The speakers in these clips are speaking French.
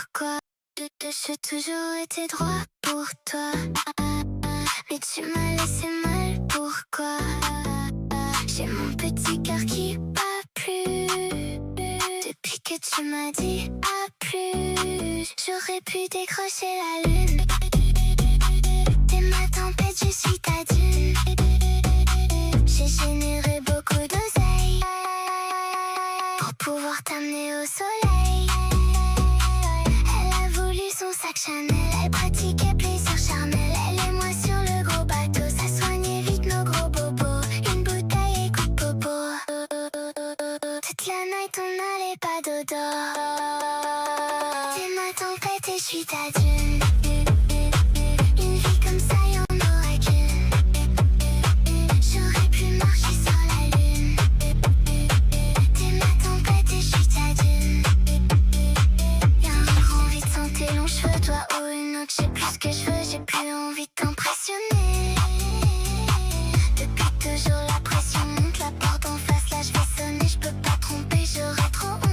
pourquoi. J'ai toujours été droit pour toi. Mais tu m'as laissé mal, pourquoi. J'ai mon petit cœur qui bat plus. Depuis que tu m'as dit à plus, j'aurais pu décrocher la lune. T'es ma tempête, je suis ta dune. J'ai généré beaucoup d'oseille pour pouvoir t'amener au soleil. Elle a voulu son sac Chanel, elle pratiquait plaisir charnel. Elle et moi sur le gros bateau, ça soignait vite nos gros bobos. Une bouteille et coup de popo. Toute la night on n'allait pas dodo. T'es ma tempête et je suis ta dune. Une vie comme ça y'en aura qu'une. J'aurais pu marcher sur la lune. T'es ma tempête et je suis ta dune. Y'a un grand vide sans tes longs cheveux, toi ou une autre, j'ai plus ce que je veux, j'ai plus envie de t'impressionner. Depuis toujours la pression monte, la porte en face, là je vais sonner, je peux pas tromper, j'aurais trop honte.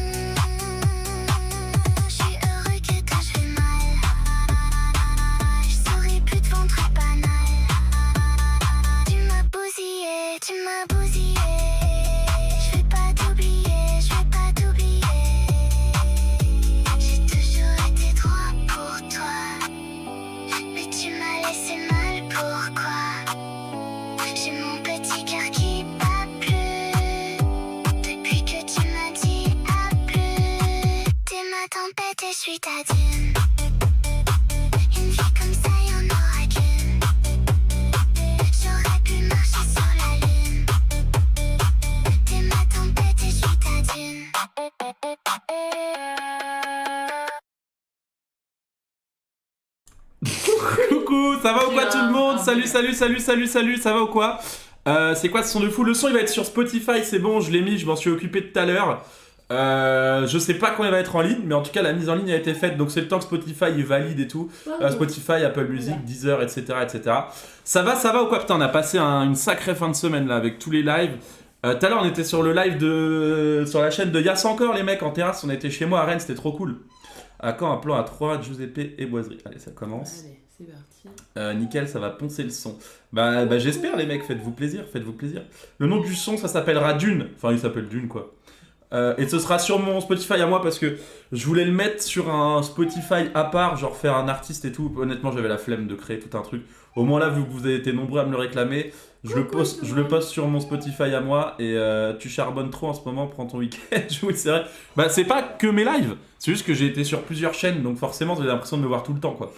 Je suis heureux que toi je fais mal. Je saurais plus te vendre banal. Tu m'as bousillé, tu m'as bousillé. Je vais pas t'oublier, je vais pas t'oublier. J'ai toujours été droit pour toi. Mais tu m'as laissé mal, pourquoi. J'ai mon petit cœur qui bat plus. Depuis que tu m'as dit à plus. T'es ma tempête et je suis ta dune. Une vie comme ça y'en aura qu'une. J'aurais pu marcher sur la lune. T'es ma tempête et je suis ta dune. Coucou, ça va ou quoi tout le monde? Salut, ça va ou quoi? C'est quoi ce son de fou? Le son il va être sur Spotify, c'est bon, je l'ai mis, je m'en suis occupé tout à l'heure. Je sais pas quand il va être en ligne, mais en tout cas la mise en ligne a été faite, donc c'est le temps que Spotify il valide et tout. Spotify, Apple Music, Deezer, etc. Ça va ou quoi? Putain, on a passé une sacrée fin de semaine là avec tous les lives. Tout à l'heure on était sur le live sur la chaîne de Yas encore les mecs en terrasse, on était chez moi à Rennes, c'était trop cool. À quand un plan à 3, Giuseppe et Boiserie? Allez, ça commence. Allez, c'est parti. Nickel, ça va poncer le son. Bah j'espère les mecs, faites-vous plaisir. Le nom du son, ça s'appellera Dune. Enfin, il s'appelle Dune quoi. Et ce sera sur mon Spotify à moi parce que je voulais le mettre sur un Spotify à part, genre faire un artiste et tout. Honnêtement, j'avais la flemme de créer tout un truc. Au moins là, vu que vous avez été nombreux à me le réclamer, je le poste sur mon Spotify à moi. Et tu charbonnes trop en ce moment, prends ton week-end. Oui, c'est vrai. Bah, c'est pas que mes lives, c'est juste que j'ai été sur plusieurs chaînes, donc forcément, vous avez l'impression de me voir tout le temps, quoi.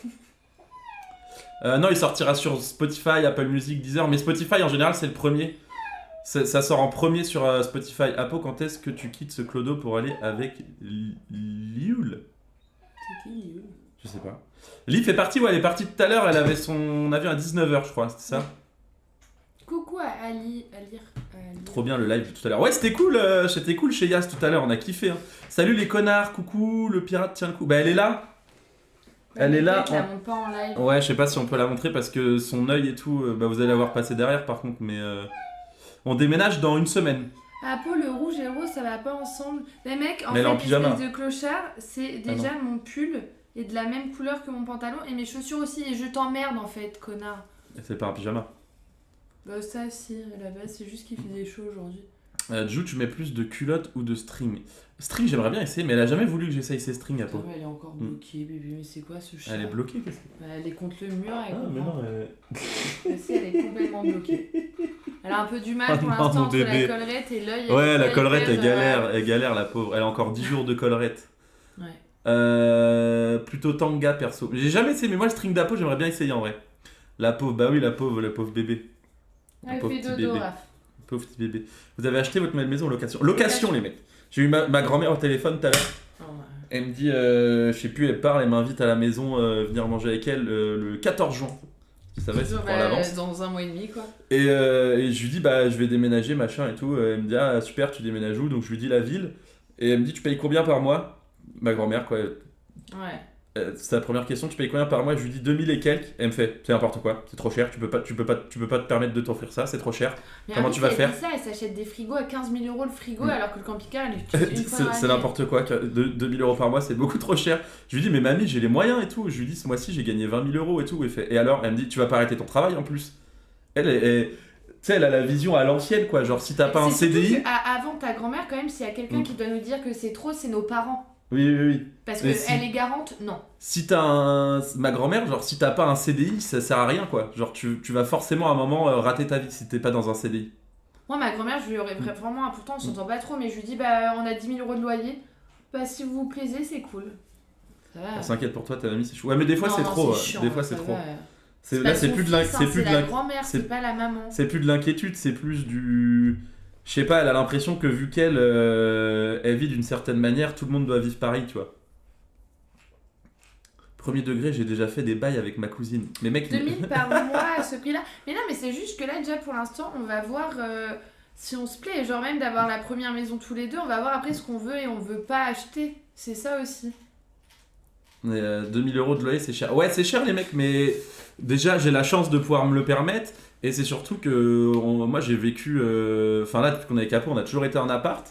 Non, il sortira sur Spotify, Apple Music, Deezer, mais Spotify en général, c'est le premier. Ça sort en premier sur Spotify. Apo, quand est-ce que tu quittes ce clodo pour aller avec Lioul? C'est qui Lioul? Je sais pas. Li fait partie, ouais, elle est partie tout à l'heure, elle avait son avion à 19h, je crois, c'était ça? Coucou à Ali. Trop bien le live de tout à l'heure. Ouais, c'était cool chez Yas tout à l'heure, on a kiffé. Hein. Salut les connards, coucou, le pirate tient le coup. Bah, elle est là. Elle est là. Je la montre pas en live. Ouais, je sais pas si on peut la montrer parce que son œil et tout, bah, vous allez la voir passer derrière par contre, mais on déménage dans une semaine. Ah, Paul, le rouge et le rose, ça va pas ensemble. Les mecs, en Mais elle est en fait, pyjama. l'espèce de clochard, c'est déjà mon pull est de la même couleur que mon pantalon et mes chaussures aussi. Et je t'emmerde en fait, connard. C'est pas un pyjama. Bah, ça, si, à la base, c'est juste qu'il faisait chaud aujourd'hui. Jou, tu mets plus de culotte ou de string? String, j'aimerais bien essayer, mais elle a jamais voulu que j'essaye ses strings à peau. Elle est encore bloquée, bébé, mais c'est quoi ce chat? Elle est bloquée, qu'est-ce que Bah, elle est contre le mur, elle mais comprend. non, Ah, si, elle est complètement bloquée. Elle a un peu du mal pour Oh non, l'instant mon entre bébé. la collerette et l'œil. Ouais, la l'œil collerette, pèse, elle galère la pauvre. Elle a encore 10 jours de collerette. Ouais. Plutôt tanga perso. J'ai jamais essayé, mais moi le string d'Apo, j'aimerais bien essayer en vrai. La pauvre, bah oui, la pauvre bébé. Elle pauvre fait petit dodo, bébé. Raph. Pauvre petit bébé. Vous avez acheté votre nouvelle maison en location? Location, les mecs. J'ai eu ma grand-mère au téléphone tout à l'heure. Oh, ouais. Elle me dit, je sais plus, elle parle, elle m'invite à la maison, venir manger avec elle le 14 juin. Ça va, c'est pour l'avance. Dans un mois et demi, quoi. Et je lui dis, bah, je vais déménager, machin et tout. Elle me dit, ah, super, tu déménages où? Donc je lui dis la ville. Et elle me dit, tu payes combien par mois? Ma grand-mère, quoi. Ouais. C'est la première question, tu payes combien par mois? Je lui dis 2000 et quelques. Elle me fait, c'est n'importe quoi, c'est trop cher, tu peux pas te permettre de t'offrir ça, c'est trop cher. Mais Comment en plus, tu vas elle faire? dit ça, elle s'achète des frigos à 15 000 € le frigo, alors que le camping-car, elle l'utilise une fois dans C'est l'année. n'importe quoi, 2000 € par mois, c'est beaucoup trop cher. Je lui dis, mais mamie, j'ai les moyens et tout. Je lui dis, ce mois-ci, j'ai gagné 20 000 € et tout. Et alors, elle me dit, tu vas pas arrêter ton travail en plus. Tu sais, elle a la vision à l'ancienne, quoi. Genre, si t'as pas un C'est surtout CDI. avant ta grand-mère, quand même, s'il y a quelqu'un qui doit nous dire que c'est trop, c'est nos parents. Oui. Parce Mais qu'elle est garante, non. Si ma grand-mère, genre, si t'as pas un CDI, ça sert à rien, quoi. Genre, tu vas forcément à un moment rater ta vie si t'es pas dans un CDI. Moi, ma grand-mère, je lui aurais vraiment pourtant on s'entend pas trop, mais je lui dis, bah, on a 10 000 € de loyer. Bah, si vous vous plaisez, c'est cool. Ça va. Elle s'inquiète pour toi, ta mamie, c'est chou. Ouais, mais des fois, c'est trop. chiant, Des fois, c'est ça trop. va. Là, c'est son plus de fils, c'est la grand-mère, c'est- c'est pas la maman. C'est plus de l'inquiétude, c'est plus du. Je sais pas, elle a l'impression que vu qu'elle elle vit d'une certaine manière, tout le monde doit vivre pareil, tu vois. Premier degré, j'ai déjà fait des bails avec ma cousine. Mais mec, 2000 par mois à ce prix-là. Mais non, mais c'est juste que là, déjà pour l'instant, on va voir si on se plaît. Genre, même d'avoir la première maison tous les deux, on va voir après ce qu'on veut et on veut pas acheter. C'est ça aussi. 2000 € de loyer, c'est cher. Ouais, c'est cher les mecs, mais déjà j'ai la chance de pouvoir me le permettre. Et c'est surtout que moi j'ai vécu. Enfin là, depuis qu'on est capot, on a toujours été en appart.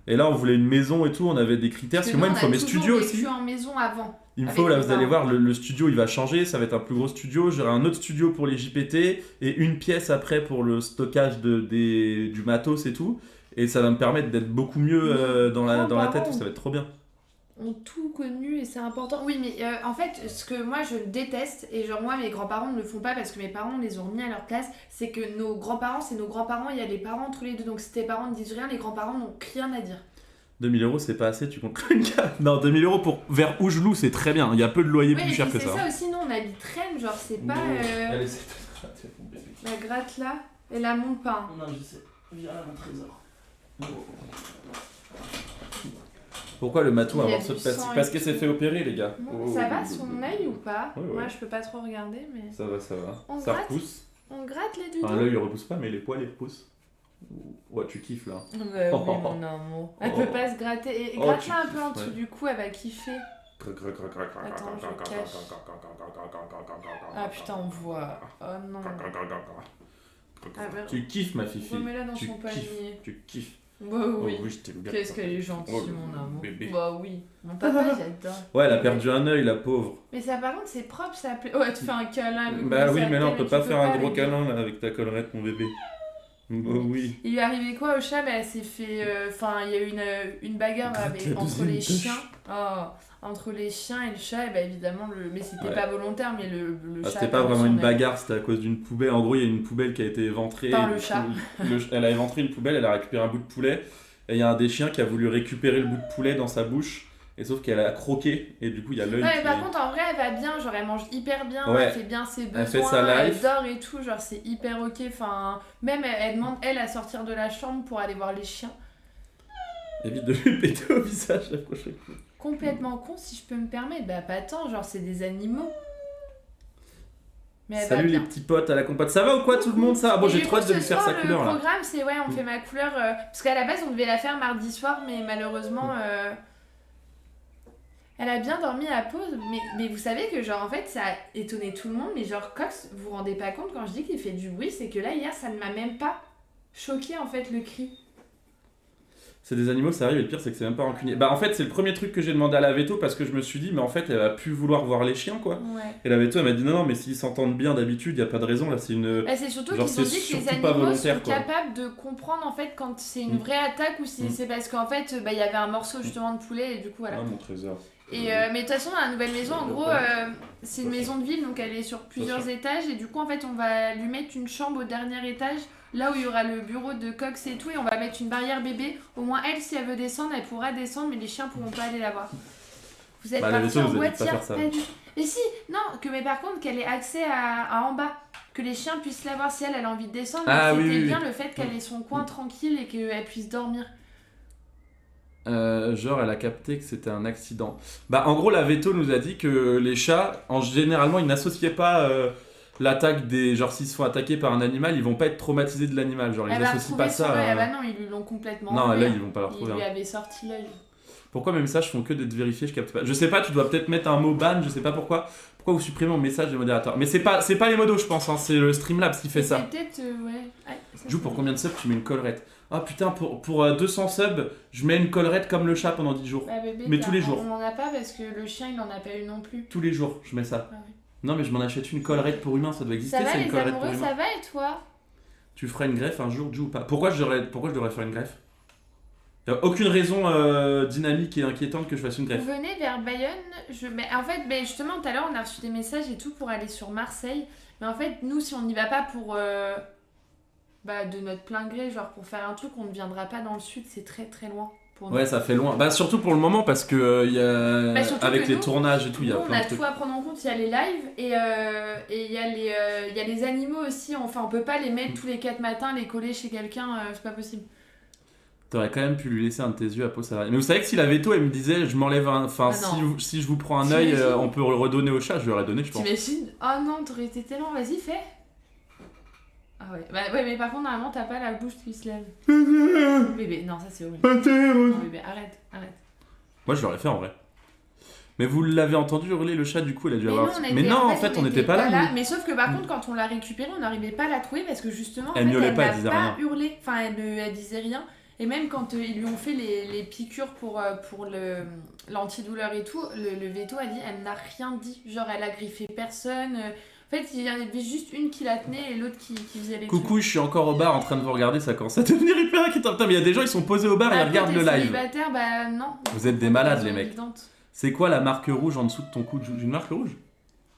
Et là, on voulait une maison et tout, on avait des critères. Parce que moi, il me faut mes studios aussi. On a toujours vécu en maison avant. Il me avec faut, là, mes vous allez parents. voir, le studio il va changer. Ça va être un plus gros studio. J'aurai un autre studio pour les JPT et une pièce après pour le stockage du matos et tout. Et ça va me permettre d'être beaucoup mieux dans la tête. Grands-parents Ça va être trop bien. ont tout connu et c'est important. Oui, mais en fait, ce que moi je déteste, et genre moi mes grands-parents ne le font pas parce que mes parents les ont remis à leur place, c'est que nos grands-parents, c'est nos grands-parents, il y a les parents tous les deux. Donc si tes parents ne disent rien, les grands-parents n'ont rien à dire. 2000 € c'est pas assez, tu comptes le gars. Non, 2000 € pour vers où je loue, c'est très bien. Il y a peu de loyer Oui, plus et cher puis que c'est ça. ça aussi, nous on habite Rennes, genre c'est pas Allez, c'est mon bébé. la gratte là et la monte pas. Non, je sais. Viens là, mon trésor. Pourquoi le matou a Il y un a morceau de du plastique? sang Parce et qu'il s'est tout. fait opérer, les gars. Ça va son œil ou pas? Ouais. Moi je peux pas trop regarder, mais. Ça va. On Ça gratte repousse. On gratte les doudous. Enfin, l'œil il repousse pas, mais les poils ils repoussent. Ouais, tu kiffes là. Oui, mon amour. Elle peut pas se gratter. Et Oh, gratte tu là un peu en kiffes, dessous ouais. du cou, elle va kiffer. Ah putain, on voit. Oh non. Ah, bah, Tu kiffes ma fifi. remets-la dans Tu son kiffes. panier. Tu kiffes. Bah oui. Oh oui, je t'aime bien. Qu'est-ce qu'elle est gentille, Oh, mon amour. bébé. Bah oui. Mon papa, j'adore. Ouais, elle a perdu un œil, la pauvre. Mais ça, par contre, c'est propre, ça plaît. Oh, elle te fait un câlin. avec Bah sa oui, mais là on tête, peut pas tu faire un gros avec- câlin là avec ta collerette, mon bébé. Bah oui. Il lui est arrivé quoi au chat? Bah, elle s'est fait. Enfin, il y a eu une bagarre Gratte la entre deuxième les tâche. chiens. Oh, entre les chiens et le chat, et bah évidemment, mais c'était Ouais. pas volontaire, mais le Ah, chat. c'était a pas perdu vraiment son une œil. bagarre, c'était à cause d'une poubelle. En gros, il y a une poubelle qui a été éventrée. Par et le du coup, chat. elle a éventré une poubelle, elle a récupéré un bout de poulet. Et il y a un des chiens qui a voulu récupérer le bout de poulet dans sa bouche. Et sauf qu'elle a croqué. Et du coup, il y a l'œil. Ouais, mais qui- par contre, en vrai, elle va bien. Genre, elle mange hyper bien, Ouais. elle fait bien ses besoins, Elle fait sa life. elle dort et tout. Genre, c'est hyper ok. Enfin, même elle demande, elle, à sortir de la chambre pour aller voir les chiens. Évite de lui péter au visage la prochaine fois. Complètement con, si je peux me permettre. Bah, pas tant. Genre, c'est des animaux. Mais elle va Salut les bien. petits potes à la compote. Ça va ou quoi tout le monde ça? Ah bon, Et j'ai du trop coup, hâte de lui ce faire soir, sa couleur Le là. programme, c'est ouais, on fait ma couleur. Parce qu'à la base, on devait la faire mardi soir, mais malheureusement, elle a bien dormi à pause. Mais vous savez que, genre, en fait, ça a étonné tout le monde. Mais genre, Cox, vous vous rendez pas compte quand je dis qu'il fait du bruit, c'est que là, hier, ça ne m'a même pas choqué en fait le cri. C'est des animaux, ça arrive, et le pire c'est que c'est même pas rancunier. Bah en fait c'est le premier truc que j'ai demandé à la veto parce que je me suis dit mais en fait elle va plus vouloir voir les chiens quoi. Ouais. Et la veto elle m'a dit non mais s'ils s'entendent bien d'habitude y a pas de raison là c'est une... Bah, c'est surtout Genre, qu'ils ont c'est dit que les surtout pas animaux volontaire, sont quoi. capables de comprendre en fait quand c'est une Mm. vraie attaque ou si Mm. c'est parce qu'en fait bah, il y avait un morceau justement de poulet et du coup voilà. Ah mon trésor. Et mais de toute façon dans la nouvelle maison en gros c'est une maison de ville donc elle est sur plusieurs étages et du coup en fait on va lui mettre une chambre au dernier étage là où il y aura le bureau de Cox et tout et on va mettre une barrière bébé. Au moins elle si elle veut descendre elle pourra descendre mais les chiens pourront pas aller la voir. Vous êtes Bah, la partis vaisseau, en vous allez pas boîtière faire ça. pas du tout. Mais si non que mais par contre qu'elle ait accès à en bas. Que les chiens puissent la voir si elle a envie de descendre. Ah, mais oui, c'était oui, bien oui. le fait qu'elle ait son coin tranquille et qu'elle puisse dormir. Genre elle a capté que c'était un accident. Bah en gros la veto nous a dit que les chats généralement ils n'associaient pas l'attaque des... Genre s'ils se font attaquer par un animal ils vont pas être traumatisés de l'animal. Genre ils Elle va associent retrouver pas son ça œil. à... Ah bah non, ils lui l'ont complètement Non enlevé. là ils vont pas le Il retrouver. lui hein. avait sorti l'œil. Pourquoi mes messages font que d'être vérifiés, je capte pas. Je sais pas, tu dois peut-être mettre un mot ban, je sais pas pourquoi. Pourquoi vous supprimez mon message des modérateurs? Mais c'est pas les modos, je pense, hein, c'est le Streamlabs qui fait ça. C'est peut-être, ouais. Jou, pour combien de subs tu mets une collerette? Ah putain, pour 200 subs, je mets une collerette comme le chat pendant 10 jours. Bah, bébé, Mais tous les jours. On en a pas parce que le chien il en a pas eu non plus. Tous les jours, je mets ça. Ah ouais. Non, mais je m'en achète une collerette pour humain, ça doit exister, Ça va c'est une les collerette pour amoureux, humain. ça va et toi? Tu feras une greffe un jour, Jou, ou pas? Pourquoi je devrais faire une greffe? Y a aucune raison dynamique et inquiétante que je fasse une greffe. Vous venez vers Bayonne, mais en fait, justement tout à l'heure on a reçu des messages et tout pour aller sur Marseille. Mais en fait, nous si on n'y va pas pour de notre plein gré, genre pour faire un truc, on ne viendra pas dans le sud, c'est très très loin pour nous. Ouais, ça fait loin. Bah, surtout pour le moment, parce que avec les tournages et tout, il y a Nous, plein on de a trucs. tout à prendre en compte, il y a les lives et il y a les animaux aussi. Enfin, on peut pas les mettre tous les 4 matins, les coller chez quelqu'un, c'est pas possible. T'aurais quand même pu lui laisser un de tes yeux à peau salariée. Mais vous savez que s'il avait tout, elle me disait je m'enlève un. Enfin, si je vous prends un œil, T'imagines on peut le redonner au chat, je lui aurais donné, je pense. T'imagines? Oh non, t'aurais été tellement. Vas-y, fais. Ah ouais. Bah ouais, mais par contre, normalement, t'as pas la bouche qui se lève. Bébé, non, ça c'est horrible. Non, bébé, arrête. Moi, je l'aurais fait en vrai. Mais vous l'avez entendu hurler le chat, du coup, il a dû avoir. Mais non, en fait, on n'était pas là. nous. Mais sauf que par contre, quand on l'a récupérée, on n'arrivait pas à la trouver parce que justement, Elle miaulait pas, elle n'a disait pas rien. hurlé. Enfin, elle disait rien. Et même quand ils lui ont fait les piqûres pour l'antidouleur et tout, le veto a dit elle n'a rien dit. Genre, elle a griffé personne. En fait, il y en avait juste une qui la tenait et l'autre qui faisait les Coucou, je suis encore au bar en train de vous regarder, ça commence à devenir hyper inquiétant. Putain, mais il y a des gens, ils sont posés au bar et ils regardent le live. Célibataire, bah non. Vous êtes des malades, les mecs. Évidente. C'est quoi la marque rouge en dessous de ton cou? Une marque rouge?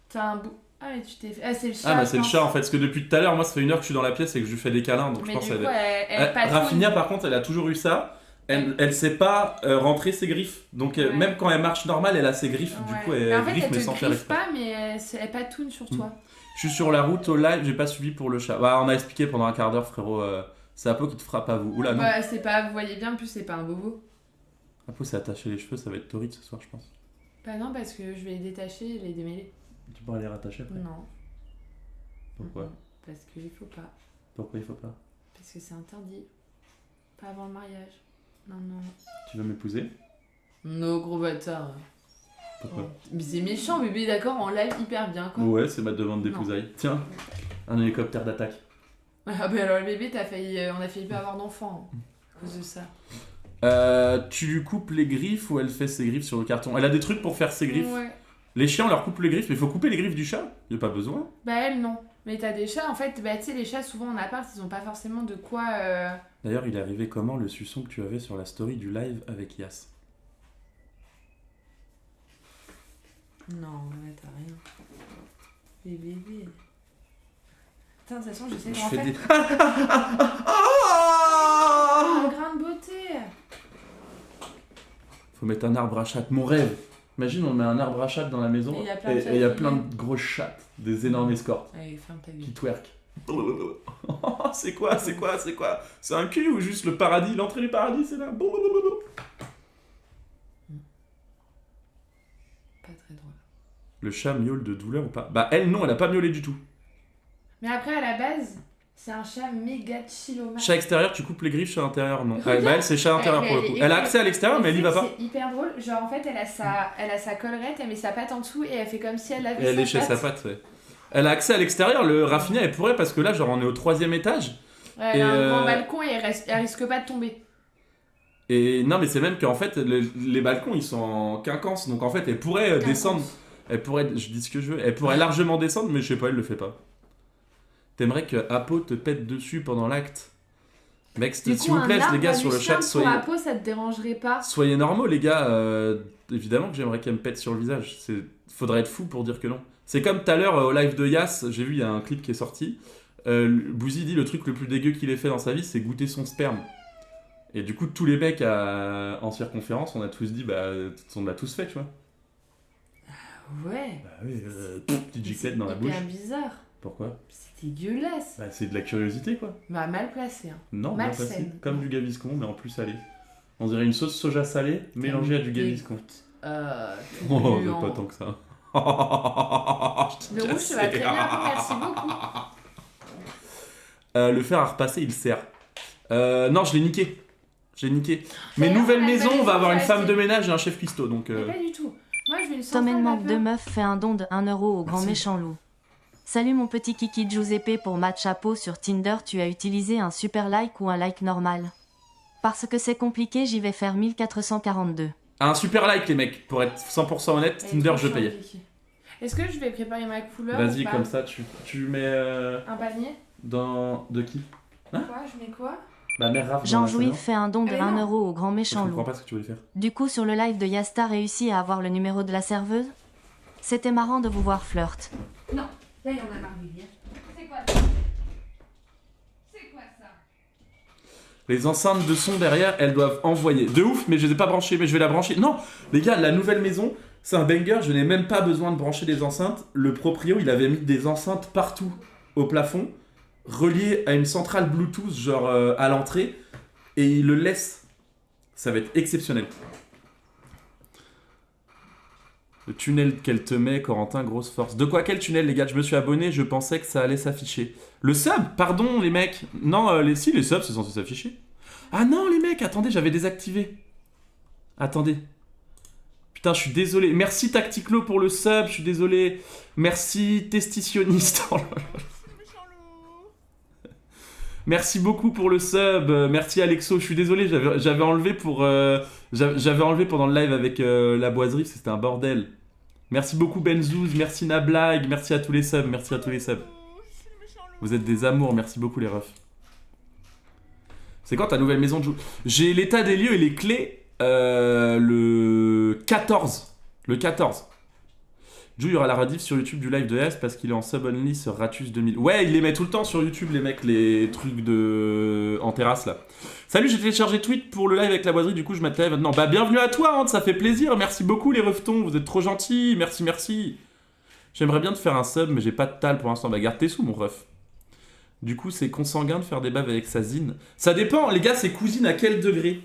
T'as un bout. Ah, mais tu t'es fait. Ah, c'est le chat. Ah, bah c'est je le pense. chat en fait, parce que depuis tout à l'heure, moi ça fait 1 heure que je suis dans la pièce et que je lui fais des câlins, donc Mais je pense du coup, qu'elle elle patrouille. Raffinia par contre, elle a toujours eu ça. Elle sait pas rentrer ses griffes. Donc Ouais. même quand elle marche normale, elle a ses griffes. Du coup, Mais elle en fait, griffe elle mais te sans faire griffe exprès. pas, mais elle patoune sur toi. Je suis sur la route au live, j'ai pas suivi pour le chat. Bah, on a expliqué pendant un quart d'heure, frérot. C'est Apo qui te frappe à vous. Oula, non. Bah, c'est pas. Vous voyez bien, en plus, c'est pas un bobo. Apo s'est attaché les cheveux, ça va être torride ce soir, je pense. Bah, non, parce que je vais les détacher et les démêler. Tu pourras les rattacher après. Non. Pourquoi Parce qu'il faut pas. Pourquoi il faut pas? Parce que c'est interdit. Pas avant le mariage. Non, non. Tu veux m'épouser? Non, gros bâtard. Pourquoi? Mais c'est méchant, bébé, d'accord, en live hyper bien, quoi. Ouais, c'est ma demande d'épousailles. Tiens, un hélicoptère d'attaque. Ah, bah alors, le bébé, on a failli pas avoir d'enfant à cause de ça. Tu lui coupes les griffes ou elle fait ses griffes sur le carton? Elle a des trucs pour faire ses griffes. Ouais. Les chiens, on leur coupe les griffes, mais il faut couper les griffes du chat. Y a pas besoin. Bah, elle, non. Mais t'as des chats, en fait, bah, tu sais, les chats, souvent en appart, ils ont pas forcément de quoi. D'ailleurs, il est arrivé comment le suçon que tu avais sur la story du live avec Yas? Non, ouais, t'as rien. Bébé. Putain, de toute façon, je sais Je comment fais faire. des. Oh, un grain de beauté. Faut mettre un arbre à chatte. Mon rêve. Imagine, on met un arbre à chatte dans la maison Et il y a plein de et chats il y a qui plein viennent. de grosses chattes, des énormes escortes Allez, ferme ta gueule. qui twerk. C'est quoi? C'est un cul ou juste le paradis? L'entrée du paradis, c'est là. Pas très drôle. Le chat miaule de douleur ou pas? Bah, elle, non, elle a pas miaulé du tout. Mais après, à la base, c'est un chat méga chillomate. Chat extérieur, tu coupes les griffes, chat intérieur, non. Regarde. Bah, elle, c'est chat intérieur pour le coup. Elle a accès à l'extérieur, mais elle y va pas. C'est hyper drôle. Genre, en fait, elle a sa collerette, elle met sa patte en dessous et elle fait comme si elle avait Et elle léchait sa patte, ouais. Elle a accès à l'extérieur, le Raffinia, elle pourrait, parce que là, genre, on est au 3e étage. Ouais, elle a un grand balcon et elle risque pas de tomber. Et non, mais c'est même qu'en fait, les balcons, ils sont en quinconce. Donc en fait, elle pourrait descendre. Elle pourrait, je dis ce que je veux, elle pourrait largement descendre, mais je sais pas, elle le fait pas. T'aimerais que Apo te pète dessus pendant l'acte? Mec, s'il vous plaît, les gars, sur le chat, Pour la peau, ça te dérangerait pas? soyez normaux, les gars. Évidemment que j'aimerais qu'elle me pète sur le visage. Faudrait être fou pour dire que non. C'est comme tout à l'heure au live de Yas, j'ai vu, il y a un clip qui est sorti. Bouzy dit le truc le plus dégueu qu'il ait fait dans sa vie, c'est goûter son sperme. Et du coup, tous les mecs en circonférence, on a tous dit, bah, on l'a tous fait, tu vois. Ouais. Bah oui, petite giclette dans la bouche. C'est bizarre. Pourquoi? C'est dégueulasse. Bah, c'est de la curiosité, quoi. Bah, mal placé. Hein. Non, bien Malsaine. placé. Comme du gaviscon, mais en plus salé. On dirait une sauce soja salée mélangée à du gaviscon. Tout Oh, c'est gluant. pas tant que ça. Le rouge, ça va très bien, merci beaucoup. Le fer à repasser, il sert. Non, je l'ai niqué. J'ai niqué. Mais D'ailleurs, nouvelle la maison, on va avoir une ça femme a de été- ménage et un chef cuistot, donc... Mais pas du tout. Moi, je veux une Tom centrale manque de vapeur. meuf fait un don de 1 euro au grand Merci. méchant loup. Salut mon petit kiki Giuseppe pour match chapeau sur Tinder, tu as utilisé un super like ou un like normal? Parce que c'est compliqué, j'y vais faire 1442. Un super like, les mecs, pour être 100% honnête, Elle est Tinder, trop je chiante, payais. Vicky. Est-ce que je vais préparer ma couleur Vas-y, ou pas comme ça, tu mets Un panier dans... De qui? Quoi Je mets quoi Bah, mère Raph. Jean Jouif fait un don de Ah, mais 1 non. euro au grand Je méchant comprends loup. pas ce que tu voulais faire. Du coup, sur le live de Yasta, réussi à avoir le numéro de la serveuse? C'était marrant de vous voir flirt. Non, là il y en a marre, Vivi. C'est quoi ça C'est quoi ça Les enceintes de son derrière, elles doivent envoyer. De ouf, mais je les ai pas branchées, mais je vais la brancher. Non, les gars, la nouvelle maison, c'est un banger, je n'ai même pas besoin de brancher des enceintes. Le proprio, il avait mis des enceintes partout au plafond, reliées à une centrale Bluetooth, genre à l'entrée, et il le laisse. Ça va être exceptionnel. Le tunnel qu'elle te met, Corentin, grosse force. De quoi, quel tunnel, les gars? Je me suis abonné, je pensais que ça allait s'afficher. Le sub, pardon, les mecs. Non, si, les subs, c'est censé s'afficher. Ah non, les mecs, attendez, j'avais désactivé. Attendez. Putain, je suis désolé. Merci Tacticlo pour le sub, je suis désolé. Merci Testitionniste. Oh là là. Merci beaucoup pour le sub. Merci Alexo, je suis désolé, j'avais enlevé pour j'avais enlevé pendant le live avec la boiserie, c'était un bordel. Merci beaucoup Benzouz, merci Nablag, merci à tous les subs, merci à tous les subs. Vous êtes des amours, merci beaucoup les refs. C'est quand ta nouvelle maison de joue? J'ai l'état des lieux et les clés le 14. Le 14. Jou, il y aura la rediff sur YouTube du live de S parce qu'il est en sub only sur Ratus 2000. Ouais, il les met tout le temps sur YouTube, les mecs, les trucs de en terrasse là. Salut, j'ai téléchargé Tweet pour le live avec la boiserie, du coup je mets le live maintenant. Bah, bienvenue à toi, Ant, ça fait plaisir. Merci beaucoup, les reftons, vous êtes trop gentils. Merci, merci. J'aimerais bien te faire un sub, mais j'ai pas de tal pour l'instant. Bah, garde tes sous, mon ref. Du coup, c'est consanguin de faire des baves avec sa zine. Ça dépend, les gars, c'est cousine à quel degré?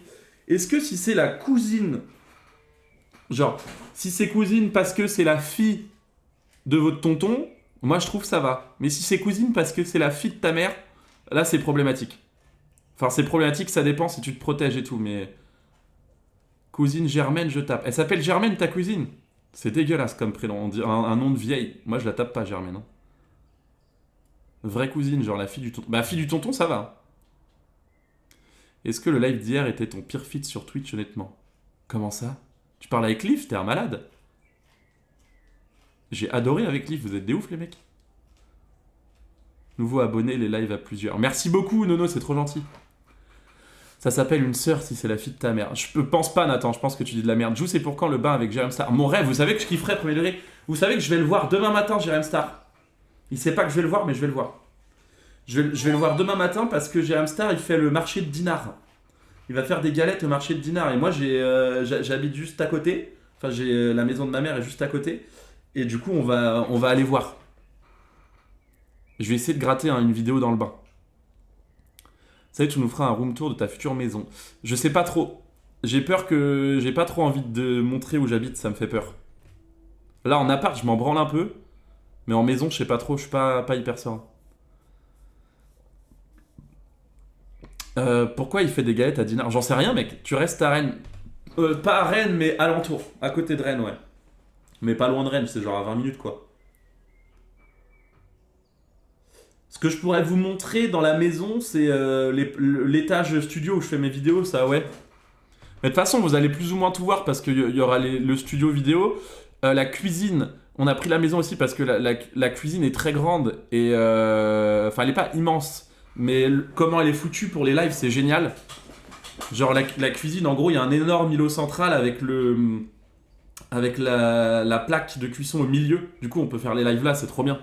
Est-ce que si c'est la cousine. Genre, si c'est cousine parce que c'est la fille de votre tonton, moi je trouve ça va. Mais si c'est cousine parce que c'est la fille de ta mère, là c'est problématique. Enfin, c'est problématique, ça dépend si tu te protèges et tout, mais... Cousine Germaine, je tape. Elle s'appelle Germaine, ta cousine? C'est dégueulasse comme prénom, on dit un nom de vieille. Moi je la tape pas, Germaine. Hein. Vraie cousine, genre la fille du tonton. Bah, fille du tonton, ça va. Est-ce que le live d'hier était ton pire feat sur Twitch, honnêtement? Comment ça? Tu parles avec Liv, t'es un malade. J'ai adoré avec Liv, vous êtes des ouf les mecs. Nouveau abonné, les lives à plusieurs. Merci beaucoup Nono, c'est trop gentil. Ça s'appelle une sœur si c'est la fille de ta mère. Je pense pas Nathan, je pense que tu dis de la merde. Jou, c'est pour quand le bain avec Jérém Star? Mon rêve, vous savez que je kifferais premier degré. Vous savez que je vais le voir demain matin, Jérém Star. Il sait pas que je vais le voir, mais je vais le voir. Je vais le voir demain matin parce que Jérém Star, il fait le marché de dinars. Il va faire des galettes au marché de dinars. Et moi, j'habite juste à côté. Enfin, la maison de ma mère est juste à côté. Et du coup, on va aller voir. Je vais essayer de gratter une vidéo dans le bain. Ça y est, tu nous feras un room tour de ta future maison. Je sais pas trop. J'ai peur que... J'ai pas trop envie de montrer où j'habite, ça me fait peur. Là, en appart, je m'en branle un peu. Mais en maison, je sais pas trop, je suis pas hyper serein. Pourquoi il fait des galettes à dinars? J'en sais rien, mec. Tu restes à Rennes. Pas à Rennes, mais alentour. À côté de Rennes, ouais. Mais pas loin de Rennes, c'est genre à 20 minutes, quoi. Ce que je pourrais vous montrer dans la maison, c'est l'étage studio où je fais mes vidéos, ça, ouais. Mais de toute façon, vous allez plus ou moins tout voir parce qu'il y aura le studio vidéo. La cuisine, on a pris la maison aussi parce que la cuisine est très grande et... Enfin, elle est pas immense. Mais comment elle est foutue pour les lives, c'est génial. Genre la cuisine, en gros, il y a un énorme îlot central avec la plaque de cuisson au milieu. Du coup, on peut faire les lives là, c'est trop bien.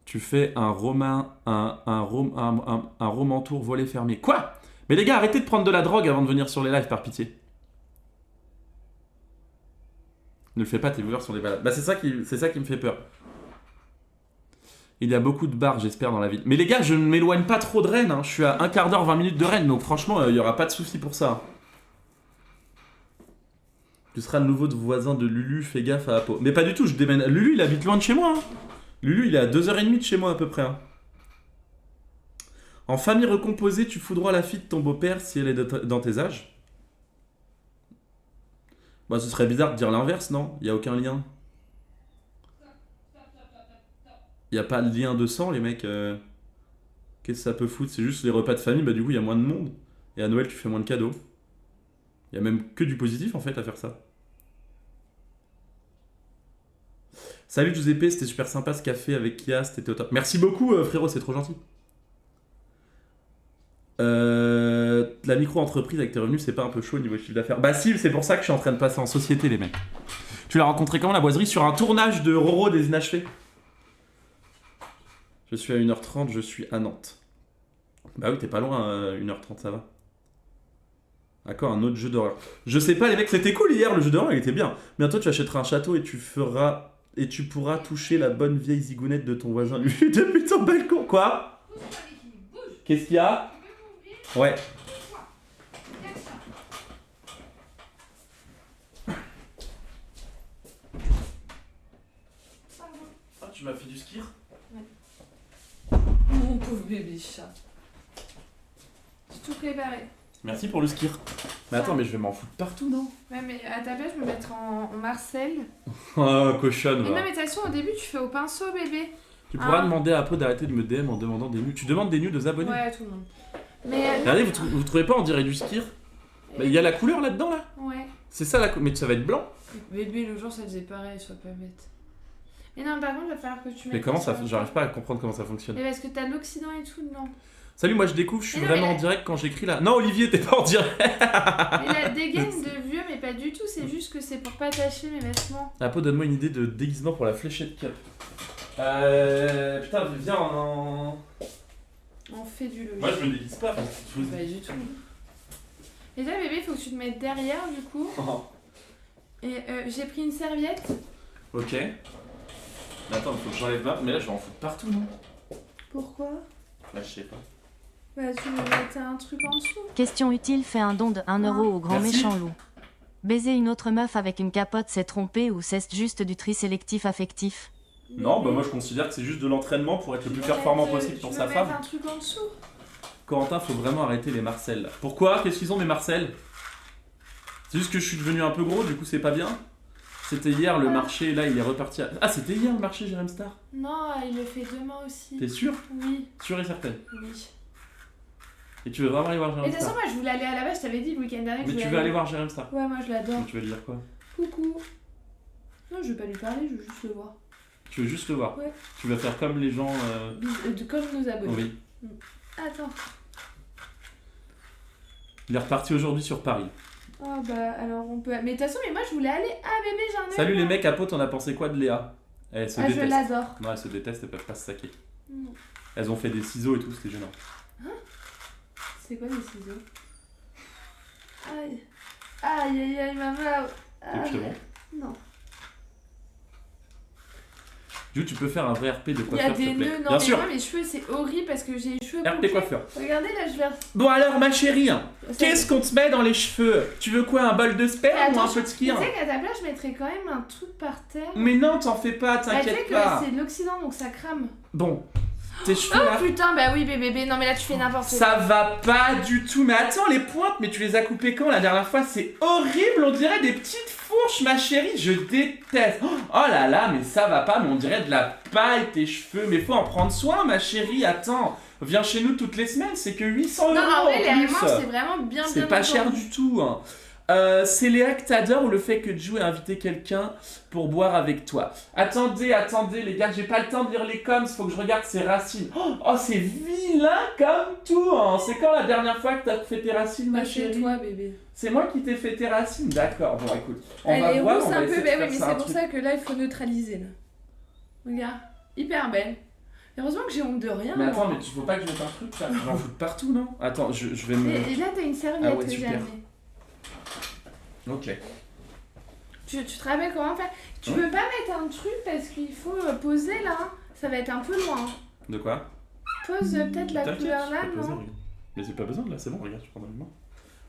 Tu fais un romantour volet fermé. Quoi? Mais les gars, arrêtez de prendre de la drogue avant de venir sur les lives, par pitié. Ne le fais pas, tes viewers sont des balades. Bah c'est ça qui me fait peur. Il y a beaucoup de bars, j'espère, dans la ville. Mais les gars, je ne m'éloigne pas trop de Rennes. Hein. Je suis à un quart d'heure, 20 minutes de Rennes. Donc franchement, il n'y aura pas de souci pour ça. Tu seras le nouveau voisin de Lulu, fais gaffe à Apo. Mais pas du tout, je déménage. Lulu, il habite loin de chez moi. Hein. Lulu, il est à 2h30 de chez moi à peu près. Hein. En famille recomposée, tu foudroies la fille de ton beau-père si elle est dans tes âges. Bah, ce serait bizarre de dire l'inverse, non? Il y a aucun lien. Il y a pas de lien de sang, les mecs. Qu'est-ce que ça peut foutre? C'est juste les repas de famille, bah du coup, il y a moins de monde. Et à Noël, tu fais moins de cadeaux. Il y a même que du positif, en fait, à faire ça. Salut Giuseppe, c'était super sympa ce café avec Kia, c'était au top. Merci beaucoup, frérot, c'est trop gentil. La micro-entreprise avec tes revenus, c'est pas un peu chaud au niveau chiffre d'affaires? Bah si, c'est pour ça que je suis en train de passer en société, les mecs. Tu l'as rencontré comment, la boiserie? Sur un tournage de Roro des Inachevés. Je suis à 1h30, je suis à Nantes. Bah oui, t'es pas loin, 1h30, ça va. D'accord, un autre jeu d'horreur. Je sais pas, les mecs, c'était cool hier, le jeu d'horreur, il était bien. Bientôt, tu achèteras un château et tu pourras toucher la bonne vieille zigounette de ton voisin, lui, depuis ton balcon. Quoi? Qu'est-ce qu'il y a? Ouais. Ah, tu m'as fait du skir? Mon pauvre bébé chat. J'ai tout préparé. Merci pour le skir. Mais attends, mais je vais m'en foutre partout, non? Ouais, mais à ta place, je vais me mettre en Marcel. Oh, cochonne, Mais va. non, mais de toute façon, au début, tu fais au pinceau, bébé. Tu pourras Ah. demander à Apo d'arrêter de me DM en demandant des news. Tu demandes des news aux abonnés? Ouais, à tout le monde. Mais. Regardez, vous trouvez pas, on dirait du skir? Bah, il y a la couleur là-dedans, là? Ouais. C'est ça, mais ça va être blanc? Bébé, le jour, ça faisait pareil, sois pas bête. Mais non, par contre, il va falloir que tu mettes. Mais comment ça... J'arrive pas à comprendre comment ça fonctionne. Mais parce que t'as l'Occident et tout dedans. Salut, moi je découvre, je suis Mais non, vraiment mais en direct quand j'écris là. Non, Olivier, t'es pas en direct. Mais la dégaine de vieux, mais pas du tout, c'est juste que c'est pour pas attacher mes vêtements. Apo, donne-moi une idée de déguisement pour la fléchette cap. Putain, viens en... On fait du logique. Moi je me déguise pas. Pas du tout. Et là, bébé, faut que tu te mettes derrière, du coup. Et j'ai pris une serviette. Ok. Mais attends, faut que j'enlève ma... Mais là je vais en foutre partout, non? Pourquoi? Bah je sais pas. Bah, tu veux mettre un truc en dessous. Question utile, fais un don de 1 euro au grand Merci. méchant loup. Baiser une autre meuf avec une capote, c'est tromper ou c'est juste du tri sélectif affectif? Non, bah moi je considère que c'est juste de l'entraînement pour être le plus performant possible pour sa femme. Tu veux mettre un truc en dessous? Corentin, faut vraiment arrêter les Marcel. Là. Pourquoi? Qu'est-ce qu'ils ont mes Marcel? C'est juste que je suis devenu un peu gros, du coup c'est pas bien. C'était hier le marché, là il est reparti à... Ah, c'était hier le marché Jérém Star? Non, il le fait demain aussi. T'es sûr? Oui, Sûr et certaine. oui. Et tu veux vraiment aller voir Et Jérém de toute façon, Star? moi je voulais aller à la base, je t'avais dit le week-end dernier que Mais je tu voulais veux aller voir Jérém Star? Ouais, moi je l'adore. Mais tu veux lui dire quoi? Coucou. Non, je veux pas lui parler, je veux juste le voir. Tu veux juste le voir? Ouais. Tu vas faire comme les gens... Comme nos abonnés. Oui. Attends. Il est reparti aujourd'hui sur Paris. Oh bah alors on peut... Mais de toute façon, mais moi je voulais aller... Ah bébé, j'en ai Salut un. les mecs, Apo, t'en as pensé quoi de Léa? Elle se Ah, je déteste. l'adore. Non, elles se détestent, elles peuvent pas se saquer. Non. Elles ont fait des ciseaux et tout, c'était gênant. C'est quoi les ciseaux? Aïe. Aïe aïe aïe, maman. Et puis c'est bon. Non. Du coup, tu peux faire un vrai RP de Il y coiffeur, a s'il des te plaît. nœuds. Non, Bien mais sûr. moi mes cheveux c'est horrible parce que j'ai les cheveux RP bouclés. coiffeur. Regardez là, je vais... Bon alors, ma chérie, Ça- qu'est-ce qu'on te met dans les cheveux? Tu veux quoi, un bol de Mais sperme ou un attention, peu de ski? Tu sais qu'à ta place, je mettrais quand même un truc par terre. Mais non, t'en fais pas, Bah, tu sais t'inquiète que pas. c'est de l'Occident donc ça crame. Bon, tes cheveux là, Oh putain, bah oui bébé, non mais là tu fais n'importe quoi. ça va pas du tout. Mais attends, les pointes, mais tu les as coupées quand la dernière fois? C'est horrible, on dirait des petites fourches, ma chérie, je déteste. Oh là là, mais ça va pas, mais on dirait de la paille tes cheveux. Mais faut en prendre soin, ma chérie, attends. Viens chez nous toutes les semaines, c'est que 800 Non, euros en vrai, en les plus. Allemands c'est vraiment bien C'est pas cher entendu. du tout. Hein. C'est Léa que t'adores ou le fait que Jou ait invité quelqu'un pour boire avec toi? Attendez les gars, j'ai pas le temps de lire les coms, faut que je regarde ses racines. Oh, c'est vilain comme tout. Hein. C'est quand la dernière fois que t'as fait tes racines, ma Bah, chez chérie? toi bébé. C'est moi qui t'ai fait tes racines, d'accord. Bon, écoute, on Elle va est voir, rousse on va un essayer peu, de bah faire oui, mais ça un c'est pour truc. ça que là il faut neutraliser là. Regarde, hyper belle. Heureusement que j'ai honte de rien. Mais attends, moi. mais tu faut pas que je mette un truc là. J'en fous partout, non? Attends, je vais me. Et là t'as une serviette Ah ouais, que j'ai super. amenée. Ok. Tu te rappelles comment faire? Tu Ouais. peux pas mettre un truc parce qu'il faut poser là, hein. Ça va être un peu loin. Hein. De quoi? Pose peut-être la T'inquiète, couleur je là, peux poser, non? regarde. Mais c'est pas besoin de là, c'est bon, regarde, je prends dans les mains.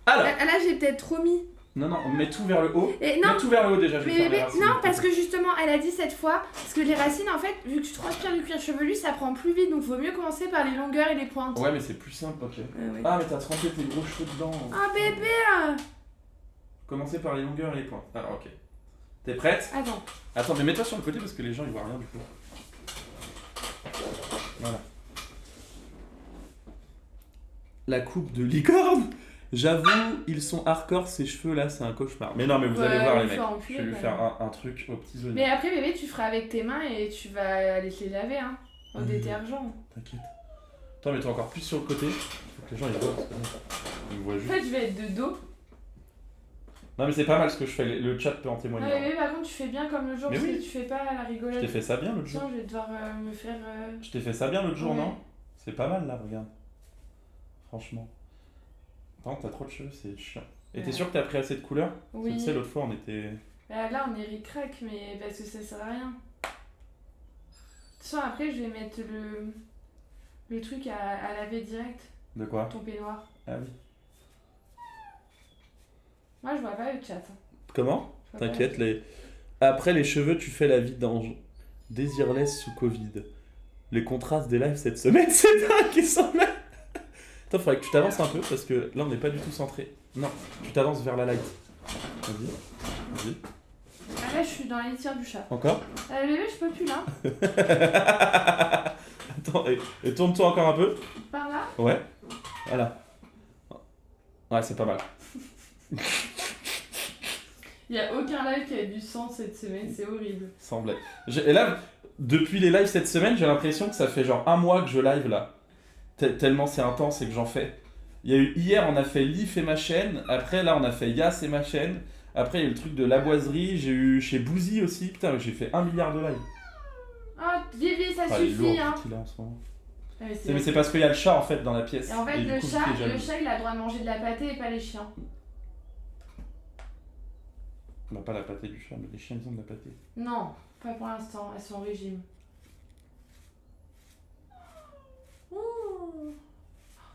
Alors, Là j'ai peut-être trop mis. Non, mets tout vers le haut. Et non, Mets tout vers le haut déjà, je vais mais faire les bébé, racines. non, parce que justement, elle a dit cette fois, parce que les racines, en fait, vu que tu transpires du cuir chevelu, ça prend plus vite, donc vaut mieux commencer par les longueurs et les pointes. Ouais, mais c'est plus simple, ok. Ouais. Ah, mais t'as trempé tes gros cheveux dedans. Ah, bébé Commencez par les longueurs et les pointes. Alors, ok. T'es prête? Attends. Attends, mais mets-toi sur le côté parce que les gens ils voient rien du coup. Voilà. La coupe de licorne. J'avoue, ils sont hardcore ces cheveux là, c'est un cauchemar. Mais non, mais vous allez Ouais, voir il les mecs. faut enfiler, Je vais lui quand faire un truc aux petits oignons. Mais après, bébé, tu feras avec tes mains et tu vas aller te les laver, hein, au détergent. T'inquiète. Attends, mets-toi encore plus sur le côté. Faut que les gens ils voient. Parce que, ils me voient En juste. fait, je vais être de dos. Non, mais c'est pas mal ce que je fais. Le chat peut en Non, témoigner. mais bébé, par contre, tu fais bien comme le jour, Mais parce oui. que tu fais pas la Je rigolade. t'ai fait ça bien l'autre jour. Tiens, je vais devoir me faire. Je t'ai fait ça bien l'autre jour, Ouais. non? C'est pas mal là, regarde. Franchement. Par contre, t'as trop de cheveux, c'est chiant. Et t'es Ouais. sûr que t'as pris assez de couleurs? Parce que Oui. tu sais, l'autre fois on était. Là, on est ric-rac, mais parce que ça sert à rien. Tiens, après, je vais mettre le truc à laver direct, De quoi? ton peignoir. Ah oui. Moi, je vois pas le chat. Hein. Comment? Je vois pas T'inquiète, les... Après les cheveux, tu fais la vidange. Désirless sous Covid. Les contrastes des lives cette semaine, c'est dingue qu'ils sont là. Attends, faudrait que tu t'avances un peu parce que là on n'est pas du tout centré. Non, tu t'avances vers la light. Vas-y. Vas-y. Ah, là, je suis dans la litière du chat. Encore? Bébé, je peux plus là. Attends, et tourne-toi encore un peu. Par là. Ouais. Voilà. Ouais, c'est pas mal. Il y a aucun live qui a du sens cette semaine, c'est horrible. Sans blague. Et là, depuis les lives cette semaine, j'ai l'impression que ça fait genre un mois que je live là. Tellement c'est intense et que j'en fais. Il y a eu hier, on a fait Leaf et ma chaîne. Après, là, on a fait Yas et ma chaîne. Après, il y a eu le truc de la boiserie. J'ai eu chez Boozy aussi. Putain, j'ai fait 1 milliard de lives. Ah, Vivi, ça Ah, il est lourd, suffit, hein. qu'il a en ce moment. Ah, mais Mais c'est parce qu'il y a le chat en fait dans la pièce. Et en fait, du le coup, chat, il est jaloux. il a le droit de manger de la pâtée et pas les chiens. On n'a pas la pâtée du chat, mais les chiens ils ont de la pâtée. Non, pas pour l'instant, elles sont au régime. Ouh.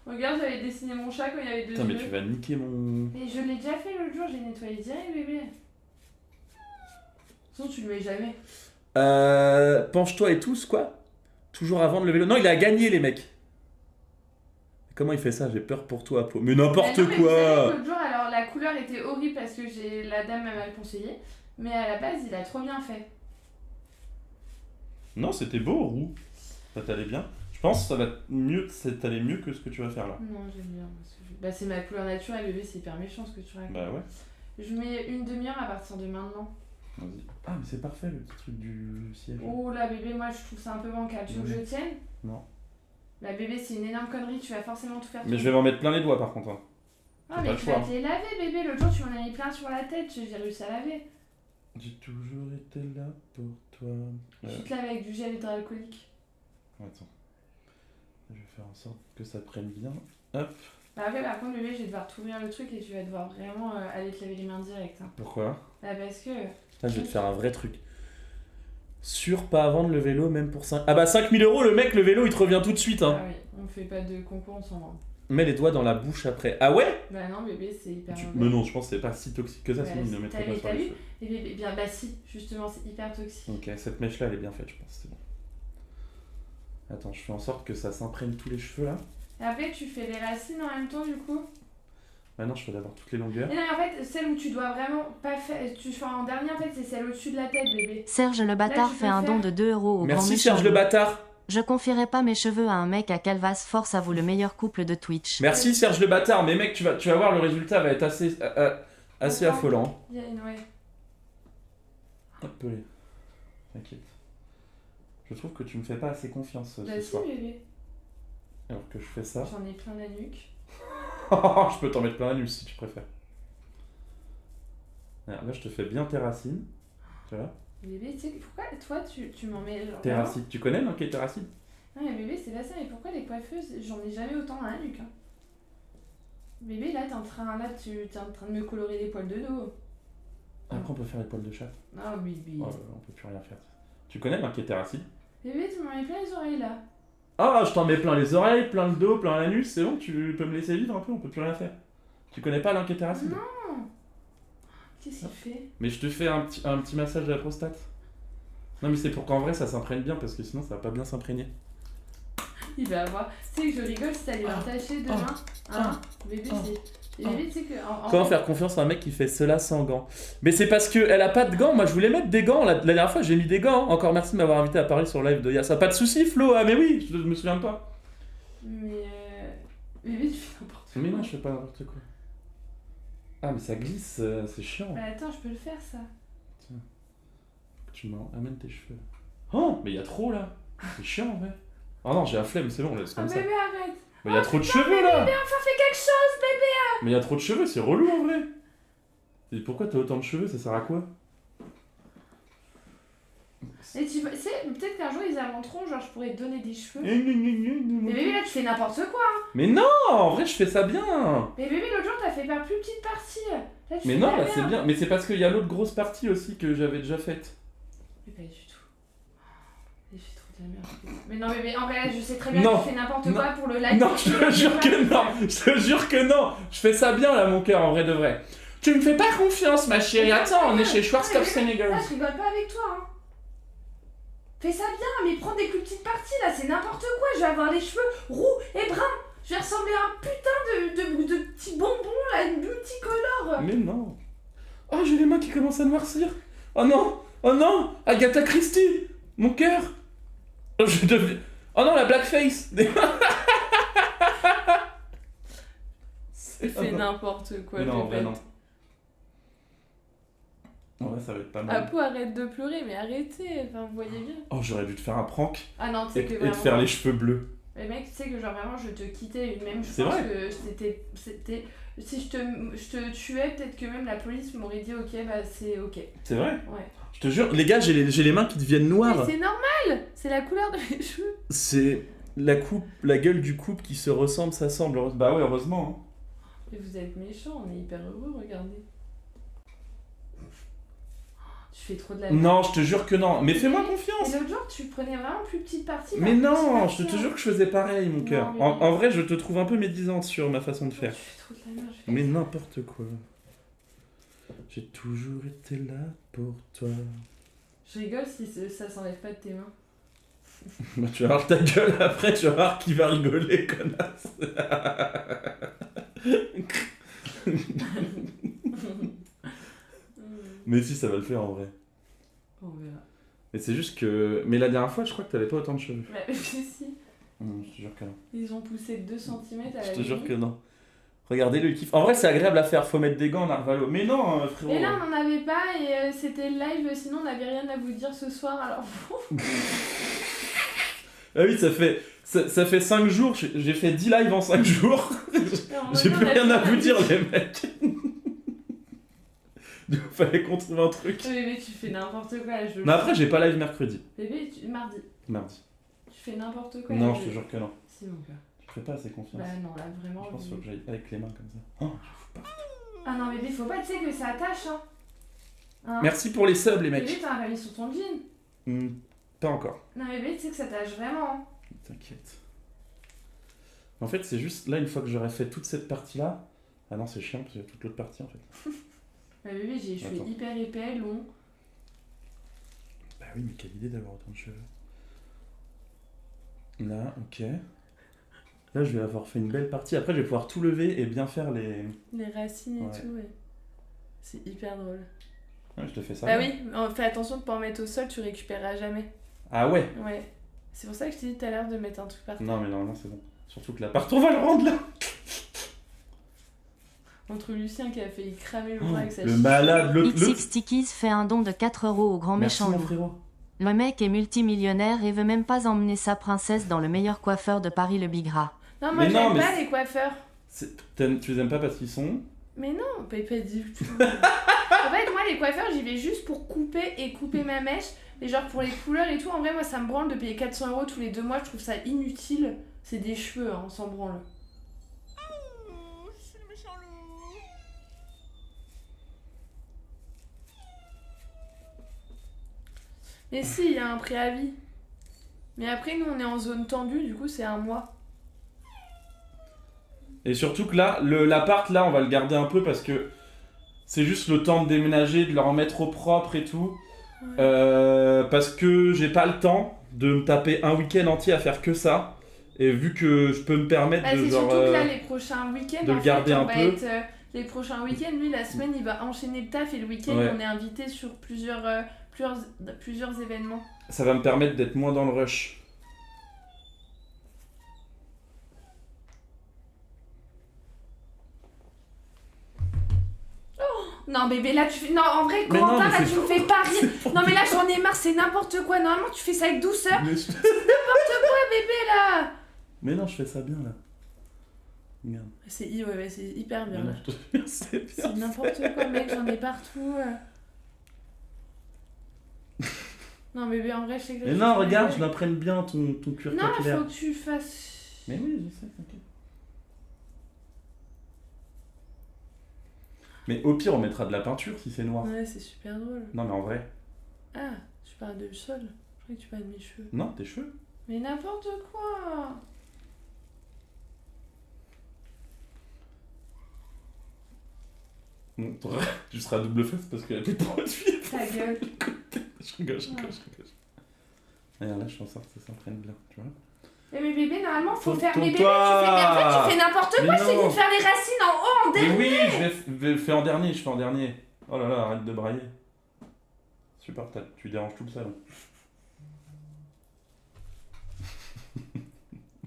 Regarde, j'avais dessiné mon chat quand il y avait deux Putain, mais yeux. tu vas niquer mon. Mais je l'ai déjà fait l'autre jour, j'ai nettoyé direct, bébé. Sinon, tu le mets jamais. Penche-toi et tous, quoi. Toujours avant de lever le. Non, il a gagné, les mecs. Comment il fait ça? J'ai peur pour toi, Apo. Mais n'importe Mais non, mais vous savez que quoi! l'autre jour, alors la couleur était horrible parce que la dame m'a mal conseillé. Mais à la base, il a trop bien fait. Non, c'était beau, roux. Ça t'allait bien. Je pense que ça va mieux, t'allait mieux que ce que tu vas faire là. Non, j'aime bien. Parce que bah, c'est ma couleur naturelle, bébé, c'est hyper méchant ce que tu racontes. Bah ouais. Je mets une demi-heure à partir de maintenant. Vas-y. Ah, mais c'est parfait le petit truc du siège. Oh là, bébé, moi je trouve ça un peu bancal. Tu veux que je tienne? Non. La bébé, c'est une énorme connerie, tu vas forcément tout faire. Mais je vais m'en mettre plein les doigts par contre. Hein. Ah, j'ai mais pas le tu choix. vas te les laver, bébé. L'autre jour, tu m'en as mis plein sur la tête, j'ai réussi à laver. J'ai toujours été là pour toi. Tu te laves avec du gel hydroalcoolique. Attends. Je vais faire en sorte que ça prenne bien. Hop. Bah après, par contre, bébé, je vais devoir t'ouvrir le truc et tu vas devoir vraiment aller te laver les mains direct. Hein. Pourquoi? Bah parce que... Là, je vais te faire un vrai truc. Sûr, pas à vendre le vélo, même pour 5... Ah bah 5000 €, le mec, le vélo, il te revient tout de suite. Hein. Ah oui, on fait pas de concours, on s'en rend. Mets les doigts dans la bouche après. Ah ouais? Bah non, bébé, c'est hyper mauvais. Mais non, je pense que c'est pas si toxique que ça, Ouais, sinon il ne mettrait t'as pas vu, sur t'as les vu cheveux. Et bébé, bien, bah si, justement, c'est hyper toxique. Ok, cette mèche-là, elle est bien faite, je pense. C'est bon. Attends, je fais en sorte que ça s'imprègne tous les cheveux là. Et après, tu fais les racines en même temps, du coup. Maintenant, je fais d'abord toutes les longueurs. Et non, mais en fait, celle où tu dois vraiment pas faire. Tu fais en dernier, en fait, c'est celle au-dessus de la tête, bébé. Serge le bâtard tu peux fait un faire. don de 2 € au grand Merci méchant. Serge le bâtard. Je confierai pas mes cheveux à un mec à Calvas, force à vous le meilleur couple de Twitch. Merci Serge le bâtard, mais mec, tu vas voir, le résultat va être assez Attends. affolant. Il y a une, ouais. Hop, allez. T'inquiète. Je trouve que tu me fais pas assez confiance Bah ce si, soir. bébé. Alors que je fais ça. J'en ai plein la nuque. Je peux t'en mettre plein la nuque si tu préfères. Alors, là, je te fais bien tes racines. Tu vois? Bébé, tu sais, pourquoi toi, tu m'en mets genre. Tes vraiment racines. Tu connais, non, qui est tes racines? Non, mais bébé, c'est pas ça, mais pourquoi les coiffeuses, j'en ai jamais autant dans la nuque, hein. Bébé, là, t'es en train de me colorer les poils de dos. Après, on peut faire les poils de chat. Non, bébé. Oh, on peut plus rien faire. Tu connais, non, qui est tes racines? Bébé, tu m'en mets plein les oreilles, là. Ah, je t'en mets plein les oreilles, plein le dos, plein l'anus, c'est bon, tu peux me laisser vivre un peu, on peut plus rien faire. Tu connais pas l'enquête racine? Non. Qu'est-ce qu'il fait? Mais je te fais un petit massage de la prostate. Non, mais c'est pour qu'en vrai ça s'imprègne bien, parce que sinon ça va pas bien s'imprégner. Il va avoir. Tu sais que je rigole si t'allais l'attacher demain. Hein? Bébé, c'est. Et bébé, tu sais que. Comment faire confiance à un mec qui fait cela sans gants? Mais c'est parce qu'elle a pas de gants. Moi je voulais mettre des gants. La dernière fois j'ai mis des gants. Encore merci de m'avoir invité à parler sur live de Yas. Ça pas de soucis, Flo. Ah, mais oui, je me souviens de toi. Mais. Bébé, tu fais n'importe quoi. Mais non, je fais pas n'importe quoi. Ah, mais ça glisse, c'est chiant. Bah attends, je peux le faire ça. Tu m'amènes tes cheveux. Oh, mais il y a trop là. C'est chiant en vrai. Oh non, j'ai la flemme, c'est bon, on laisse Oh comme ça. bébé, arrête! Mais il y a trop de cheveux là. Bébé, enfin fais quelque chose, bébé! Mais il y a trop de cheveux, c'est relou en vrai. Et pourquoi t'as autant de cheveux? Ça sert à quoi? Et tu sais, peut-être qu'un jour ils inventeront, genre je pourrais te donner des cheveux. Mais Mais bébé, là tu fais n'importe quoi! Mais non, en vrai, je fais ça bien. Mais bébé, l'autre jour t'as fait par plus petite partie! Là, tu Mais fais non, la là merde. c'est bien. Mais c'est parce qu'il y a l'autre grosse partie aussi que j'avais déjà faite. Mais pas du tout. J'ai fait trop de la merde. Mais non, bébé, en vrai, je sais très bien Non. que tu fais n'importe Non. quoi pour le live. Non, je te jure que non. Je te jure que non. Je fais ça bien là, mon cœur, en vrai de vrai. Tu me fais pas confiance, ma chérie. Attends, on est chez Schwarzkopf Sénégal. Là, je rigole pas avec toi, hein. Fais ça bien, mais prends des plus petites parties là, c'est n'importe quoi. Je vais avoir les cheveux roux et bruns. Je vais ressembler à un putain de petits bonbons là, une multicolore. Mais non. Oh, j'ai les mains qui commencent à noircir. Oh non. Oh non. Agatha Christie. Mon cœur. Oh, je deviens... Oh non, la blackface. Tu fais n'importe quoi, Mais non, en bébé. vrai, non. En vrai, ça va être pas mal. Apo, arrête de pleurer, mais arrêtez, enfin, vous voyez bien. Oh, j'aurais dû te faire un prank Ah non, tu et, sais que et te vraiment... faire les cheveux bleus. Mais mec, tu sais que genre vraiment je te quittais, même je C'est pense vrai que c'était... Si je te tuais, peut-être que même la police m'aurait dit ok, bah c'est ok. C'est vrai? Ouais. Je te jure, les gars, j'ai les mains qui deviennent noires. Mais c'est normal! C'est la couleur de mes cheveux. C'est la coupe, la gueule du couple qui se ressemble, ça semble. Bah ouais, heureusement. Hein. Mais vous êtes méchants, on est hyper heureux, regardez. Tu fais trop de la merde. Non, je te jure que non. Mais fais-moi Et confiance. l'autre jour, tu prenais vraiment plus petite partie. Mais là, non, petite je te partie, jure que je faisais pareil, mon Non, cœur. mais En oui. vrai, je te trouve un peu médisante sur ma façon de Tu faire. fais trop de la merde. je fais Mais ça. n'importe quoi. J'ai toujours été là pour toi. Je rigole si ça s'enlève pas de tes mains. Bah, tu vas voir ta gueule après, tu vas voir qui va rigoler, connasse. Mais si, ça va le faire en vrai. On verra. Mais c'est juste que. Mais la dernière fois, je crois que t'avais pas autant de cheveux. Mais si, Je te jure que non. ils ont poussé de 2 cm à la Je te jure limite. que non. Regardez le kiff. En vrai, c'est agréable à faire. Faut mettre des gants en Arvalo. Mais non, frérot. Et là, on n'en avait pas et c'était le live, sinon on n'avait rien à vous dire ce soir. Alors, Ah oui, ça fait 5 jours. J'ai fait 10 lives en 5 jours. J'ai plus rien à vous dire, les mecs. Il fallait qu'on trouve un truc. Bébé, tu fais n'importe quoi. Mais après, j'ai pas live mercredi. Bébé, mardi. Mardi. Tu fais n'importe quoi. Non, là, je te jure que non. Si, mon gars. Je fais pas assez confiance. Bah non, là, vraiment. Je pense qu'il faut que j'aille avec les mains comme ça. Oh, je fous pas. Ah non, bébé, faut pas, tu sais que ça attache, hein. Hein. Merci pour les subs, les Bébé, mecs. t'en as pas mis sur ton jean. Pas encore. Non, bébé, tu sais que ça tâche vraiment. Hein. T'inquiète. En fait, c'est juste là, une fois que j'aurai fait toute cette partie-là. Ah non, c'est chiant parce qu'il y a toute l'autre partie en fait. Bah, bébé, j'ai les cheveux Attends. hyper épais, longs. Bah oui, mais quelle idée d'avoir autant de cheveux. Là, ok. Là, je vais avoir fait une belle partie. Après, je vais pouvoir tout lever et bien faire les. Les racines et Ouais. tout, ouais. C'est hyper drôle. Ouais, je te fais ça. Bah là. oui, fais attention de pas en mettre au sol, tu récupéreras jamais. Ah ouais. Ouais. C'est pour ça que je t'ai dit tout à l'heure de mettre un truc par terre. Non, mais normalement, c'est bon. Surtout que la part, on va le rendre là. Entre Lucien qui a failli cramer le bras avec sa Le chiche. malade, l'autre. XX Stickies fait un don de 4 € au grand Merci, méchant mon loup. frérot. Le mec est multimillionnaire et veut même pas emmener sa princesse dans le meilleur coiffeur de Paris, le Bigra. Non, moi Mais non, j'aime mais pas c'est- les coiffeurs. Tu les aimes pas parce qu'ils sont. Mais non, pas du tout. En fait, moi les coiffeurs, j'y vais juste pour couper ma mèche. Et genre pour les couleurs et tout, en vrai, moi ça me branle de payer 400 € tous les 2 mois, je trouve ça inutile. C'est des cheveux, hein, on s'en branle. Mais si, il y a un préavis. Mais après, nous on est en zone tendue, du coup c'est un mois. Et surtout que là, l'appart, là, on va le garder un peu parce que C'est juste le temps de déménager, de le remettre au propre et tout. Parce que j'ai pas le temps de me taper un week-end entier à faire que ça. Et vu que je peux me permettre Bah, de c'est genre. surtout que là, les prochains week-ends, de le en fait, garder on un va peu. être, les prochains week-ends, lui, la semaine, il va enchaîner le taf et le week-end, Ouais. on est invité sur plusieurs événements. Ça va me permettre d'être moins dans le rush. Non, bébé, là, tu fais. Non, en vrai, Mais non, Corentin, mais là, c'est tu me fais pas rire. Non, mais là, j'en ai marre, c'est n'importe quoi. Normalement, tu fais ça avec douceur. Mais, Bébé, là. mais non, je fais ça bien là. Regarde. C'est c'est hyper bien, Mais là. non, je te jure, c'est bien. C'est n'importe quoi, mec, j'en ai partout. Non, bébé, en vrai, je sais que. Mais non, regarde, je l'imprègne bien ton cuir Non, capillaire. faut que tu fasses. Mais oui, je sais, t'inquiète. Mais au pire, on mettra de la peinture si c'est noir. Ouais, c'est super drôle. Non, mais en vrai. Ah, tu parles de sol. Je croyais que tu parlais de mes cheveux. Non, tes cheveux. Mais n'importe quoi. Non, tu seras à double face parce que la tête pour de fille. Ta gueule. Je rigole. Regarde, là, je suis en sorte que ça s'imprègne bien, tu vois. Mais bébé, normalement, faut faire. Mais bébé, Tourne-toi. mais en fait, tu fais n'importe Mais quoi. Je t'ai dit non. de faire les racines en haut, en Mais dernier. oui, je fais en dernier, je fais en dernier. Oh là là, arrête de brailler. Supportable, tu déranges tout le salon.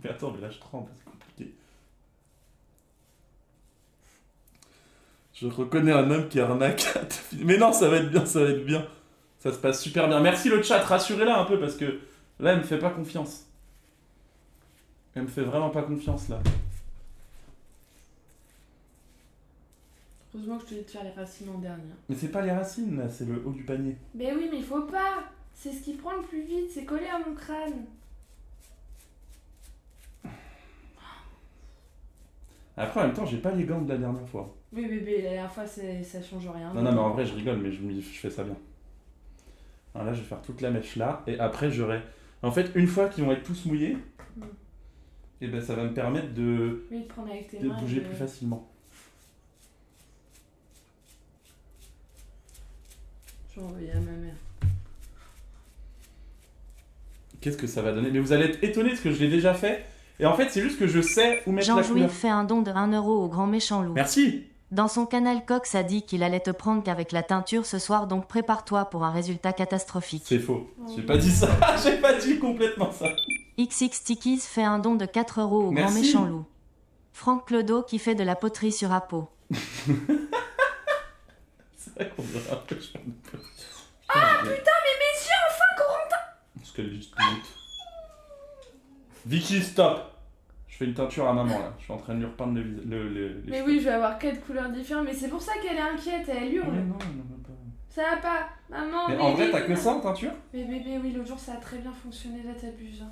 Mais attends, mais là je tremble, c'est compliqué. Je reconnais un homme qui arnaque. Mais non, ça va être bien, ça va être bien. Ça se passe super bien. Merci le chat, rassurez-la un peu parce que là, elle me fait pas confiance. Elle me fait vraiment pas confiance là. Heureusement que je te dis de faire les racines en dernier. Mais c'est pas les racines là, c'est le haut du panier. Mais oui, mais il faut pas. C'est ce qui prend le plus vite. C'est collé à mon crâne. Après, en même temps, j'ai pas les gants de la dernière fois. Oui, bébé, la dernière fois, ça change rien. Non, mais en vrai, je rigole, mais je fais ça bien. Alors là, je vais faire toute la mèche là, et après, j'aurai. En fait, une fois qu'ils vont être tous mouillés, et ben ça va me permettre de Oui, de prendre avec tes de mains. bouger plus facilement. Je vais envoyer à ma mère. Qu'est-ce que ça va donner? Mais vous allez être étonnés parce que je l'ai déjà fait. Et en fait, c'est juste que je sais où mettre la couleur. Jean-Jouif fait un don de 1 euro au grand méchant loup. Merci. Dans son canal Cox a dit qu'il allait te prendre qu'avec la teinture ce soir, donc prépare-toi pour un résultat catastrophique. C'est faux. Oh. J'ai pas dit ça. J'ai pas dit complètement ça. XX Stickies fait un don de 4 euros au grand Merci. méchant loup. Franck Clodo qui fait de la poterie sur Apo. C'est vrai qu'on dirait un peu. Ah putain, mais mes yeux, enfin, Corentin! Parce qu'elle est juste minute. Vicky, stop. Je fais une teinture à maman là. Je suis en train de lui repeindre les Mais cheveux. oui, je vais avoir 4 couleurs différentes. Mais c'est pour ça qu'elle est inquiète, elle hurle. Mais non, non, pas. Ça va pas, maman. Mais en vrai, bébé, t'as que ça en teinture? Mais bébé, oui, l'autre jour ça a très bien fonctionné, là t'abuses. Hein.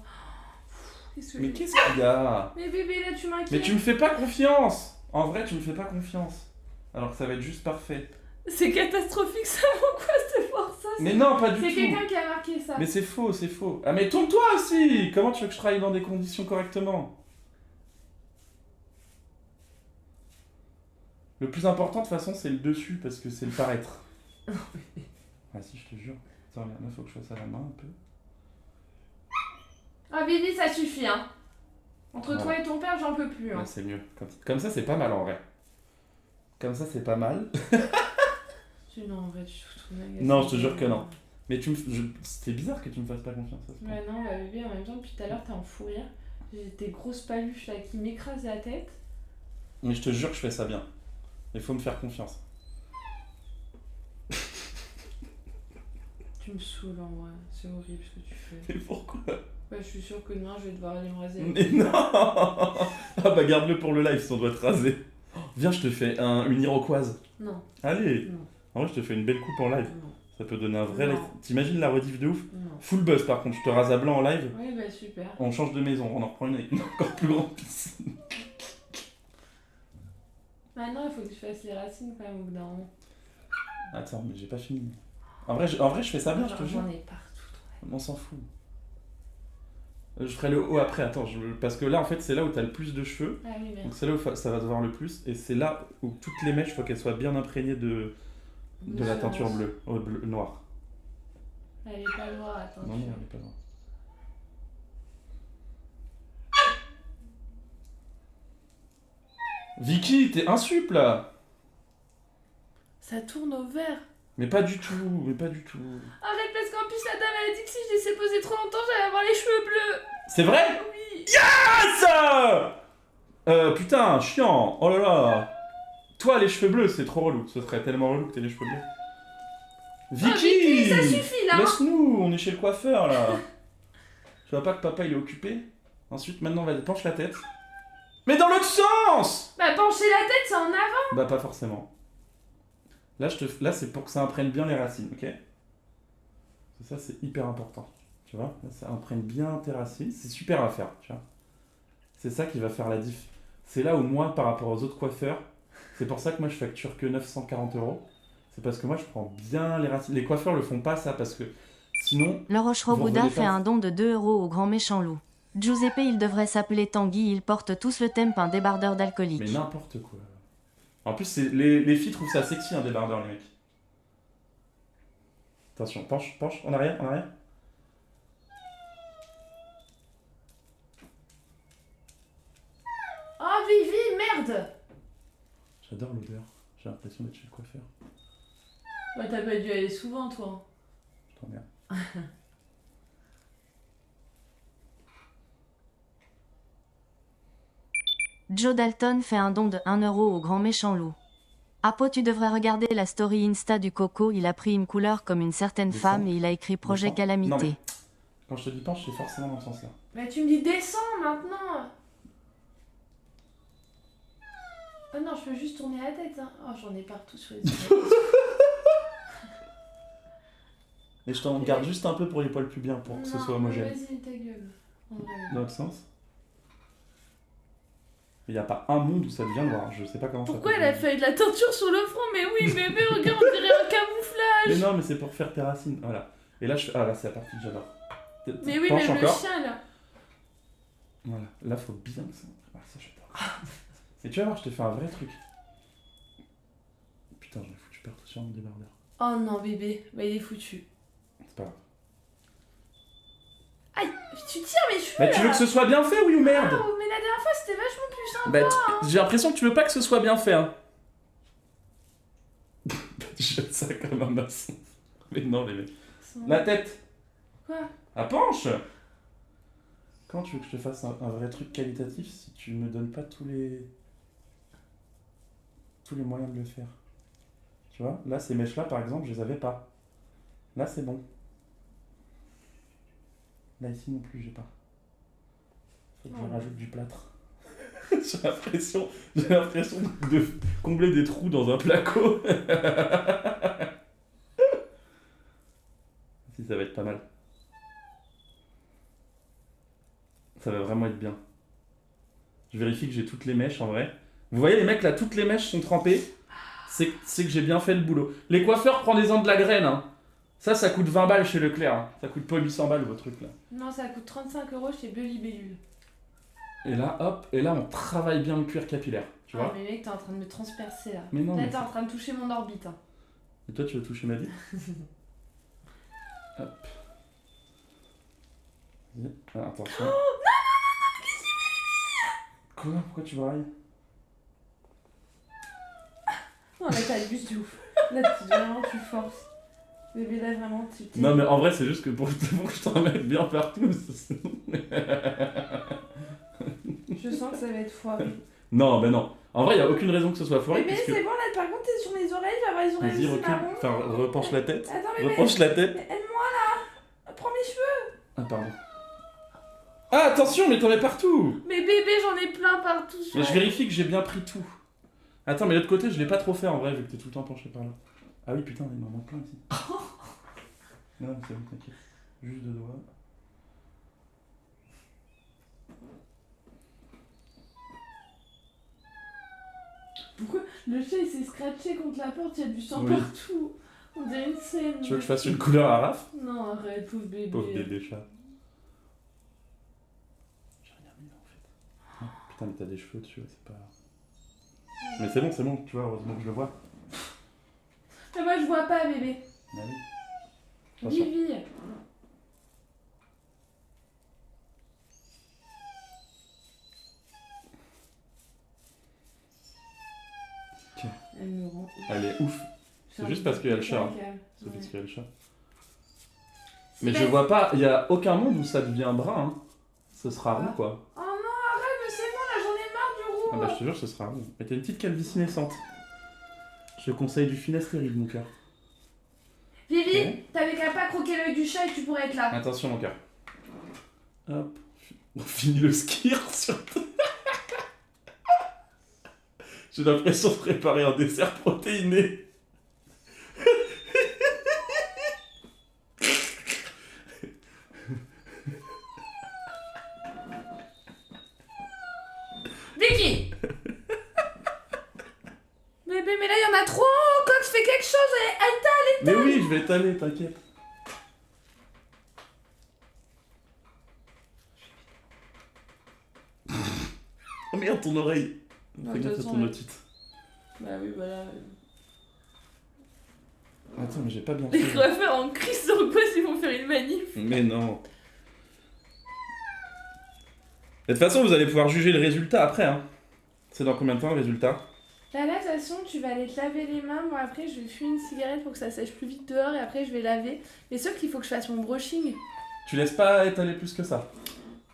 Qu'est-ce que Mais j'ai- qu'est-ce qu'il y a? Mais bébé, là tu m'inquiètes. Mais tu me fais pas confiance! En vrai, tu me fais pas confiance. Alors que ça va être juste parfait. C'est catastrophique, ça vaut quoi cette force? Mais non, pas du C'est tout! quelqu'un qui a marqué ça. Mais c'est faux, c'est faux. Ah mais tourne-toi aussi! Comment tu veux que je travaille dans des conditions correctement? Le plus important de toute façon c'est le dessus parce que c'est le paraître. Ah si, je te jure. Attends, regarde, là faut que je fasse à la main un peu. Ah bébé, ça suffit, hein. Entre Voilà. toi et ton père, j'en peux plus. Hein. Ouais, c'est mieux. Comme ça c'est pas mal en vrai. Comme ça c'est pas mal. Non, en vrai, tu te fous de ma gueule. Non, je te jure que non. Mais c'était bizarre que tu me fasses pas confiance. Ça, Ouais, non, bah bébé, en même temps, depuis tout à l'heure, t'es en fou rire. J'ai tes grosses paluches là qui m'écrasent la tête. Mais je te jure que je fais ça bien. Il faut me faire confiance. Tu me saoules en vrai, c'est horrible ce que tu fais. Mais pourquoi? Ouais, je suis sûre que demain, je vais devoir aller me raser. Mais non. Ah bah garde-le pour le live si on doit te raser. Viens, je te fais une iroquoise. Non, Allez. non, En vrai, je te fais une belle coupe en live. non, Ça peut donner un vrai... Non. T'imagines la rediff de ouf? non. Full buzz par contre, je te rase à blanc en live. Oui, bah super. On change de maison, on en reprend une avec une encore plus grande piscine. Maintenant, il faut que tu fasses les racines quand même au bout d'un moment. Attends, mais j'ai pas fini. En vrai, je fais ça bien, je te jure. J'en ai partout. On s'en fout. Je ferai le haut après, attends, parce que là en fait c'est là où t'as le plus de cheveux, Ah oui, donc merci. c'est là où ça va se voir le plus, et c'est là où toutes les mèches, faut qu'elles soient bien imprégnées de la teinture bleue, noire. Elle est pas noire, attends. Non, non, elle est pas noire. Vicky, t'es insup là. Ça tourne au vert. Mais pas du tout, mais pas du tout. Arrête, parce qu'en plus, la dame, elle a dit que si je laissais poser trop longtemps, j'allais avoir les cheveux bleus. C'est vrai? Oui. Ça putain, chiant. Oh là là. Toi, les cheveux bleus, c'est trop relou. Ce serait tellement relou que t'aies les cheveux bleus. Vicky, Vicky, ça suffit, là. laisse-nous, on est chez le coiffeur là. Tu vois pas que papa il est occupé? Ensuite, maintenant, vas-y, penche la tête. Mais dans l'autre sens! Bah, pencher la tête, c'est en avant. Bah, pas forcément. Là, c'est pour que ça imprègne bien les racines, ok? Ça, c'est hyper important. Tu vois? Là, ça imprègne bien tes racines. C'est super à faire, tu vois? C'est ça qui va faire la diff. C'est là où moi, par rapport aux autres coiffeurs, c'est pour ça que moi, je facture que 940 €. C'est parce que moi, je prends bien les racines. Les coiffeurs le font pas, ça, parce que sinon... Le Rochereau-Bouddha revenez fait pas. un don de 2 € au grand méchant loup. Giuseppe, il devrait s'appeler Tanguy, ils portent tous le thème un débardeur d'alcoolique. Mais n'importe quoi. En plus, les filles trouvent ça sexy, un débardeur, les mecs. Attention, penche, en arrière, en arrière. Oh, Vivi, merde. J'adore l'odeur. J'ai l'impression d'être chez le coiffeur. Ouais, t'as pas dû aller souvent, toi. Je t'emmerde. Joe Dalton fait un don de 1 € au grand méchant loup. Apo, tu devrais regarder la story Insta du Coco, il a pris une couleur comme une certaine Descends. femme et il a écrit Projet Descends. Calamité. Non, mais quand je te dis penche, c'est forcément dans ce sens-là. Bah, tu me dis descends maintenant. Oh non, je peux juste tourner la tête. Hein. Oh, j'en ai partout sur les yeux. Et je t'en garde juste un peu pour les poils plus bien, pour que ce soit homogène. Vas-y, ta gueule. En vrai. Dans l'autre sens. Il n'y a pas un monde où ça devient noir, je sais pas comment Pourquoi ça elle a peut fait de la teinture sur le front? Mais oui, bébé, regarde, on dirait un camouflage. Mais non, mais c'est pour faire tes racines, voilà. Et là, ah là, c'est la partie que j'adore. Mais oui, Penche même encore. le chien, là. Voilà, là, faut bien que ça... Ah, ça, j'adore. Et tu vas voir, je te fais un vrai truc. Putain, j'en ai foutu partout sur mon débardeur. Oh non, bébé. Bah, il est foutu. C'est pas grave. Aïe, tu tires mes cheveux, Mais tu veux là. que ce soit bien fait, oui ou merde? Oh, mais la dernière fois, c'était vachement plus sympa. Bah, j'ai l'impression que tu veux pas que ce soit bien fait, hein. Tu jettes ça comme un maçon. Mais non, les mecs. La tête. Quoi? Ah, penche. Quand tu veux que je te fasse un vrai truc qualitatif si tu me donnes pas tous les moyens de le faire? Tu vois, là, ces mèches-là, par exemple, je les avais pas. Là, c'est bon. Là, ici non plus, j'ai pas. Faut que je rajoute du plâtre. J'ai l'impression de combler des trous dans un placo. Si, ça va être pas mal. Ça va vraiment être bien. Je vérifie que j'ai toutes les mèches en vrai. Vous voyez les mecs là, toutes les mèches sont trempées. C'est que j'ai bien fait le boulot. Les coiffeurs, prenez-en de la graine. Hein. Ça coûte 20 balles chez Leclerc. Hein. Ça coûte pas 800 balles vos trucs là. Non, ça coûte 35 € chez Belibellule. Et là, hop, et là on travaille bien le cuir capillaire. Tu vois? Ah, mais mec, t'es en train de me transpercer là. Mais non, Là, mais t'es en train de toucher mon orbite. Hein. et toi tu veux toucher ma vie? Hop. Vas-y. Ah, attention. Quoi? Pourquoi tu brailles? Non, là, t'as abusé de ouf. Là, vraiment, tu forces. Bébé, là, vraiment, tu t'es... Non mais en vrai c'est juste que pour que je t'en mette bien partout. Je sens que ça va être foiré. Non mais non. En vrai il y a aucune raison que ce soit foiré. Mais puisque... c'est bon, là, par contre, t'es sur mes oreilles, je vais avoir les oreilles Vas-y aussi recule. marron. Enfin repenche la tête. Attends, mais Repenche la tête. mais aide-moi, là. Prends mes cheveux. Ah pardon. Ah attention mais t'en mets partout. Mais bébé, j'en ai plein partout. Mais je vérifie que j'ai bien pris tout. Attends mais l'autre côté je l'ai pas trop fait en vrai vu que t'es tout le temps penché par là. Ah oui putain il m'en manque plein ici. Non mais c'est bon t'inquiète. Juste deux doigts. Pourquoi le chat il s'est scratché contre la porte, il y a du sang Oui. partout. On dirait une scène. Tu veux que je fasse une couleur à Raph? Non, arrête, pauvre bébé. Pauvre bébé chat. Putain, mais t'as des cheveux dessus, c'est pas... Mais c'est bon, tu vois, heureusement que je le vois. Mais moi, je vois pas, bébé. Ah oui. Attention. Vivi. Ok. Elle me rend... Elle est ouf. C'est juste parce qu'il y a le chat. Hein. C'est parce qu'il y a le chat. Mais je vois pas, il y a aucun monde où ça devient brun. Hein. Ce sera roux, quoi. Oh non, arrête, mais c'est bon, là, j'en ai marre du roux. Ah bah je te jure, ce sera roux. Mais t'as une petite calvitie naissante. Je te conseille du Finastéride, mon cœur. Vivi, Ok. t'avais qu'à pas croquer l'œil du chat et tu pourrais être là. Attention, mon cœur. Hop. On finit le skier sur toi. J'ai l'impression de préparer un dessert protéiné. Vicky. Bébé, mais là, il y en a trop. Cox, fais quelque chose. Mais oui, je vais t'aller, t'inquiète. Oh merde, ton oreille. Non, Fais de gaffe à toute ton façon, otite. Bah oui, voilà. Attends, mais j'ai pas bien Les fait. coiffeurs en crise d'angoisse, ils vont faire une manif. Mais non. De toute façon, vous allez pouvoir juger le résultat après. Hein. C'est dans combien de temps le résultat? Là, de toute façon, tu vas aller te laver les mains. Moi, après, je vais fumer une cigarette pour que ça sèche plus vite dehors et après, je vais laver. Mais sauf qu'il faut que je fasse mon brushing. Tu laisses pas étaler plus que ça.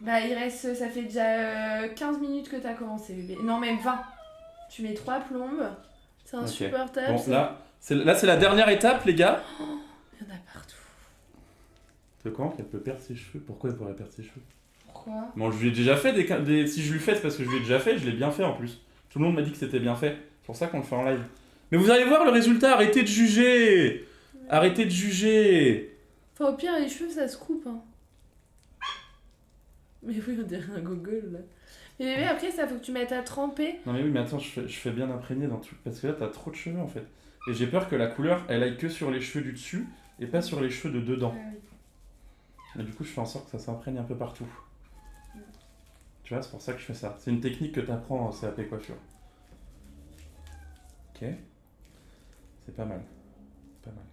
Bah, il reste. Ça fait déjà 15 minutes que t'as commencé, bébé. Non, même 20. Tu mets 3 plombes. C'est Ok. insupportable. Bon, là, c'est la dernière étape, les gars. Il y en a partout. De quand qu'elle peut perdre ses cheveux? Pourquoi elle pourrait perdre ses cheveux? Pourquoi? Bon, je lui ai déjà fait des... Si je lui fais, c'est parce que je lui ai déjà fait, je l'ai bien fait en plus. Tout le monde m'a dit que c'était bien fait. C'est pour ça qu'on le fait en live. Mais vous allez voir le résultat, arrêtez de juger. Arrêtez de juger. Enfin, au pire, les cheveux, ça se coupe. Hein. Mais oui, on dirait un gogol là. Mais bébé, après, ça faut que tu mettes à tremper. Non mais oui, mais attends, je fais bien imprégner dans tout... Parce que là, t'as trop de cheveux en fait. Et j'ai peur que la couleur, elle aille que sur les cheveux du dessus et pas sur les cheveux de dedans. Ah oui. Et du coup, je fais en sorte que ça s'imprègne un peu partout. Tu vois, c'est pour ça que je fais ça. C'est une technique que t'apprends en CAP coiffure. Ok. C'est pas mal. Pas mal.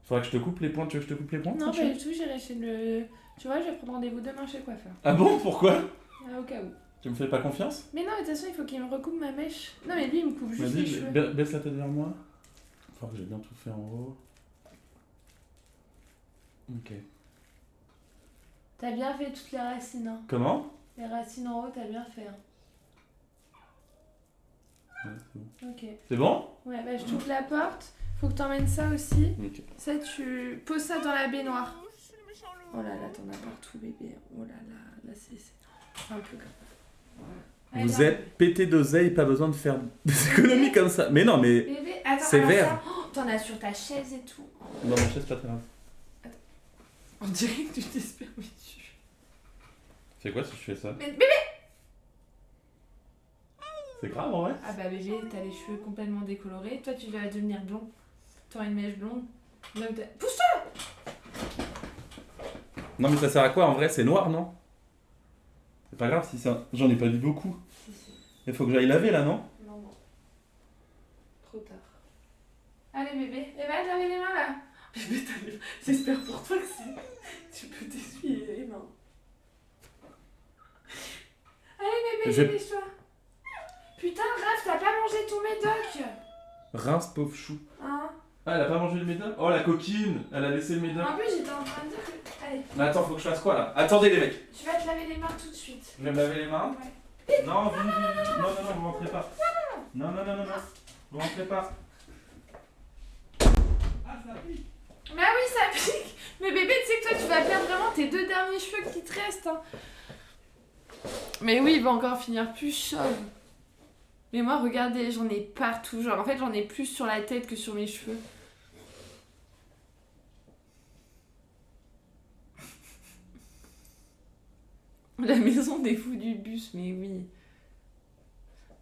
Faudrait que je te coupe les points. Tu veux que je te coupe les points? Non, tu pas veux du tout, j'irai chez le. Tu vois, je vais prendre rendez-vous demain chez le coiffeur. Ah bon? Pourquoi? Ah, au cas où. Tu me fais pas confiance? Mais non, de toute façon, il faut qu'il me recoupe ma mèche. Non, mais lui, il me coupe juste les Vas-y, cheveux. baisse la tête vers moi. Faut que j'ai bien tout fait en haut. Ok. T'as bien fait toutes les racines. Hein. Comment? Les racines en haut, t'as bien fait. Hein. Ouais, c'est bon. Ok. C'est bon? Ouais, bah je t'ouvre la porte. Faut que t'emmènes ça aussi. Ok. Ça, tu poses ça dans la baignoire. Oh là là, t'en as partout, bébé. Oh là là, là, c'est un peu grave. Allez, Vous viens, êtes pété d'oseille, pas besoin de faire des économies comme ça. Mais non, mais... bébé, attends, C'est alors vert. ça, oh, t'en as sur ta chaise et tout. Dans ma chaise, pas très grave. On dirait que tu t'espères dessus. C'est quoi si je fais ça? Mais bébé! C'est grave en vrai? Ah bah bébé, t'as les cheveux complètement décolorés. Toi, tu vas devenir blond. T'auras une mèche blonde. Là où pousse-toi! Non mais ça sert à quoi en vrai? C'est noir, non? C'est pas grave si ça... J'en ai pas vu beaucoup. Si, si. Il faut que j'aille laver là, non? Non, non. Trop tard. Allez bébé, et va te laver les mains là. Bébé, j'espère pour toi que tu peux t'essuyer les mains. Allez bébé, Je- dépêche-toi. Putain, Raph, t'as pas mangé ton médoc. Rince pauvre chou. Hein? Ah, elle a pas mangé le médoc? Oh la coquine! Elle a laissé le médoc. En plus, j'étais en train de dire que... Allez, Mais attends, faut que je fasse quoi là? Attendez les mecs! tu vas te laver les mains tout de suite. Je vais me laver les mains. Ouais. Non, vous rentrez pas. Non, vous rentrez pas. Ah, ça pique! Mais ah oui, ça pique. Mais bébé, tu sais que toi, tu vas perdre vraiment tes 2 derniers cheveux qui te restent. Hein. Mais oui, il va encore finir plus chauve. Mais moi, regardez, j'en ai partout. Genre, en fait, j'en ai plus sur la tête que sur mes cheveux. La maison des fous du bus, mais oui.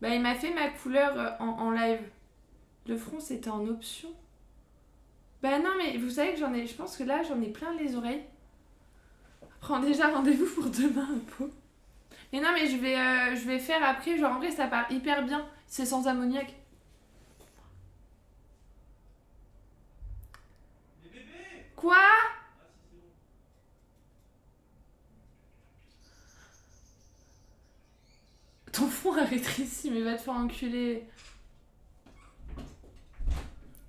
Bah, il m'a fait ma couleur en live. Le front, c'était en option. Bah non, mais vous savez que j'en ai... Je pense que là, j'en ai plein les oreilles. Prends déjà rendez-vous pour demain, un pot. Et non, mais je vais faire après, genre en vrai, ça part hyper bien. C'est sans ammoniac. Quoi? Ton fond a rétréci, mais va te faire enculer.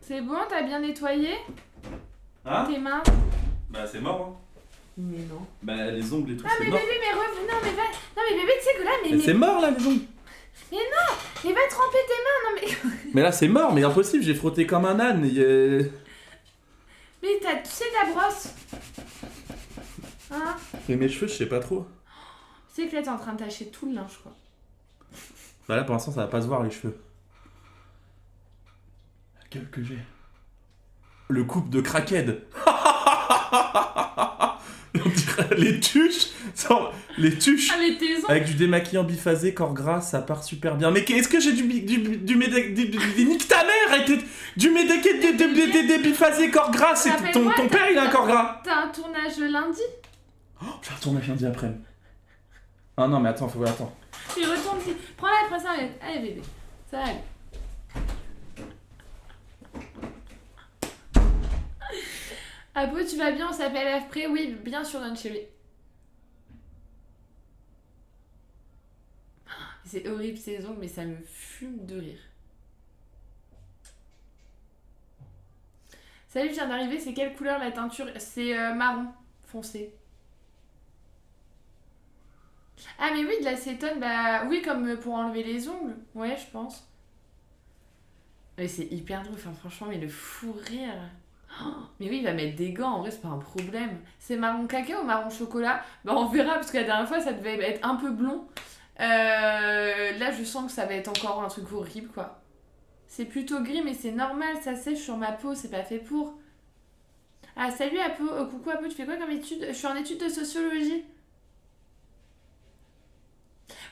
C'est bon, t'as bien nettoyé Hein? tes mains? Bah c'est mort, hein. Mais non. Bah les ongles et tout, Ah, c'est mais mort. bébé, mais revenez. Non, mais va. Non, mais bébé, tu sais que là, Mais c'est mort là les ongles. Mais va tremper tes mains, non, mais. Mais là c'est mort, mais impossible, j'ai frotté comme un âne. Mais tu sais ta brosse? Hein? Et mes cheveux, je sais pas trop. Tu sais que là, t'es en train de tâcher tout le linge, quoi. Bah là pour l'instant ça va pas se voir les cheveux. La gueule que j'ai. Le couple de crackhead. On dirait les tuches. Les tuches. Ah, mais tes ongles. Avec du démaquillant biphasé, corps gras, ça part super bien. Mais est-ce que j'ai du nique ta mère avec du biphasé, corps gras, c'est Rappelle-moi, ton père il a un corps gras. T'as un tournage lundi? Oh, j'ai un tournage lundi après. Ah non mais attends, attends. Tu retournes ici. Prends la presse, allez bébé. Ça va aller. Apo, tu vas bien? On s'appelle après? Oui, bien sûr, notre chérie. C'est horrible ces ongles, mais ça me fume de rire. Salut, je viens d'arriver. C'est quelle couleur la teinture? C'est marron foncé. Ah, mais oui, de l'acétone, bah oui, comme pour enlever les ongles. Ouais, je pense. Mais c'est hyper drôle, enfin, franchement, mais le fou rire. Oh, mais oui, il va mettre des gants, en vrai, c'est pas un problème. C'est marron caca ou marron chocolat? Bah, on verra, parce que la dernière fois, ça devait être un peu blond. Là, je sens que ça va être encore un truc horrible, quoi. C'est plutôt gris, mais c'est normal, ça sèche sur ma peau, c'est pas fait pour. Ah, salut Apo, coucou Apo, tu fais quoi comme étude? Je suis en étude de sociologie.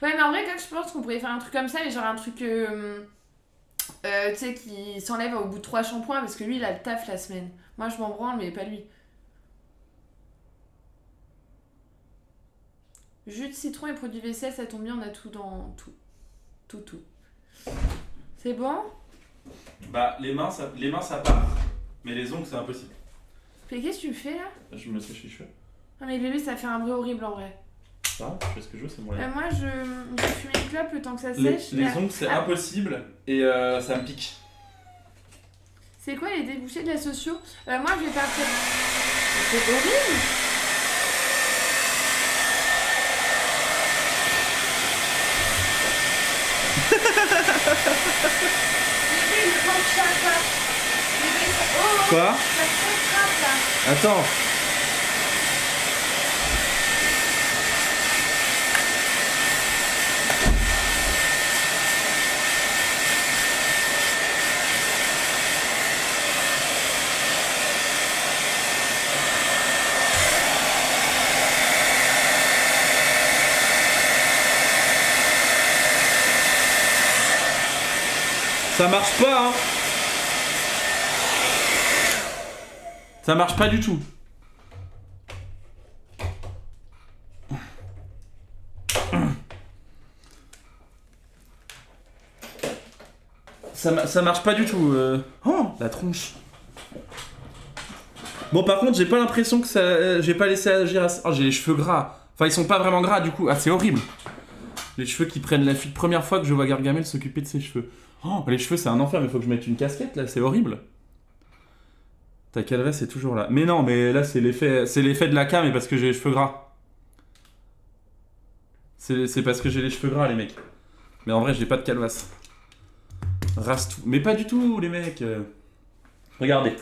Ouais, mais en vrai, quand je pense qu'on pourrait faire un truc comme ça, mais genre un truc, tu sais, qui s'enlève au bout de 3 shampoings, parce que lui, il a le taf la semaine. Moi, je m'en branle, mais pas lui. Jus de citron et produits vaisselle, ça tombe bien, on a tout dans tout. Tout. C'est bon? Bah les mains ça part, mais les ongles c'est impossible. Mais qu'est-ce que tu fais là? Je me sèche les cheveux. Ah, mais bébé, ça fait un bruit horrible en vrai. Ça, je fais ce que je veux, c'est mon lait. Moi, je fume une clope le temps que ça sèche. Les ongles c'est Ah. impossible et ça me pique. C'est quoi les débouchés de la socio? Moi, je vais partir. C'est horrible! Bébé, il prend le chat. Bébé, oh! Quoi? Ça se rattrape là! Attends. Ça marche pas, hein. Ça marche pas du tout. Ça marche pas du tout. Oh, la tronche. Bon, par contre, j'ai pas l'impression que ça. J'ai pas laissé agir assez. Oh, j'ai les cheveux gras. Enfin, ils sont pas vraiment gras du coup. Ah, c'est horrible. Les cheveux qui prennent la fuite. Première fois que je vois Gargamel s'occuper de ses cheveux. Oh, les cheveux, c'est un enfer, mais faut que je mette une casquette là, c'est horrible. Ta calvesse est toujours là. Mais non, mais là, c'est l'effet de la cam et parce que j'ai les cheveux gras. C'est parce que j'ai les cheveux gras, les mecs. Mais en vrai, j'ai pas de calvasse. Rase tout. Mais pas du tout, les mecs. Regardez.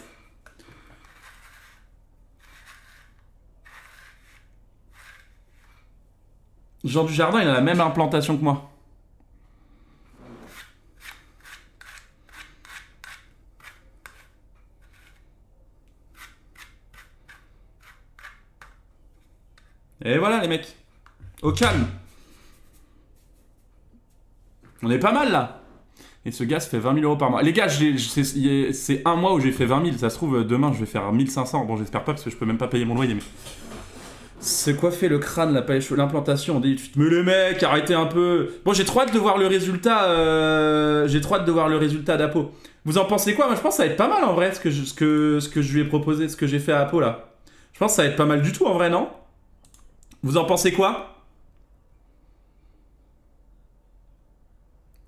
Jean Dujardin, il a la même implantation que moi. Et voilà les mecs. Au calme. On est pas mal là. Et ce gars se fait 20 000 € par mois. Les gars, c'est un mois où j'ai fait 20 000. Ça se trouve, demain je vais faire 1500. Bon, j'espère pas parce que je peux même pas payer mon loyer. Mais Se coiffer le crâne, la palette cheveux, l'implantation, on dit mais les mecs, arrêtez un peu. Bon, j'ai trop hâte de voir le résultat. J'ai trop hâte de voir le résultat d'Apo. Vous en pensez quoi? Moi, je pense que ça va être pas mal en vrai, ce que je lui ai proposé, ce que j'ai fait à Apo là. Je pense que ça va être pas mal du tout en vrai, non? Vous en pensez quoi?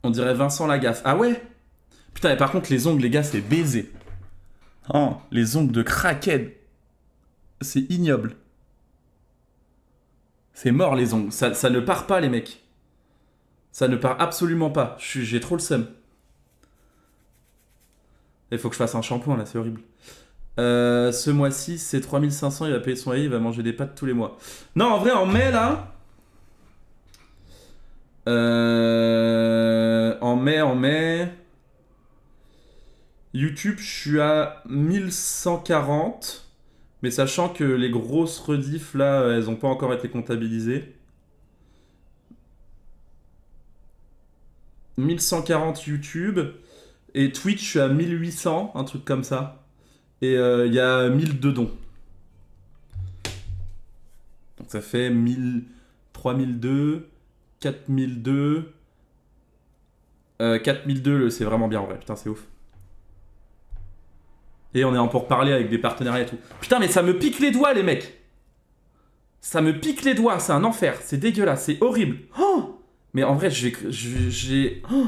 On dirait Vincent Lagaffe. Ah ouais? Putain, et par contre, les ongles, les gars, c'est baisé. Oh, les ongles de crackhead. C'est ignoble. C'est mort, les ongles. Ça ne part pas, les mecs. Ça ne part absolument pas. J'ai trop le seum. Il faut que je fasse un shampoing, là, c'est horrible. Ce mois-ci, c'est 3500, il va payer son loyer, il va manger des pâtes tous les mois. Non, en vrai, en mai, là... En mai... YouTube, je suis à 1140... Mais sachant que les grosses rediffs, là, elles n'ont pas encore été comptabilisées. 1140 YouTube. Et Twitch, je suis à 1800, un truc comme ça. Et il y a 1002 dons. Donc ça fait 1000, 3002, 4002. 4002, c'est vraiment bien en vrai. Putain, c'est ouf. Et on est en pourparlers avec des partenariats et tout. Putain, mais ça me pique les doigts, les mecs. Ça me pique les doigts, c'est un enfer. C'est dégueulasse, c'est horrible. Oh, mais en vrai, j'ai... Oh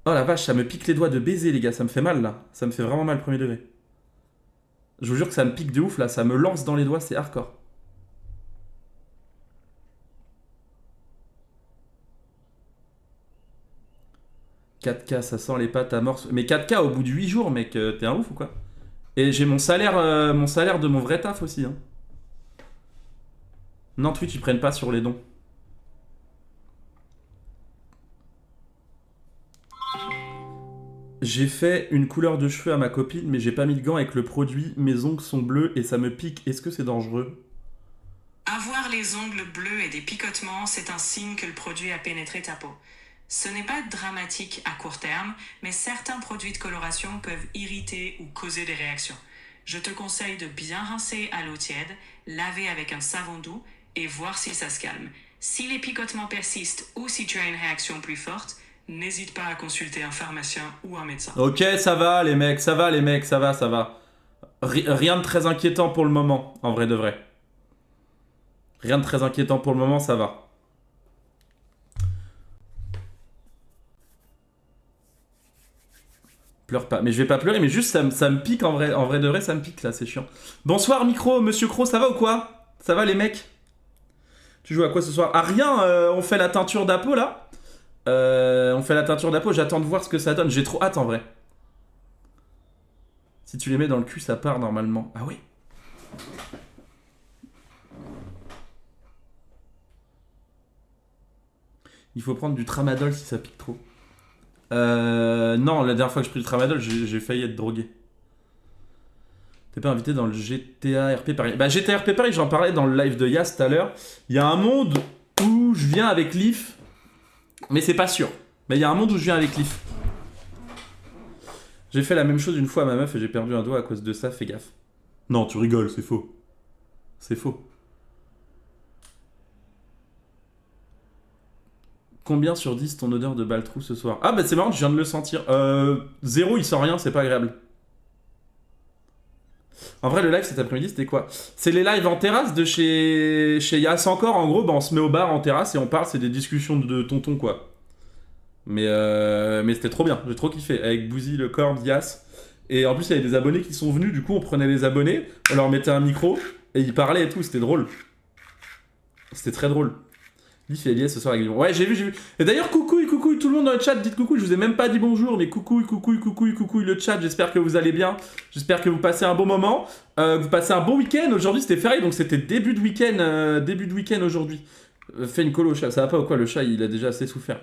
la vache, ça me pique les doigts de baiser, les gars. Ça me fait mal, là. Ça me fait vraiment mal, premier degré. Je vous jure que ça me pique de ouf, là. Ça me lance dans les doigts, c'est hardcore. « 4K, ça sent les pattes à morse. » Mais 4K au bout de 8 jours, mec. T'es un ouf ou quoi? Et j'ai mon salaire de mon vrai taf aussi. Hein. Non, Twitch, ils prennent pas sur les dons. J'ai fait une couleur de cheveux à ma copine, mais j'ai pas mis de gants avec le produit. Mes ongles sont bleus et ça me pique. Est-ce que c'est dangereux? Avoir les ongles bleus et des picotements, c'est un signe que le produit a pénétré ta peau. Ce n'est pas dramatique à court terme, mais certains produits de coloration peuvent irriter ou causer des réactions. Je te conseille de bien rincer à l'eau tiède, laver avec un savon doux et voir si ça se calme. Si les picotements persistent ou si tu as une réaction plus forte, n'hésite pas à consulter un pharmacien ou un médecin. Ok, ça va les mecs, ça va. Rien de très inquiétant pour le moment, en vrai de vrai. Rien de très inquiétant pour le moment, ça va. Pleure pas. Mais je vais pas pleurer, mais juste ça me pique en vrai de vrai, ça me pique là, c'est chiant. Bonsoir Micro, Monsieur Cro, ça va ou quoi? Ça va les mecs? Tu joues à quoi ce soir? Ah rien, on fait la teinture d'Apo là. On fait la teinture d'Apo, j'attends de voir ce que ça donne, j'ai trop hâte en vrai. Si tu les mets dans le cul, ça part normalement. Ah oui. Il faut prendre du tramadol si ça pique trop. Non, la dernière fois que j'ai pris le tramadol, j'ai failli être drogué. T'es pas invité dans le GTA RP Paris? Bah GTA RP Paris, j'en parlais dans le live de Yas tout à l'heure. Il y a un monde où je viens avec Leaf, mais c'est pas sûr. Mais il y a un monde où je viens avec Leaf. J'ai fait la même chose une fois à ma meuf et j'ai perdu un doigt à cause de ça, fais gaffe. Non, tu rigoles, c'est faux. C'est faux. Combien sur 10 ton odeur de baltrou ce soir? Ah bah c'est marrant, je viens de le sentir. 0, il sent rien, c'est pas agréable. En vrai, le live cet après-midi, c'était quoi? C'est les lives en terrasse de chez Yas encore. En gros, bah, on se met au bar en terrasse et on parle, c'est des discussions de tonton quoi. Mais c'était trop bien, j'ai trop kiffé. Avec Bouzy, le Corbe, Yas. Et en plus, il y avait des abonnés qui sont venus, du coup, on prenait les abonnés, on leur mettait un micro et ils parlaient et tout, c'était drôle. C'était très drôle. Leaf et Elias ce soir avec Lyon. Ouais, j'ai vu. Et d'ailleurs, coucouille, tout le monde dans le chat, dites coucou. Je vous ai même pas dit bonjour, mais coucouille, le chat. J'espère que vous allez bien. J'espère que vous passez un bon moment. Vous passez un bon week-end. Aujourd'hui, c'était férié, donc c'était début de week-end aujourd'hui. Fais une colo au chat. Ça va pas ou quoi? Le chat, il a déjà assez souffert.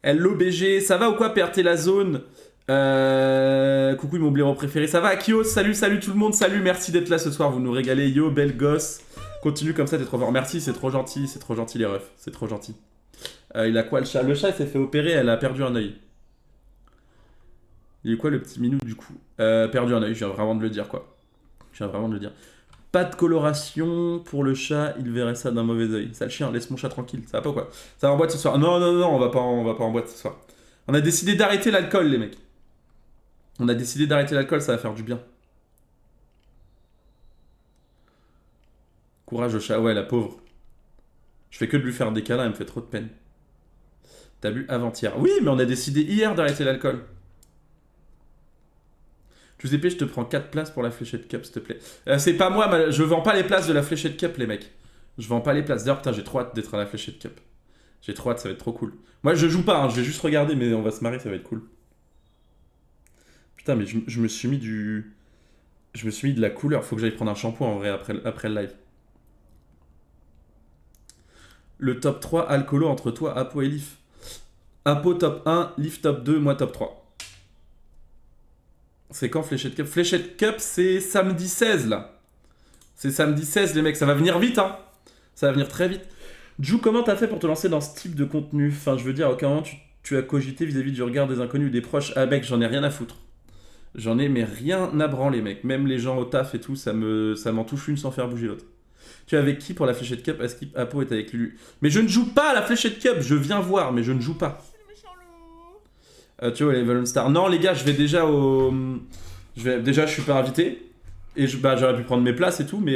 Hello BG, ça va ou quoi? Perter la zone. Coucou mon blaireau préféré, ça va Akios? Salut tout le monde, salut, merci d'être là ce soir, vous nous régalez, yo belle gosse, continue comme ça, t'es trop fort, merci, c'est trop gentil les refs, c'est trop gentil. Il a quoi le chat? Le chat il s'est fait opérer, elle a perdu un œil. Il est quoi le petit minou du coup? Perdu un œil, je viens vraiment de le dire quoi. Je viens vraiment de le dire. Pas de coloration pour le chat, il verrait ça d'un mauvais oeil. Sale chien, laisse mon chat tranquille. Ça va pas ou quoi? Ça va en boîte ce soir? Non, on va pas en boîte ce soir. On a décidé d'arrêter l'alcool, les mecs. On a décidé d'arrêter l'alcool, ça va faire du bien. Courage au chat, ouais, la pauvre. Je fais que de lui faire des câlins, elle me fait trop de peine. T'as bu avant-hier? Oui, mais on a décidé hier d'arrêter l'alcool. Giuseppe, je te prends 4 places pour la Fléchette Cup, s'il te plaît. C'est pas moi, je vends pas les places de la Fléchette Cup, les mecs. Je vends pas les places. D'ailleurs, putain, j'ai trop hâte d'être à la Fléchette Cup. J'ai trop hâte, ça va être trop cool. Moi, je joue pas, hein, je vais juste regarder, mais on va se marrer, ça va être cool. Putain, mais je me suis mis du... Je me suis mis de la couleur. Faut que j'aille prendre un shampoing, en vrai, après le live. Le top 3 alcoolo entre toi, Apo et Leaf. Apo top 1, Leaf top 2, moi top 3. C'est quand Fléchette Cup? Fléchette Cup, c'est samedi 16, là. C'est samedi 16, les mecs. Ça va venir vite, hein. Ça va venir très vite. Jou, comment t'as fait pour te lancer dans ce type de contenu? Enfin, je veux dire, à aucun moment tu as cogité vis-à-vis du regard des inconnus ou des proches? Ah, mec, j'en ai rien à foutre. J'en ai mais rien à branler, mec. Même les gens au taf et tout, ça m'en touche une sans faire bouger l'autre. Tu es avec qui pour la Fléchette Cup? Askip Apo est avec Lulu. Mais je ne joue pas à la Fléchette Cup. Je viens voir, mais je ne joue pas. Tu vois, les Valon Star. Non, les gars, je vais déjà au... Déjà, je suis pas invité. Et j'aurais pu prendre mes places et tout, mais...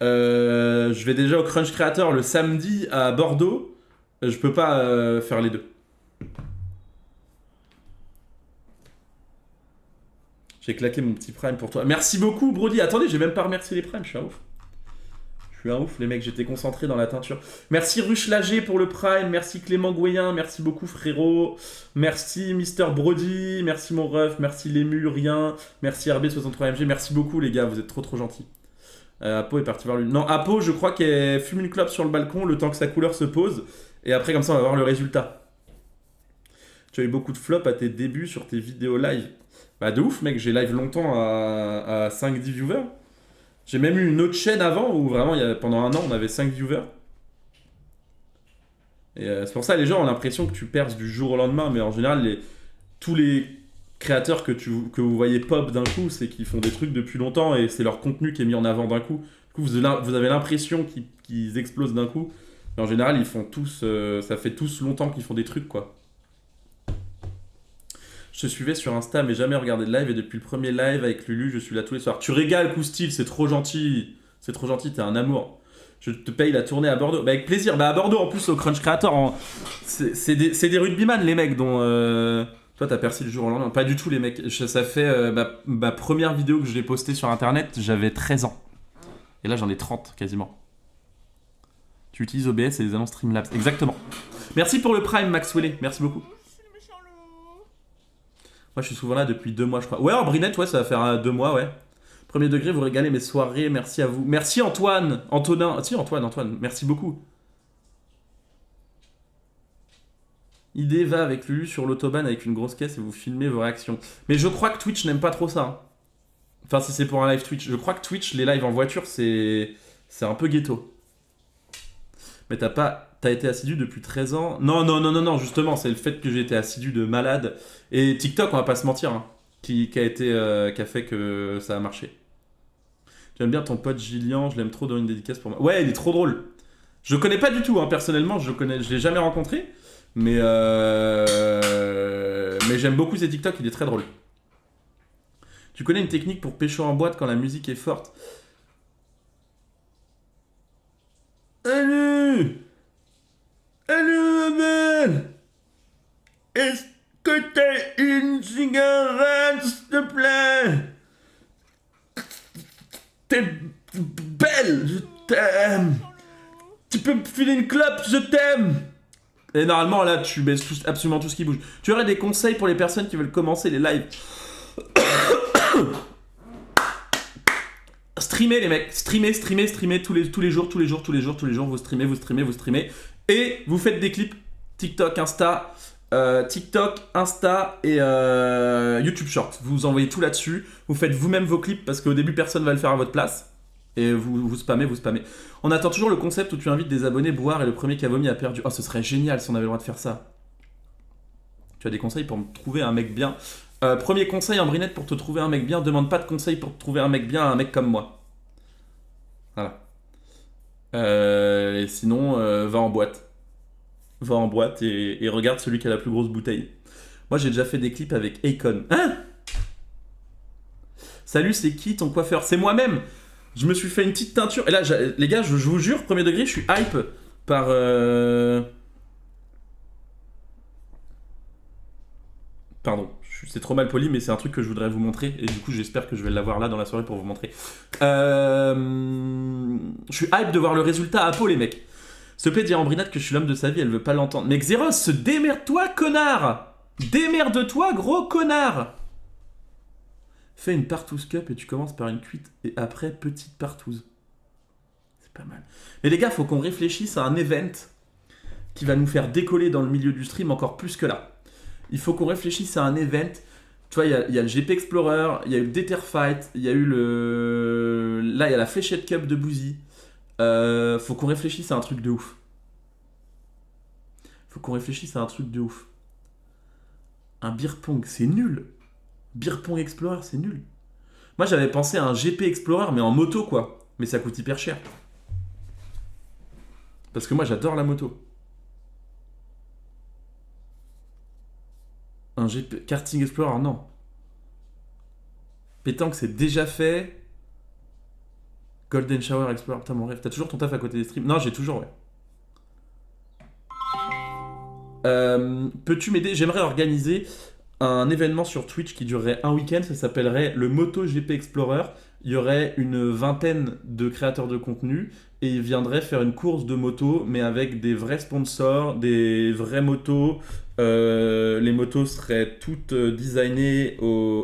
je vais déjà au Crunch Creator le samedi à Bordeaux. Je peux pas faire les deux. J'ai claqué mon petit prime pour toi. Merci beaucoup, Brody. Attendez, j'ai même pas remercié les primes. Je suis un ouf. Je suis un ouf, les mecs. J'étais concentré dans la teinture. Merci Ruche Lager pour le prime. Merci Clément Goyen. Merci beaucoup, frérot. Merci Mister Brody. Merci mon ref. Merci Lémurien. Merci RB63MG. Merci beaucoup, les gars. Vous êtes trop gentils. Apo est parti voir lui. Non, Apo, je crois qu'elle fume une clope sur le balcon le temps que sa couleur se pose. Et après, comme ça, on va voir le résultat. Tu as eu beaucoup de flops à tes débuts sur tes vidéos live. Bah, de ouf, mec. J'ai live longtemps à 5-10 viewers. J'ai même eu une autre chaîne avant où vraiment, pendant un an, on avait 5 viewers. Et c'est pour ça, les gens ont l'impression que tu perces du jour au lendemain. Mais en général, tous les créateurs que vous voyez pop d'un coup, c'est qu'ils font des trucs depuis longtemps et c'est leur contenu qui est mis en avant d'un coup. Du coup, vous avez l'impression qu'ils explosent d'un coup. Mais en général, ils font tous... ça fait tous longtemps qu'ils font des trucs, quoi. Je te suivais sur Insta, mais jamais regardé de live. Et depuis le premier live avec Lulu, je suis là tous les soirs. Tu régales, Koustil, c'est trop gentil. C'est trop gentil, t'es un amour. Je te paye la tournée à Bordeaux. Bah, avec plaisir. Bah, à Bordeaux, en plus, au Crunch Creator, c'est des rugbyman, les mecs, dont... Toi, t'as percé le jour au lendemain. Pas du tout, les mecs. Ça fait ma première vidéo que je l'ai postée sur Internet, j'avais 13 ans. Et là, j'en ai 30, quasiment. Tu utilises OBS et les annonces Streamlabs. Exactement. Merci pour le Prime, Maxwell. Merci beaucoup. Moi, je suis souvent là depuis 2 mois, je crois. Ouais, en Brinette, ouais, ça va faire 2 mois, ouais. Premier degré, vous régalez mes soirées. Merci à vous. Merci Antoine. Antonin. Si, Antoine. Merci beaucoup. Idée va avec Lulu sur l'autobahn avec une grosse caisse et vous filmez vos réactions. Mais je crois que Twitch n'aime pas trop ça. Hein. Enfin, si c'est pour un live Twitch. Je crois que Twitch, les lives en voiture, c'est un peu ghetto. Mais t'as été assidu depuis 13 ans. Non, justement, c'est le fait que j'ai été assidu de malade. Et TikTok, on va pas se mentir, hein, qui a fait que ça a marché. J'aime bien ton pote Gillian, je l'aime trop, dans une dédicace pour moi. Ouais, il est trop drôle. Je le connais pas du tout, hein, personnellement, je l'ai jamais rencontré. Mais j'aime beaucoup ses TikTok, il est très drôle. Tu connais une technique pour pécho en boîte quand la musique est forte? Salut Abel! Est-ce que t'as une cigarette, s'il te plaît? T'es belle, je t'aime. Tu peux me filer une clope, je t'aime. Et normalement, là, tu baisses absolument tout ce qui bouge. Tu aurais des conseils pour les personnes qui veulent commencer les lives? Streamer, les mecs. Streamer tous les jours. Vous streamez. Et vous faites des clips TikTok, Insta et YouTube Short. Vous envoyez tout là-dessus. Vous faites vous-même vos clips parce qu'au début, personne ne va le faire à votre place. Et vous spammez. On attend toujours le concept où tu invites des abonnés boire et le premier qui a vomi a perdu. Oh, ce serait génial si on avait le droit de faire ça. Tu as des conseils pour me trouver un mec bien? Premier conseil en brinette pour te trouver un mec bien, demande pas de conseils pour te trouver un mec bien à un mec comme moi. Voilà. Et sinon, va en boîte. Va en boîte et regarde celui qui a la plus grosse bouteille. Moi, j'ai déjà fait des clips avec Akon. Hein? Salut, c'est qui ton coiffeur? C'est moi-même. Je me suis fait une petite teinture. Et là, les gars, je vous jure, premier degré, je suis hype par... Pardon, c'est trop mal poli, mais c'est un truc que je voudrais vous montrer. Et du coup, j'espère que je vais l'avoir là dans la soirée pour vous montrer. Je suis hype de voir le résultat à Pau, les mecs. S'il te plaît, dire à Ambrinade que je suis l'homme de sa vie, elle veut pas l'entendre. Mec, Xeros, démerde-toi, connard! Démerde-toi, gros connard! Fais une partouze cup et tu commences par une cuite et après petite partouze. C'est pas mal. Mais les gars, faut qu'on réfléchisse à un event qui va nous faire décoller dans le milieu du stream encore plus que là. Il faut qu'on réfléchisse à un event. Tu vois, il y a le GP Explorer, il y a eu le Dether Fight, il y a eu le... Là, il y a la Fléchette Cup de Boozy. Faut qu'on réfléchisse à un truc de ouf. Faut qu'on réfléchisse à un truc de ouf. Un beer pong, c'est nul. Beer pong Explorer, c'est nul. Moi, j'avais pensé à un GP Explorer, mais en moto, quoi. Mais ça coûte hyper cher. Parce que moi, j'adore la moto. Un GP... Karting Explorer, non. Pétanque, c'est déjà fait. Golden Shower Explorer, putain, mon rêve. T'as toujours ton taf à côté des streams? Non, j'ai toujours, ouais. Peux-tu m'aider? J'aimerais organiser un événement sur Twitch qui durerait un week-end. Ça s'appellerait le Moto GP Explorer. Il y aurait une vingtaine de créateurs de contenu et ils viendraient faire une course de moto, mais avec des vrais sponsors, des vraies motos. Les motos seraient toutes designées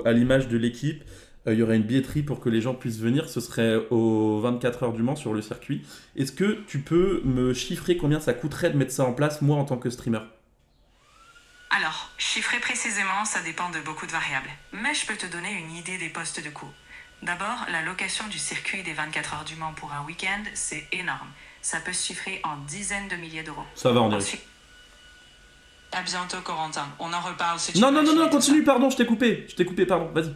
à l'image de l'équipe. Il y aurait une billetterie pour que les gens puissent venir. Ce serait aux 24 heures du Mans sur le circuit. Est-ce que tu peux me chiffrer combien ça coûterait de mettre ça en place, moi, en tant que streamer? Alors, chiffrer précisément, ça dépend de beaucoup de variables. Mais je peux te donner une idée des postes de coût. D'abord, la location du circuit des 24 heures du Mans pour un week-end, c'est énorme. Ça peut se chiffrer en dizaines de milliers d'euros. Ça va, on dirait. Ensuite... À bientôt, Corentin. On en reparle si tu Non, veux non, non, non, acheter tout continue, ça. pardon, je t'ai coupé, pardon, vas-y.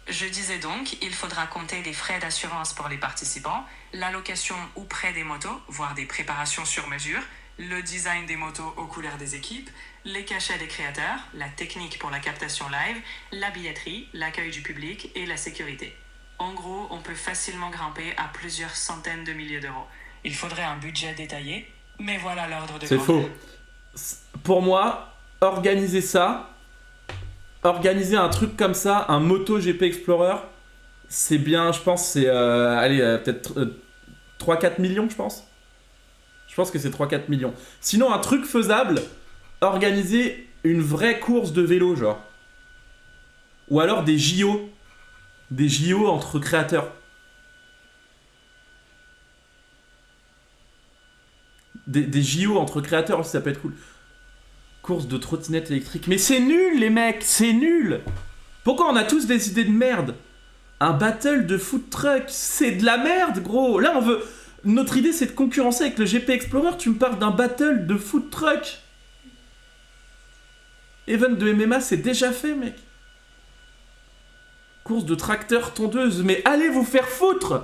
Je disais donc, il faudra compter les frais d'assurance pour les participants, la location ou prêt des motos, voire des préparations sur mesure, le design des motos aux couleurs des équipes, les cachets des créateurs, la technique pour la captation live, la billetterie, l'accueil du public et la sécurité. En gros, on peut facilement grimper à plusieurs centaines de milliers d'euros. Il faudrait un budget détaillé, mais voilà l'ordre de C'est grandeur. faux. Pour moi, organiser un truc comme ça, un Moto GP Explorer, c'est bien, je pense, c'est peut-être 3-4 millions, je pense. Je pense que c'est 3-4 millions. Sinon, un truc faisable, organiser une vraie course de vélo, genre. Ou alors des JO. Des JO entre créateurs. Des JO entre créateurs aussi, ça peut être cool. Course de trottinette électrique. Mais c'est nul, les mecs, c'est nul. Pourquoi on a tous des idées de merde? Un battle de food truck, c'est de la merde, gros. Là, on veut... Notre idée, c'est de concurrencer avec le GP Explorer. Tu me parles d'un battle de food truck. Event de MMA, c'est déjà fait, mec. Course de tracteur tondeuse. Mais allez vous faire foutre.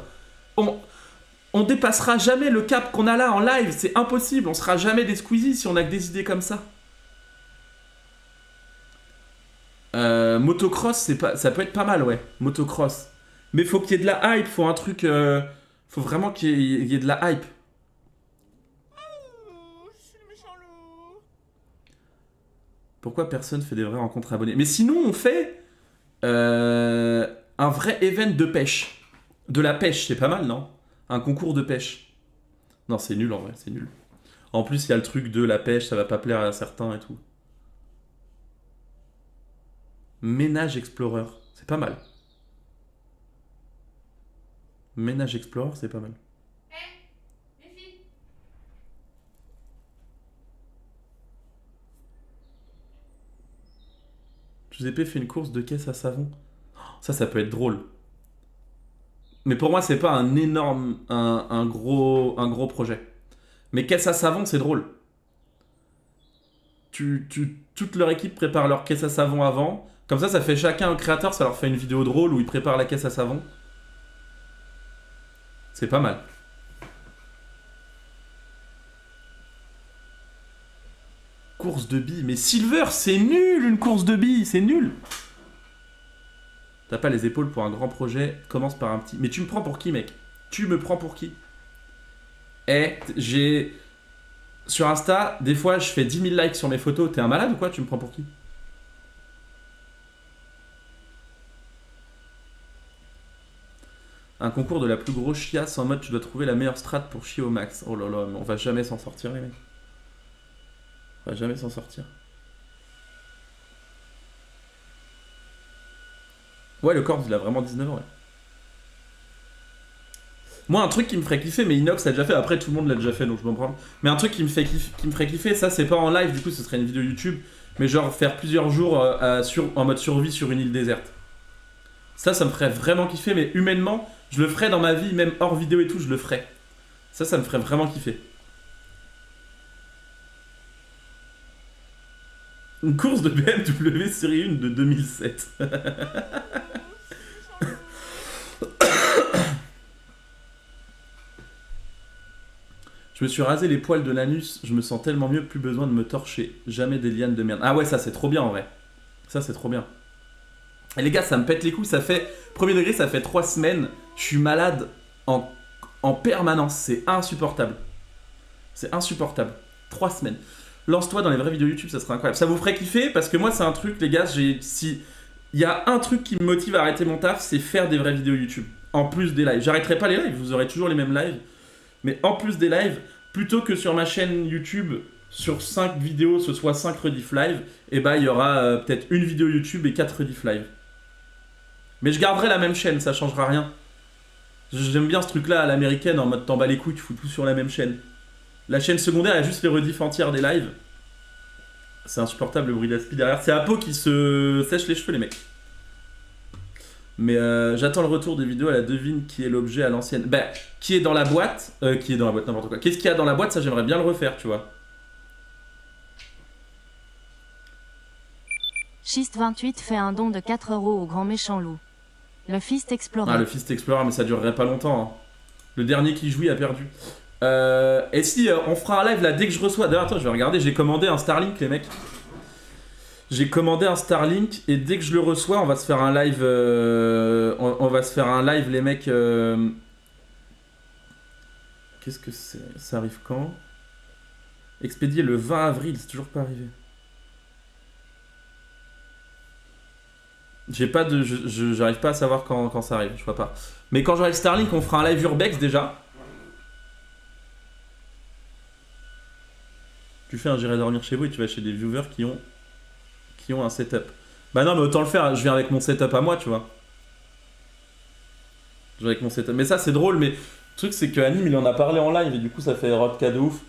On dépassera jamais le cap qu'on a là en live. C'est impossible. On sera jamais des Squeezie si on a que des idées comme ça. Motocross, ça peut être pas mal, ouais. Motocross. Mais faut qu'il y ait de la hype. Faut un truc... Faut vraiment qu'il y ait de la hype. Pourquoi personne fait des vraies rencontres abonnés? Mais sinon, on fait un vrai event de pêche. De la pêche, c'est pas mal, non? Un concours de pêche. Non, c'est nul en vrai, c'est nul. En plus, il y a le truc de la pêche, ça va pas plaire à certains et tout. Ménage Explorer, c'est pas mal. Ménage Explorer, c'est pas mal. Les filles. Giuseppe fait une course de caisse à savon. Ça peut être drôle. Mais pour moi, c'est pas un énorme, un gros projet. Mais caisse à savon, c'est drôle. toute leur équipe prépare leur caisse à savon avant. Comme ça fait chacun un créateur, ça leur fait une vidéo drôle où ils préparent la caisse à savon. C'est pas mal. Course de billes. Mais Silver, c'est nul une course de billes, c'est nul. T'as pas les épaules pour un grand projet, commence par un petit... Mais tu me prends pour qui, mec? Tu me prends pour qui? J'ai... Sur Insta, des fois, je fais 10 000 likes sur mes photos. T'es un malade ou quoi? Tu me prends pour qui? Un concours de la plus grosse chiasse en mode tu dois trouver la meilleure strat pour chier au max. Oh là là, mais on va jamais s'en sortir, les mecs. On va jamais s'en sortir. Ouais, le Corps, il a vraiment 19 ans, ouais. Moi, un truc qui me ferait kiffer, mais Inox l'a déjà fait, après tout le monde l'a déjà fait, donc je m'en prends. Mais un truc qui me ferait kiffer, ça c'est pas en live, du coup ce serait une vidéo YouTube, mais genre faire plusieurs jours en mode survie sur une île déserte. Ça me ferait vraiment kiffer, mais humainement, je le ferais dans ma vie, même hors vidéo et tout, je le ferais. Ça me ferait vraiment kiffer. Une course de BMW série 1 de 2007. Je me suis rasé les poils de l'anus, je me sens tellement mieux, plus besoin de me torcher. Jamais des lianes de merde. Ah ouais, ça c'est trop bien en vrai. Ça c'est trop bien. Et les gars, ça me pète les couilles, ça fait... Premier degré, ça fait 3 semaines. Je suis malade en permanence, c'est insupportable. C'est insupportable. 3 semaines. Lance-toi dans les vraies vidéos YouTube, ça serait incroyable. Ça vous ferait kiffer? Parce que moi, c'est un truc, les gars, il y a un truc qui me motive à arrêter mon taf, c'est faire des vraies vidéos YouTube. En plus des lives. J'arrêterai pas les lives, vous aurez toujours les mêmes lives. Mais en plus des lives, plutôt que sur ma chaîne YouTube, sur 5 vidéos, ce soit 5 rediff live, et bah il y aura peut-être une vidéo YouTube et 4 rediff live. Mais je garderai la même chaîne, ça changera rien. J'aime bien ce truc-là à l'américaine, en mode t'en bats les couilles, tu fous tout sur la même chaîne. La chaîne secondaire, elle a juste les rediffs entières des lives. C'est insupportable le bruit d'aspi derrière. C'est Apo qui se sèche les cheveux, les mecs. Mais j'attends le retour des vidéos à la devine qui est l'objet à l'ancienne. Bah, qui est dans la boîte, n'importe quoi. Qu'est-ce qu'il y a dans la boîte, ça j'aimerais bien le refaire, tu vois. Schist28 fait un don de 4 € au grand méchant loup. Le Fist Explorer. Ah, le Fist Explorer, mais ça durerait pas longtemps. Hein. Le dernier qui jouit a perdu. Et si on fera un live là dès que je reçois. D'ailleurs, attends, je vais regarder, j'ai commandé un Starlink, les mecs. J'ai commandé un Starlink et dès que je le reçois, on va se faire un live. On va se faire un live, les mecs. Qu'est-ce que c'est? Ça arrive quand? Expédié le 20 avril, c'est toujours pas arrivé. J'arrive pas à savoir quand ça arrive, je vois pas. Mais quand j'aurai le Starlink, on fera un live Urbex déjà. Tu fais un j'irai dormir chez vous et tu vas chez des viewers qui ont un setup. Bah non, mais autant le faire, je viens avec mon setup à moi, tu vois. Je viens avec mon setup. Mais ça, c'est drôle, mais le truc, c'est que Anime, il en a parlé en live et du coup, ça fait rodka de ouf.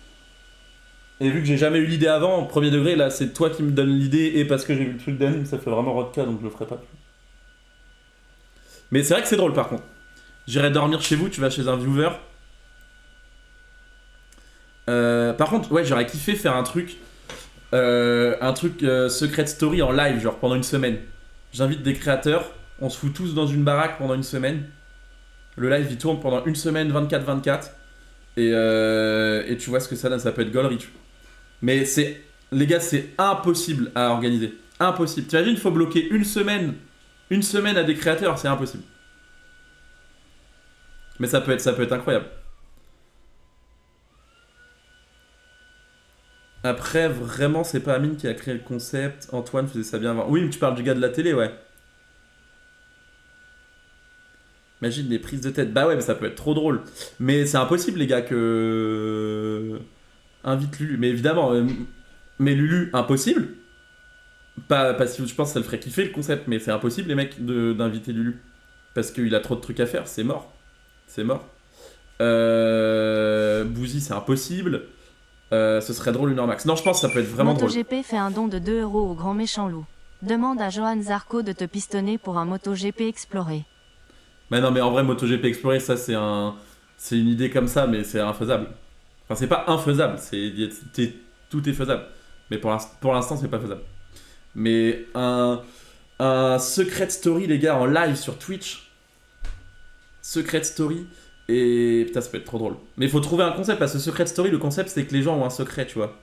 Et vu que j'ai jamais eu l'idée avant, au premier degré, là, c'est toi qui me donnes l'idée et parce que j'ai vu le truc d'Anime, ça fait vraiment rodka, donc je le ferai pas. Mais c'est vrai que c'est drôle, par contre. J'irai dormir chez vous, tu vas chez un viewer. Par contre, ouais, j'aurais kiffé faire un truc Secret Story en live, genre pendant une semaine. J'invite des créateurs, on se fout tous dans une baraque pendant une semaine. Le live il tourne pendant une semaine 24-24 et tu vois ce que ça donne, ça peut être gaulerie. Mais c'est, les gars, c'est impossible à organiser. Impossible. T'imagines, il faut bloquer une semaine à des créateurs, c'est impossible. Mais ça peut être incroyable. Après, vraiment, c'est pas Amine qui a créé le concept. Antoine faisait ça bien avant. Oui, mais tu parles du gars de la télé, ouais. Imagine les prises de tête. Bah ouais, mais ça peut être trop drôle. Mais c'est impossible, les gars, que... Invite Lulu. Mais évidemment, mais Lulu, impossible. Pas si je pense que ça le ferait kiffer, le concept. Mais c'est impossible, les mecs, d'inviter Lulu. Parce qu'il a trop de trucs à faire, c'est mort. C'est mort. Bouzy, c'est impossible. Ce serait drôle une heure max. Non, je pense que ça peut être vraiment drôle. MotoGP fait un don de 2 € au grand méchant loup. Demande à Johan Zarco de te pistonner pour un MotoGP Explorer. Mais non, mais en vrai, MotoGP Explorer, ça c'est c'est une idée comme ça, mais c'est infaisable. Enfin, c'est pas infaisable, tout est faisable. Mais pour l'instant, c'est pas faisable. Mais un Secret Story, les gars, en live sur Twitch. Secret Story. Et putain, ça peut être trop drôle. Mais il faut trouver un concept, parce que Secret Story, le concept, c'est que les gens ont un secret, tu vois.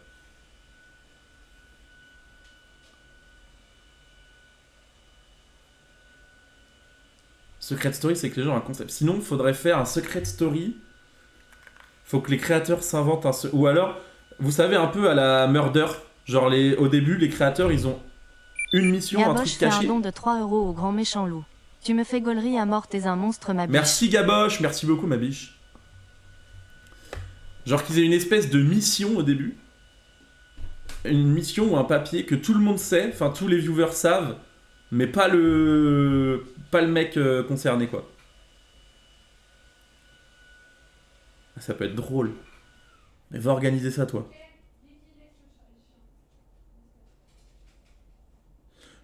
Secret Story, c'est que les gens ont un concept. Sinon, il faudrait faire un Secret Story. Faut que les créateurs s'inventent un... Ou alors, vous savez, un peu à la Murder. Genre, au début, les créateurs, ils ont une mission, un Gaboche truc fait un caché. don de 3 € au grand méchant loup. Tu me fais gaulerie à mort, t'es un monstre, ma biche. Merci Gaboche, merci beaucoup ma biche. Genre qu'ils aient une espèce de mission au début. Une mission ou un papier que tout le monde sait, enfin tous les viewers savent, mais pas le mec concerné quoi. Ça peut être drôle. Mais va organiser ça toi.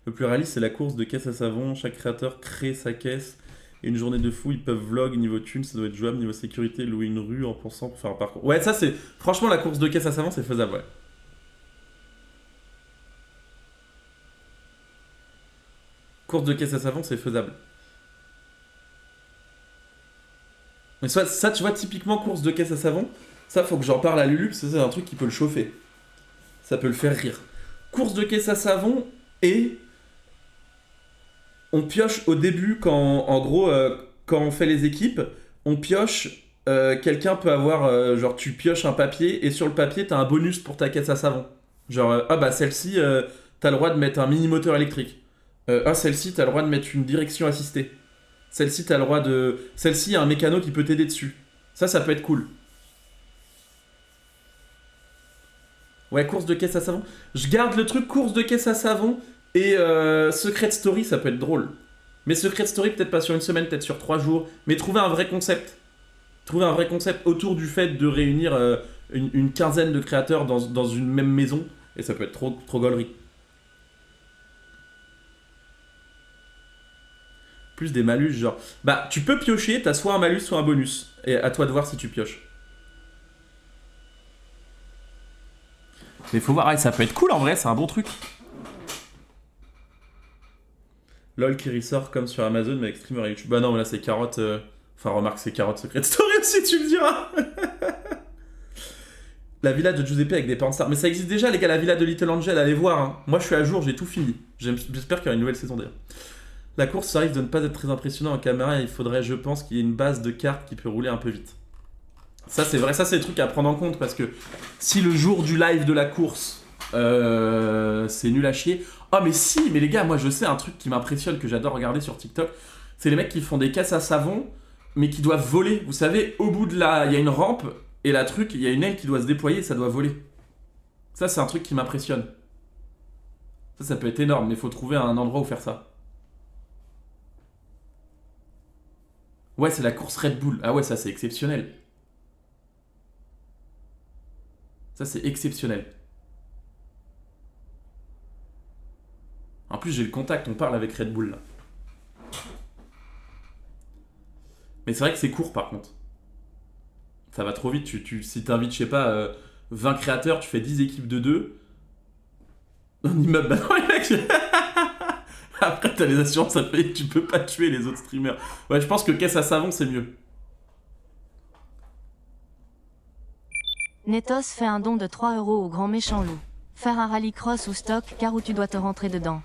Le plus réaliste c'est la course de caisse à savon, chaque créateur crée sa caisse. Et une journée de fou, ils peuvent vlog, niveau thune, ça doit être jouable, niveau sécurité, louer une rue en pensant pour faire un parcours. Ouais, ça c'est... Franchement, la course de caisse à savon, c'est faisable, ouais. Course de caisse à savon, c'est faisable. Mais ça, tu vois, typiquement, course de caisse à savon, ça, faut que j'en parle à Lulu, parce que c'est un truc qui peut le chauffer. Ça peut le faire rire. Course de caisse à savon, et... On pioche au début, quand, en gros, quand on fait les équipes, on pioche, quelqu'un peut avoir, genre tu pioches un papier, et sur le papier, t'as un bonus pour ta caisse à savon. Genre, ah bah celle-ci, t'as le droit de mettre un mini-moteur électrique. Celle-ci, t'as le droit de mettre une direction assistée. Celle-ci, t'as le droit de... Celle-ci, il y a un mécano qui peut t'aider dessus. Ça peut être cool. Ouais, course de caisse à savon. Je garde le truc course de caisse à savon. Et Secret Story, ça peut être drôle. Mais Secret Story, peut-être pas sur une semaine, peut-être sur 3 jours. Mais trouver un vrai concept. Trouver un vrai concept autour du fait de réunir une quinzaine de créateurs dans une même maison. Et ça peut être trop gaulerie. Plus des malus, genre... Bah, tu peux piocher, t'as soit un malus, soit un bonus. Et à toi de voir si tu pioches. Mais faut voir, ça peut être cool en vrai, c'est un bon truc. LOL qui ressort comme sur Amazon mais avec streamer et YouTube. Bah non mais là c'est carotte. Enfin remarque c'est carotte Secret Story aussi tu me diras. La villa de Giuseppe avec des panstars. Mais ça existe déjà les gars, la villa de Little Angel, allez voir. Hein. Moi je suis à jour, j'ai tout fini. J'espère qu'il y aura une nouvelle saison d'ailleurs. La course ça risque de ne pas être très impressionnant en caméra. Il faudrait je pense qu'il y ait une base de cartes qui peut rouler un peu vite. Ça c'est vrai, ça c'est le truc à prendre en compte parce que si le jour du live de la course c'est nul à chier. Oh mais si, mais les gars, moi je sais un truc qui m'impressionne, que j'adore regarder sur TikTok, c'est les mecs qui font des caisses à savon, mais qui doivent voler. Vous savez, au bout de la... Il y a une rampe, et la truc, il y a une aile qui doit se déployer, et ça doit voler. Ça c'est un truc qui m'impressionne. Ça peut être énorme, mais il faut trouver un endroit où faire ça. Ouais, c'est la course Red Bull. Ah ouais, ça c'est exceptionnel. Ça c'est exceptionnel. En plus, j'ai le contact, on parle avec Red Bull là. Mais c'est vrai que c'est court par contre. Ça va trop vite. Si t'invites, je sais pas, 20 créateurs, tu fais 10 équipes de 2. Un immeuble, bah non, les mecs. Après, t'as les assurances à payer, tu peux pas tuer les autres streamers. Ouais, je pense que caisse à savon, c'est mieux. Netos fait un don de 3 € au grand méchant loup. Faire un rallycross ou stock, car où tu dois te rentrer dedans.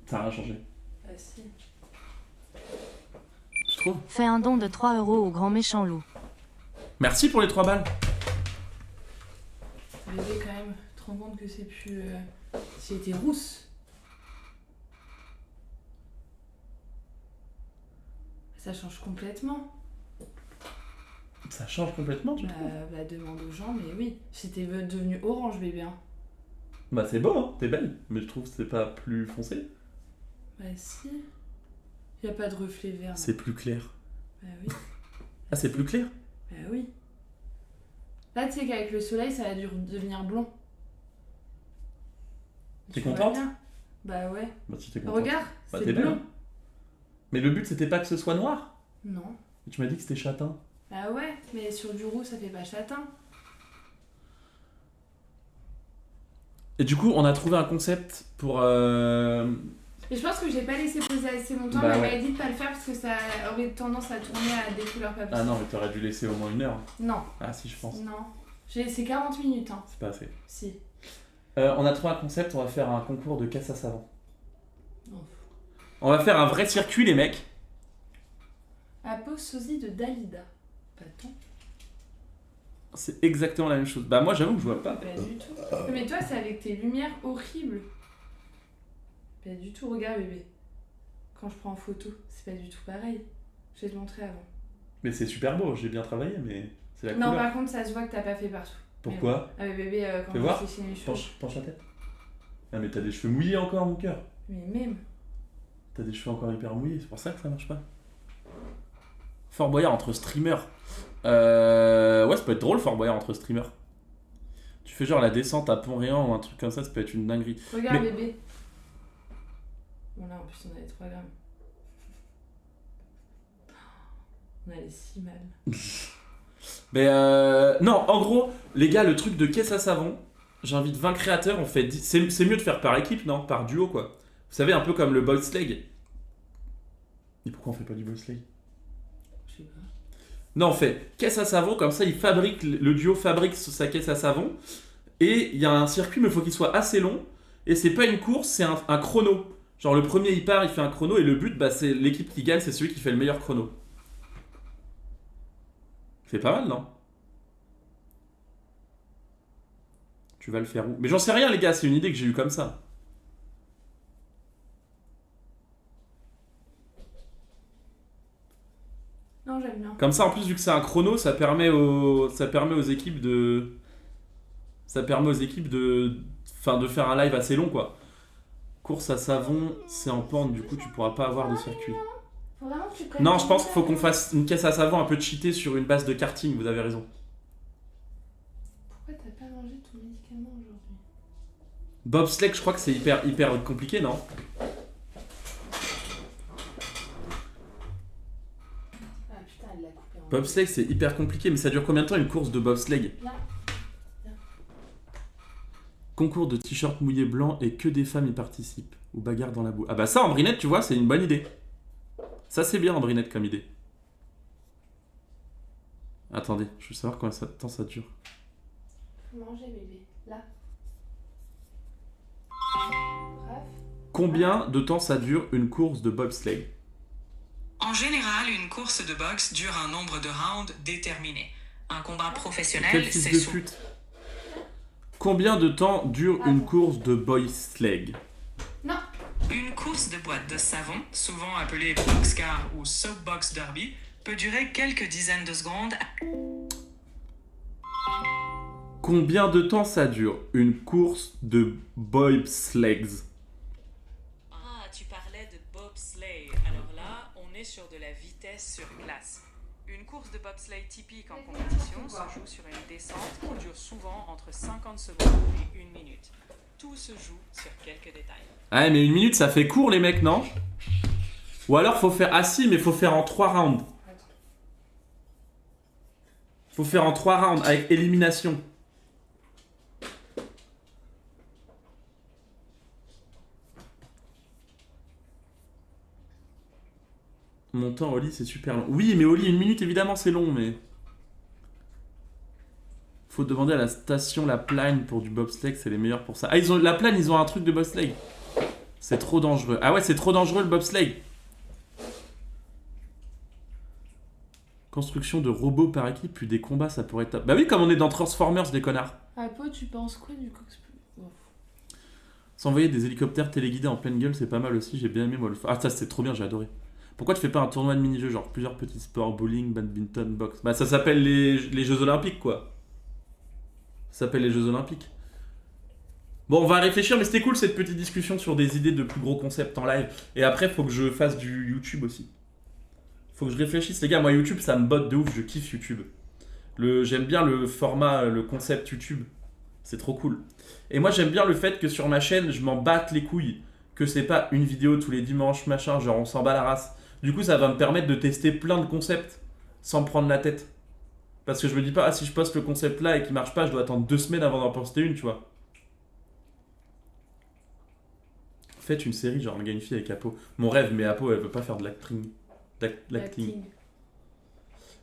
Ça n'a rien changé. Si. Je trouve. Fais un don de 3 € au grand méchant loup. Merci pour les 3 balles. Bébé quand même, tu te rends compte que c'est plus... C'était rousse. Ça change complètement. Ça change complètement, tu trouves? Bah demande aux gens, mais oui. C'était devenu orange bébé. Hein. Bah c'est beau, hein, t'es belle. Mais je trouve que c'est pas plus foncé. Bah si. Y a pas de reflet vert. C'est plus clair. Bah oui. Ah, c'est plus clair? Bah oui. Là, tu sais qu'avec le soleil, ça va devenir blond. T'es Tu vois contente? bien. Bah ouais. Bah si t'es contente. Regarde, Bah c'est t'es belle. blond. Hein. Mais le but c'était pas que ce soit noir. Non. Tu m'as dit que c'était châtain. Bah ouais, mais sur du roux, ça fait pas châtain. Et du coup, on a trouvé un concept pour... Et je pense que j'ai pas laissé poser assez longtemps, Bah mais elle ouais. m'avait dit de pas le faire parce que ça aurait tendance à tourner à des couleurs pas Ah possibles. non, mais t'aurais dû laisser au moins 1 heure. Non, Ah si, je pense. non. C'est 40 minutes, hein. C'est pas assez. Si. On a trouvé un concept, on va faire un concours de caisse à savon. Non. On va faire un vrai circuit, les mecs. La pause sosie de Dalida. Pas tant. C'est exactement la même chose. Bah moi, j'avoue que je vois pas. Pas du tout. Mais toi, c'est avec tes lumières horribles. Pas du tout, regarde bébé. Quand je prends en photo, c'est pas du tout pareil. Je vais te montrer avant. Mais c'est super beau, j'ai bien travaillé, mais c'est la Non, couleur. par contre, ça se voit que t'as pas fait partout. Pourquoi? Ah, mais bébé, quand Fais je voir. dessine les cheveux. Penche la tête. Ah mais t'as des cheveux mouillés encore, mon cœur. Mais même. T'as des cheveux encore hyper mouillés, c'est pour ça que ça marche pas. Fort Boyard entre streamers. Ouais, ça peut être drôle, Fort Boyard entre streamers. Tu fais genre la descente à Pont-Réan ou un truc comme ça peut être une dinguerie. Regarde Mais- bébé. Voilà, en plus, on a les 3 grammes. On a les si mal. Mais non, en gros, les gars, le truc de caisse à savon, j'invite 20 créateurs, on fait 10... C'est mieux de faire par équipe, non? Par duo, quoi. Vous savez, un peu comme le bobsleigh. Et pourquoi on fait pas du bobsleigh? Je sais pas. Non, on fait caisse à savon, comme ça, le duo fabrique sa caisse à savon. Et il y a un circuit, mais il faut qu'il soit assez long. Et c'est pas une course, c'est un chrono. Genre le premier il part, il fait un chrono, et le but, bah, c'est l'équipe qui gagne, c'est celui qui fait le meilleur chrono. C'est pas mal, non? Tu vas le faire où? Mais j'en sais rien, les gars, c'est une idée que j'ai eue comme ça. Non, j'aime bien. Comme ça, en plus, vu que c'est un chrono, ça permet aux équipes de... Enfin, de faire un live assez long, quoi. Course à savon, c'est en pente, du coup, tu pourras pas avoir de circuit. Faut vraiment que tu prennes. Non, je pense qu'il faut qu'on fasse une caisse à savon un peu cheatée sur une base de karting, vous avez raison. Pourquoi t'as pas mangé ton médicament aujourd'hui? Bobsleigh, je crois que c'est hyper compliqué, non? Ah putain, elle l'a coupé en Bobsleigh, c'est hyper compliqué, mais ça dure combien de temps une course de bobsleigh? Viens. Concours de t-shirt mouillé blanc et que des femmes y participent. Ou bagarre dans la boue. Ah bah ça, Ambrinette, tu vois, c'est une bonne idée. Ça, c'est bien, Ambrinette, comme idée. Attendez, je veux savoir combien de temps ça dure. Faut manger bébé. Là. Bref. Combien de temps ça dure une course de bobsleigh? En général, une course de boxe dure un nombre de rounds déterminé. Un combat Quel professionnel, fils c'est de souvent... pute. Combien de temps dure une course de bobsleigh? Non. Une course de boîte de savon, souvent appelée boxcar ou soapbox derby, peut durer quelques dizaines de secondes. Combien de temps ça dure une course de bobsleighs? Ah, tu parlais de bobsleigh. Alors là, on est sur de la vitesse sur glace. Une course de bobsleigh typique en compétition se joue sur une descente qui dure souvent entre 50 secondes et 1 minute. Tout se joue sur quelques détails. Ouais, mais 1 minute, ça fait court, les mecs, non? Ou alors, faut faire... Ah si, mais faut faire en 3 rounds. Faut faire en 3 rounds, avec élimination. Mon temps au lit, c'est super long. Oui, mais au lit, 1 minute, évidemment, c'est long, mais... Faut demander à la station La Plagne pour du bobsleigh, c'est les meilleurs pour ça. Ah, La Plagne, ils ont un truc de bobsleigh. C'est trop dangereux. Ah ouais, c'est trop dangereux, le bobsleigh. Construction de robots par équipe, puis des combats, ça pourrait être... Bah oui, comme on est dans Transformers, les connards. Apo, tu penses quoi du cox? Bon. S'envoyer des hélicoptères téléguidés en pleine gueule, c'est pas mal aussi, j'ai bien aimé moi le faire. Ah ça c'est trop bien, j'ai adoré. Pourquoi tu fais pas un tournoi de mini-jeux, genre plusieurs petits sports, bowling, badminton, boxe? Bah ça s'appelle les Jeux Olympiques quoi. Ça s'appelle les Jeux Olympiques. Bon on va réfléchir, mais c'était cool cette petite discussion sur des idées de plus gros concepts en live. Et après faut que je fasse du YouTube aussi. Faut que je réfléchisse les gars, moi YouTube ça me botte de ouf, je kiffe YouTube. J'aime bien le format, le concept YouTube. C'est trop cool. Et moi j'aime bien le fait que sur ma chaîne je m'en batte les couilles. Que c'est pas une vidéo tous les dimanches machin, genre on s'en bat la race. Du coup ça va me permettre de tester plein de concepts sans me prendre la tête. Parce que je me dis pas, ah si je poste le concept là et qu'il marche pas, je dois attendre 2 semaines avant d'en poster une, tu vois. Faites une série, genre un gars et une fille avec Apo. Mon rêve, mais Apo, elle veut pas faire de l'acting. L'acting.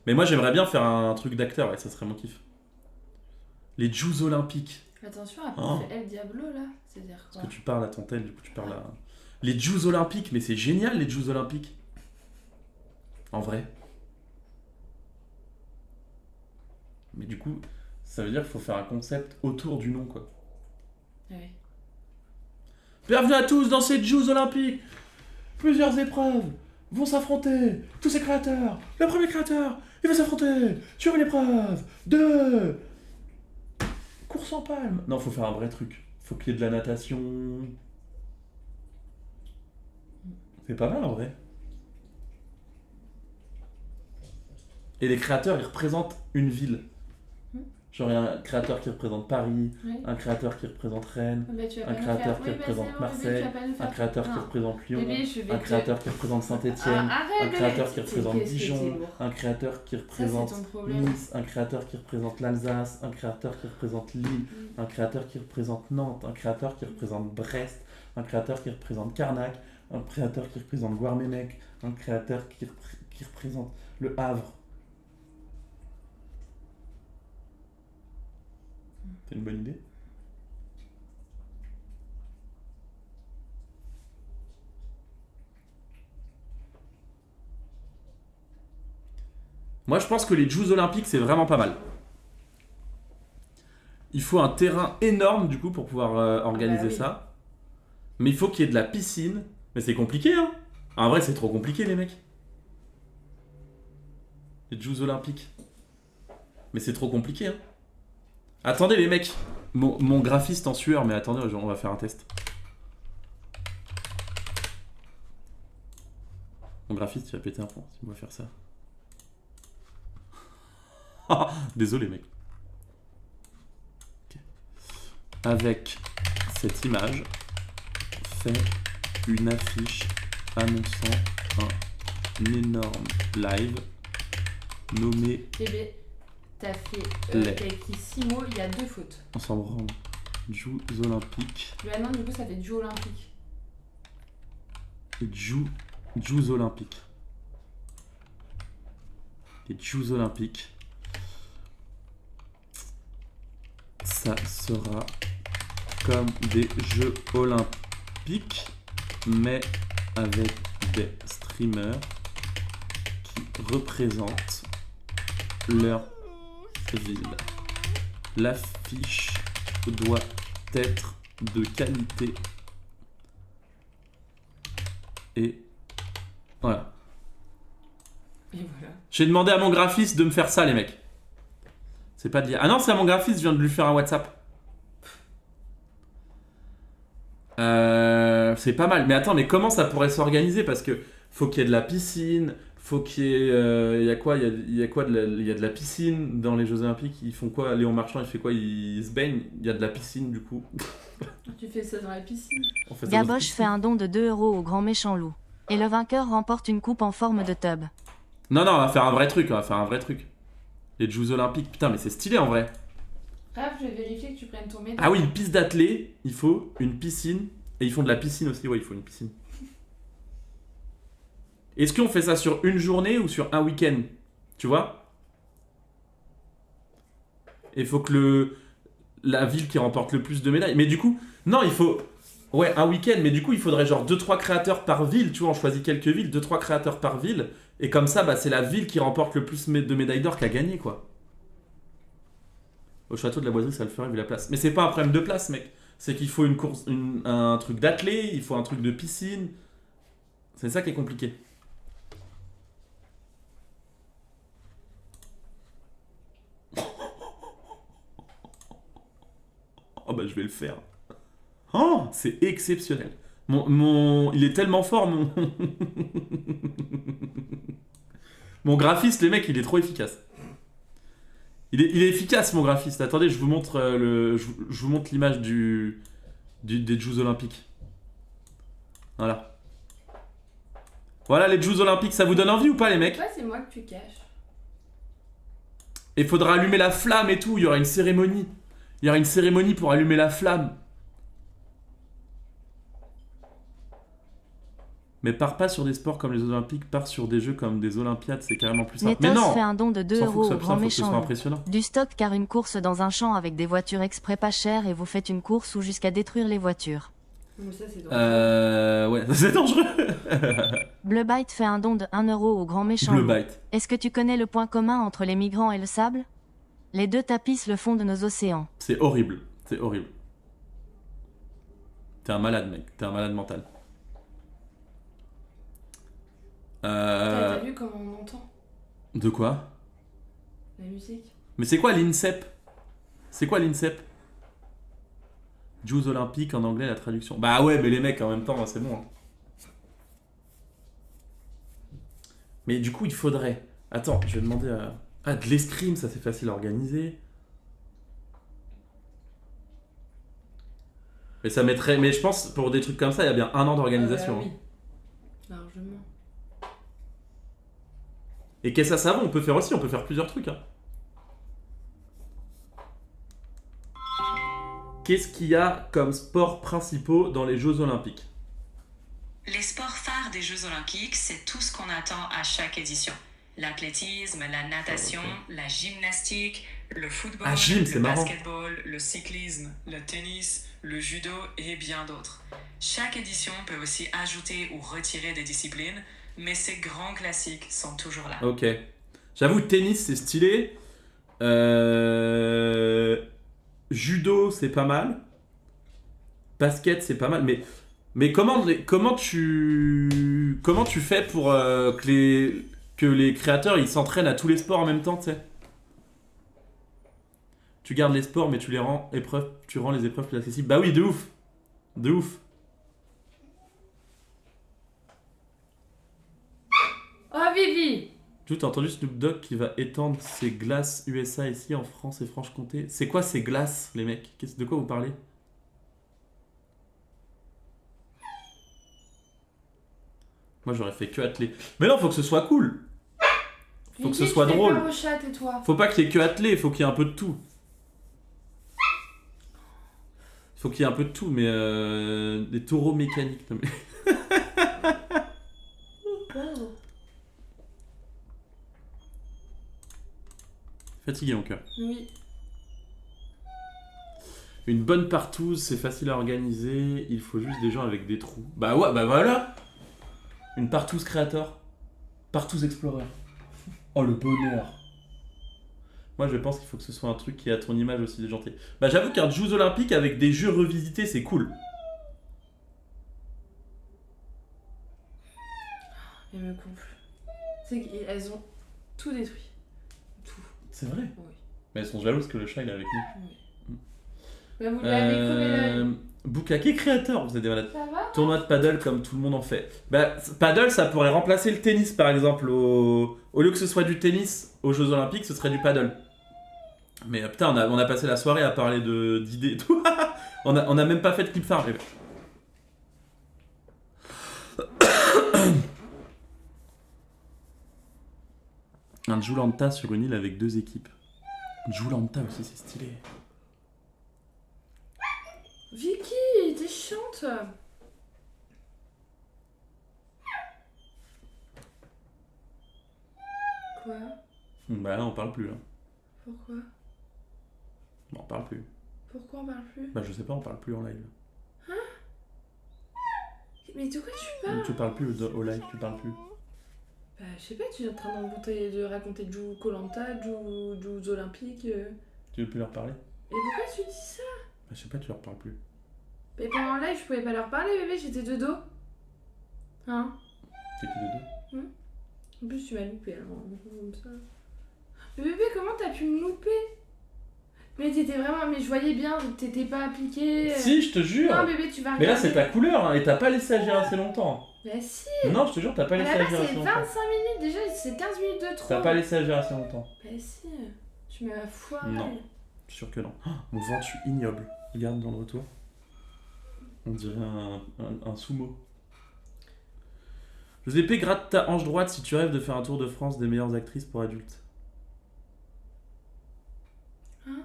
Mais moi, j'aimerais bien faire un truc d'acteur, ouais, ça serait mon kiff. Les Jeux Olympiques. Attention, après, Oh. fait El Diablo là. C'est-à-dire quoi? Parce que tu parles à ton tel, du coup, tu parles à. Les Jeux Olympiques, mais c'est génial, les Jeux Olympiques. En vrai. Mais du coup, ça veut dire qu'il faut faire un concept autour du nom, quoi. Ouais. Bienvenue à tous dans ces Jeux Olympiques. Plusieurs épreuves vont s'affronter. Tous ces créateurs. Le premier créateur, il va s'affronter sur une épreuve de course en palme. Non, faut faire un vrai truc. Faut qu'il y ait de la natation. C'est pas mal en vrai. Et les créateurs, ils représentent une ville. Genre, il y a un créateur qui représente Paris, Ouais. un créateur qui représente Rennes, Bah, tu vas un pas nous créateur faire- qui oui, bah, représente c'est bon, Marseille, bébé, tu vas pas nous un faire- créateur qui Non. représente Lyon, Bébé, je vais un te- créateur qui représente Saint-Etienne, Ah, arrête, un bébé. créateur qui C'est- représente qu'est-ce que Dijon, t'es lourd. un créateur qui Ça, représente c'est ton problème. Nice, un créateur qui représente l'Alsace, un créateur qui représente Lille, un créateur qui représente Nantes, un créateur qui représente Brest, un créateur qui représente Carnac, un créateur qui représente Guarmemec, un créateur qui représente Le Havre. C'est une bonne idée? Moi, je pense que les Jeux Olympiques, c'est vraiment pas mal. Il faut un terrain énorme, du coup, pour pouvoir organiser oui. ça. Mais il faut qu'il y ait de la piscine. Mais c'est compliqué, hein. En vrai, c'est trop compliqué, les mecs. Les Jeux Olympiques. Mais c'est trop compliqué, hein. Attendez, les mecs. Mon graphiste en sueur, mais attendez, on va faire un test. Mon graphiste, il va péter un plomb si on va faire ça. Désolé, mec. Ok. Avec cette image, fais une affiche annonçant un énorme live nommé Bébé, t'as fait Les. t'as écrit 6 mots, il y a 2 fautes. On s'en branle. Jeux Olympiques. Ah non, du coup, ça fait Jeux Olympiques. Jeux Olympiques. Les Jeux Olympiques. Ça sera comme des Jeux Olympiques, mais avec des streamers qui représentent leur ville. L'affiche doit être de qualité et voilà. Et voilà. J'ai demandé à mon graphiste de me faire ça, les mecs. C'est pas de lire. Ah non, c'est à mon graphiste, je viens de lui faire un WhatsApp. C'est pas mal. Mais attends, mais comment ça pourrait s'organiser? Parce que faut qu'il y ait de la piscine, faut qu'il y ait. Il y a quoi? Il y a quoi il y a de la piscine dans les Jeux Olympiques. Ils font quoi? Léon Marchand, il fait quoi? Il se baigne. Il y a de la piscine, du coup. Tu fais ça dans la piscine. On fait ça dans une Gaboche piscine. fait un don de 2 € au grand méchant loup. Et le vainqueur remporte une coupe en forme de tub. Non, non, on va faire un vrai truc. On va faire un vrai truc. Les Jeux Olympiques. Putain, mais c'est stylé en vrai. Raph, je vais vérifier que tu prennes ton médaille. Ah oui, une piste d'athlée, il faut une piscine. Et ils font de la piscine aussi, ouais, il faut une piscine. Est-ce qu'on fait ça sur une journée ou sur un week-end? Tu vois? Il faut que la ville qui remporte le plus de médailles. Mais du coup, non, il faut. Ouais, un week-end, mais du coup, il faudrait genre 2-3 créateurs par ville. Tu vois, on choisit quelques villes, 2-3 créateurs par ville. Et comme ça, bah, c'est la ville qui remporte le plus de médailles d'or qui a gagné, quoi. Au château de la Boiserie, ça le ferait vu la place. Mais c'est pas un problème de place, mec. C'est qu'il faut une course, un truc d'athlée, il faut un truc de piscine. C'est ça qui est compliqué. Oh bah je vais le faire. Oh, c'est exceptionnel. Il est tellement fort, mon graphiste, les mecs, il est trop efficace. Il est efficace, mon graphiste. Attendez, je vous montre je vous montre l'image des Jeux Olympiques. Voilà. Voilà les Jeux Olympiques, ça vous donne envie ou pas, les mecs? Ouais, c'est moi que tu caches. Et il faudra allumer la flamme et tout, il y aura une cérémonie. Il y aura une cérémonie pour allumer la flamme. Mais pars pas sur des sports comme les Olympiques, pars sur des jeux comme des Olympiades, c'est carrément plus simple. Mais Netos non fait un don de 2 S'en fout que euros ce soit au plus grand simple, faut que ce soit méchant loup. impressionnant. Du stock car une course dans un champ avec des voitures exprès pas chères et vous faites une course ou jusqu'à détruire les voitures. Mais ça, c'est dangereux. Ouais, c'est dangereux. Bluebite fait un don de 1 euro au grand méchant loup. Bluebite. Est-ce que tu connais le point commun entre les migrants et le sable? Les deux tapissent le fond de nos océans. C'est horrible. C'est horrible. T'es un malade, mec. T'es un malade mental. T'as vu comment on entend De quoi? la musique? Mais c'est quoi l'INSEP? C'est quoi l'INSEP? Jeux olympiques en anglais, la traduction. Bah ouais, mais les mecs en même temps, c'est bon. Hein. Mais du coup, il faudrait. Attends, je vais demander à. Ah, de l'escrime, ça c'est facile à organiser. Mais ça mettrait. Mais je pense pour des trucs comme ça, il y a bien 1 an d'organisation. Oui. Hein. Largement. Et qu'est-ce que ça va? On peut faire aussi, on peut faire plusieurs trucs. Hein. Qu'est-ce qu'il y a comme sports principaux dans les Jeux Olympiques? Les sports phares des Jeux Olympiques, c'est tout ce qu'on attend à chaque édition. L'athlétisme, la natation, la gymnastique, le football, Ah, gym, c'est le marrant. basketball, le cyclisme, le tennis, le judo et bien d'autres. Chaque édition peut aussi ajouter ou retirer des disciplines, mais ces grands classiques sont toujours là. Ok. J'avoue, tennis, c'est stylé. Judo, c'est pas mal. Basket, c'est pas mal. Mais comment tu fais pour que les créateurs ils s'entraînent à tous les sports en même temps, tu sais? Tu gardes les sports, mais tu rends les épreuves plus accessibles. Bah oui, de ouf. De ouf. Oh, Vivi! Tu as entendu Snoop Dogg qui va étendre ses glaces USA ici en France et Franche-Comté. C'est quoi ces glaces, les mecs? De quoi vous parlez? Moi j'aurais fait que attelé. Mais non, faut que ce soit cool. Faut que ce soit drôle. Peur au chat, et toi. Faut pas qu'il y ait que attelé, faut qu'il y ait un peu de tout. Faut qu'il y ait un peu de tout, mais des taureaux mécaniques. Non, mais... Oh. Fatigué mon cœur. Oui. Une bonne partouze, c'est facile à organiser. Il faut juste des gens avec des trous. Bah ouais, bah voilà. Une partouze créateur. Partouze explorer. Oh le bonheur. Moi je pense qu'il faut que ce soit un truc qui a ton image aussi des gentils. Bah j'avoue qu'un Jeux Olympiques avec des jeux revisités c'est cool. Elle me gonfle. C'est qu'elles ont tout détruit. Tout. C'est vrai. Oui. Mais elles sont jalouses que le chat il est avec nous. Oui. Bah, vous l'avez crevé l'œil. Bukake créateur, vous êtes des malades. Ça va? Tournoi de paddle comme tout le monde en fait. Bah, paddle ça pourrait remplacer le tennis par exemple. Au lieu que ce soit du tennis aux Jeux Olympiques, ce serait du paddle. Mais putain, on a passé la soirée à parler d'idées et tout. on a même pas fait de clip phare. Un Joulanta sur une île avec 2 équipes. Joulanta aussi, c'est stylé. Vicky, t'es chiante. Quoi? Bah là, on parle plus. Hein. Pourquoi? Bon, on parle plus. Pourquoi on parle plus? Bah je sais pas, on parle plus en live. Mais de quoi tu parles? Tu parles plus au live, tu parles plus. Bah je sais pas, tu es en train de raconter Jou Koh-Lanta, Jou Olympiques. Tu veux plus leur parler? Et pourquoi tu dis ça? Bah je sais pas, tu leur parles plus. Mais pendant le live, je pouvais pas leur parler, bébé, j'étais de dos. Hein? T'es qui de dos? En plus, tu m'as loupé, alors, comme ça. Mais bébé, comment t'as pu me louper? Mais t'étais vraiment... Mais je voyais bien, t'étais pas appliqué. Si, je te jure! Non, bébé, tu vas regarder. Mais là, c'est ta couleur, hein, et t'as pas laissé agir assez longtemps. Mais si! Non, je te jure, t'as pas À laissé la base, agir assez c'est longtemps. 25 minutes, déjà, c'est 15 minutes de trop. T'as pas laissé agir assez longtemps. Mais si, tu m'as foiré. Non. Je suis sûr que non. Oh, mon ventre ignoble. Regarde dans le retour. On dirait un sumo. Giuseppe, gratte ta hanche droite si tu rêves de faire un tour de France des meilleures actrices pour adultes. Hein?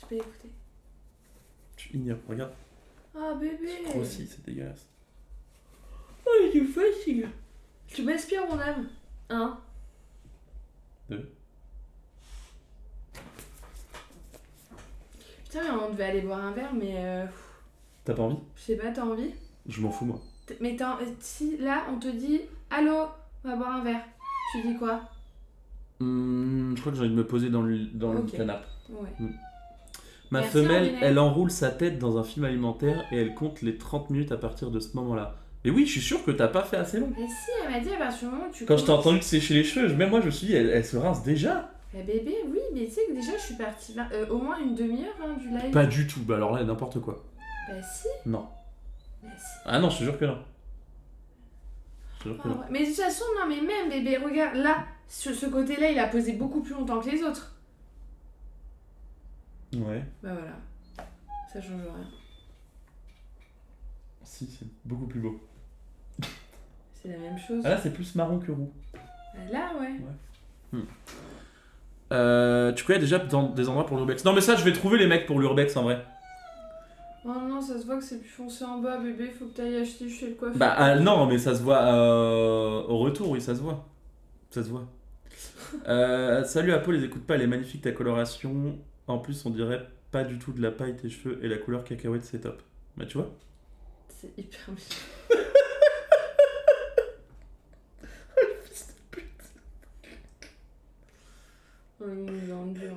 Je peux écouter. Tu ignobles, regarde. Oh bébé! Trop aussi, c'est dégueulasse. Oh, c'est facile. Tu m'inspires mon âme. 1. 2. Putain, mais on devait aller boire un verre, mais T'as pas envie? je sais pas, t'as envie? Je m'en fous, moi. Mais si là, on te dit allô, on va boire un verre, tu dis quoi? Je crois que j'ai envie de me poser dans le Ok. canapé. Ouais. Ma Merci, femelle, Orlinette. elle enroule sa tête dans un film alimentaire et elle compte les 30 minutes à partir de ce moment-là. Mais oui, je suis sûr que t'as pas fait assez long. Mais si, elle m'a dit à partir du moment où tu Quand je t'ai commences- entendu te sécher les cheveux, même moi je me suis dit, elle se rince déjà. Bah bébé, oui, mais tu sais que déjà je suis partie au moins une demi-heure du live. Pas du tout, bah alors là, n'importe quoi. Bah si, Non. bah si. Ah non, je te jure que non. Je te jure que Ah non. ouais. Mais de toute façon, non, mais même bébé, regarde, là, sur ce côté-là, il a posé beaucoup plus longtemps que les autres. Ouais, Bah voilà, ça change rien. si, c'est beaucoup plus beau. C'est la même chose. Ah là, c'est plus marron que roux. Là, ouais. Tu connais déjà des endroits pour l'urbex? Non, mais ça, je vais trouver les mecs pour l'urbex en vrai. Oh non, ça se voit que c'est plus foncé en bas, bébé, faut que t'ailles acheter chez le coiffeur. Bah non, mais ça se voit au retour, oui, ça se voit. Ça se voit. Salut Apo, les écoute pas, elle est magnifique ta coloration. En plus, on dirait pas du tout de la paille tes cheveux et la couleur cacahuète, c'est top. Bah tu vois? C'est hyper méchant. Oh, il nous en dur.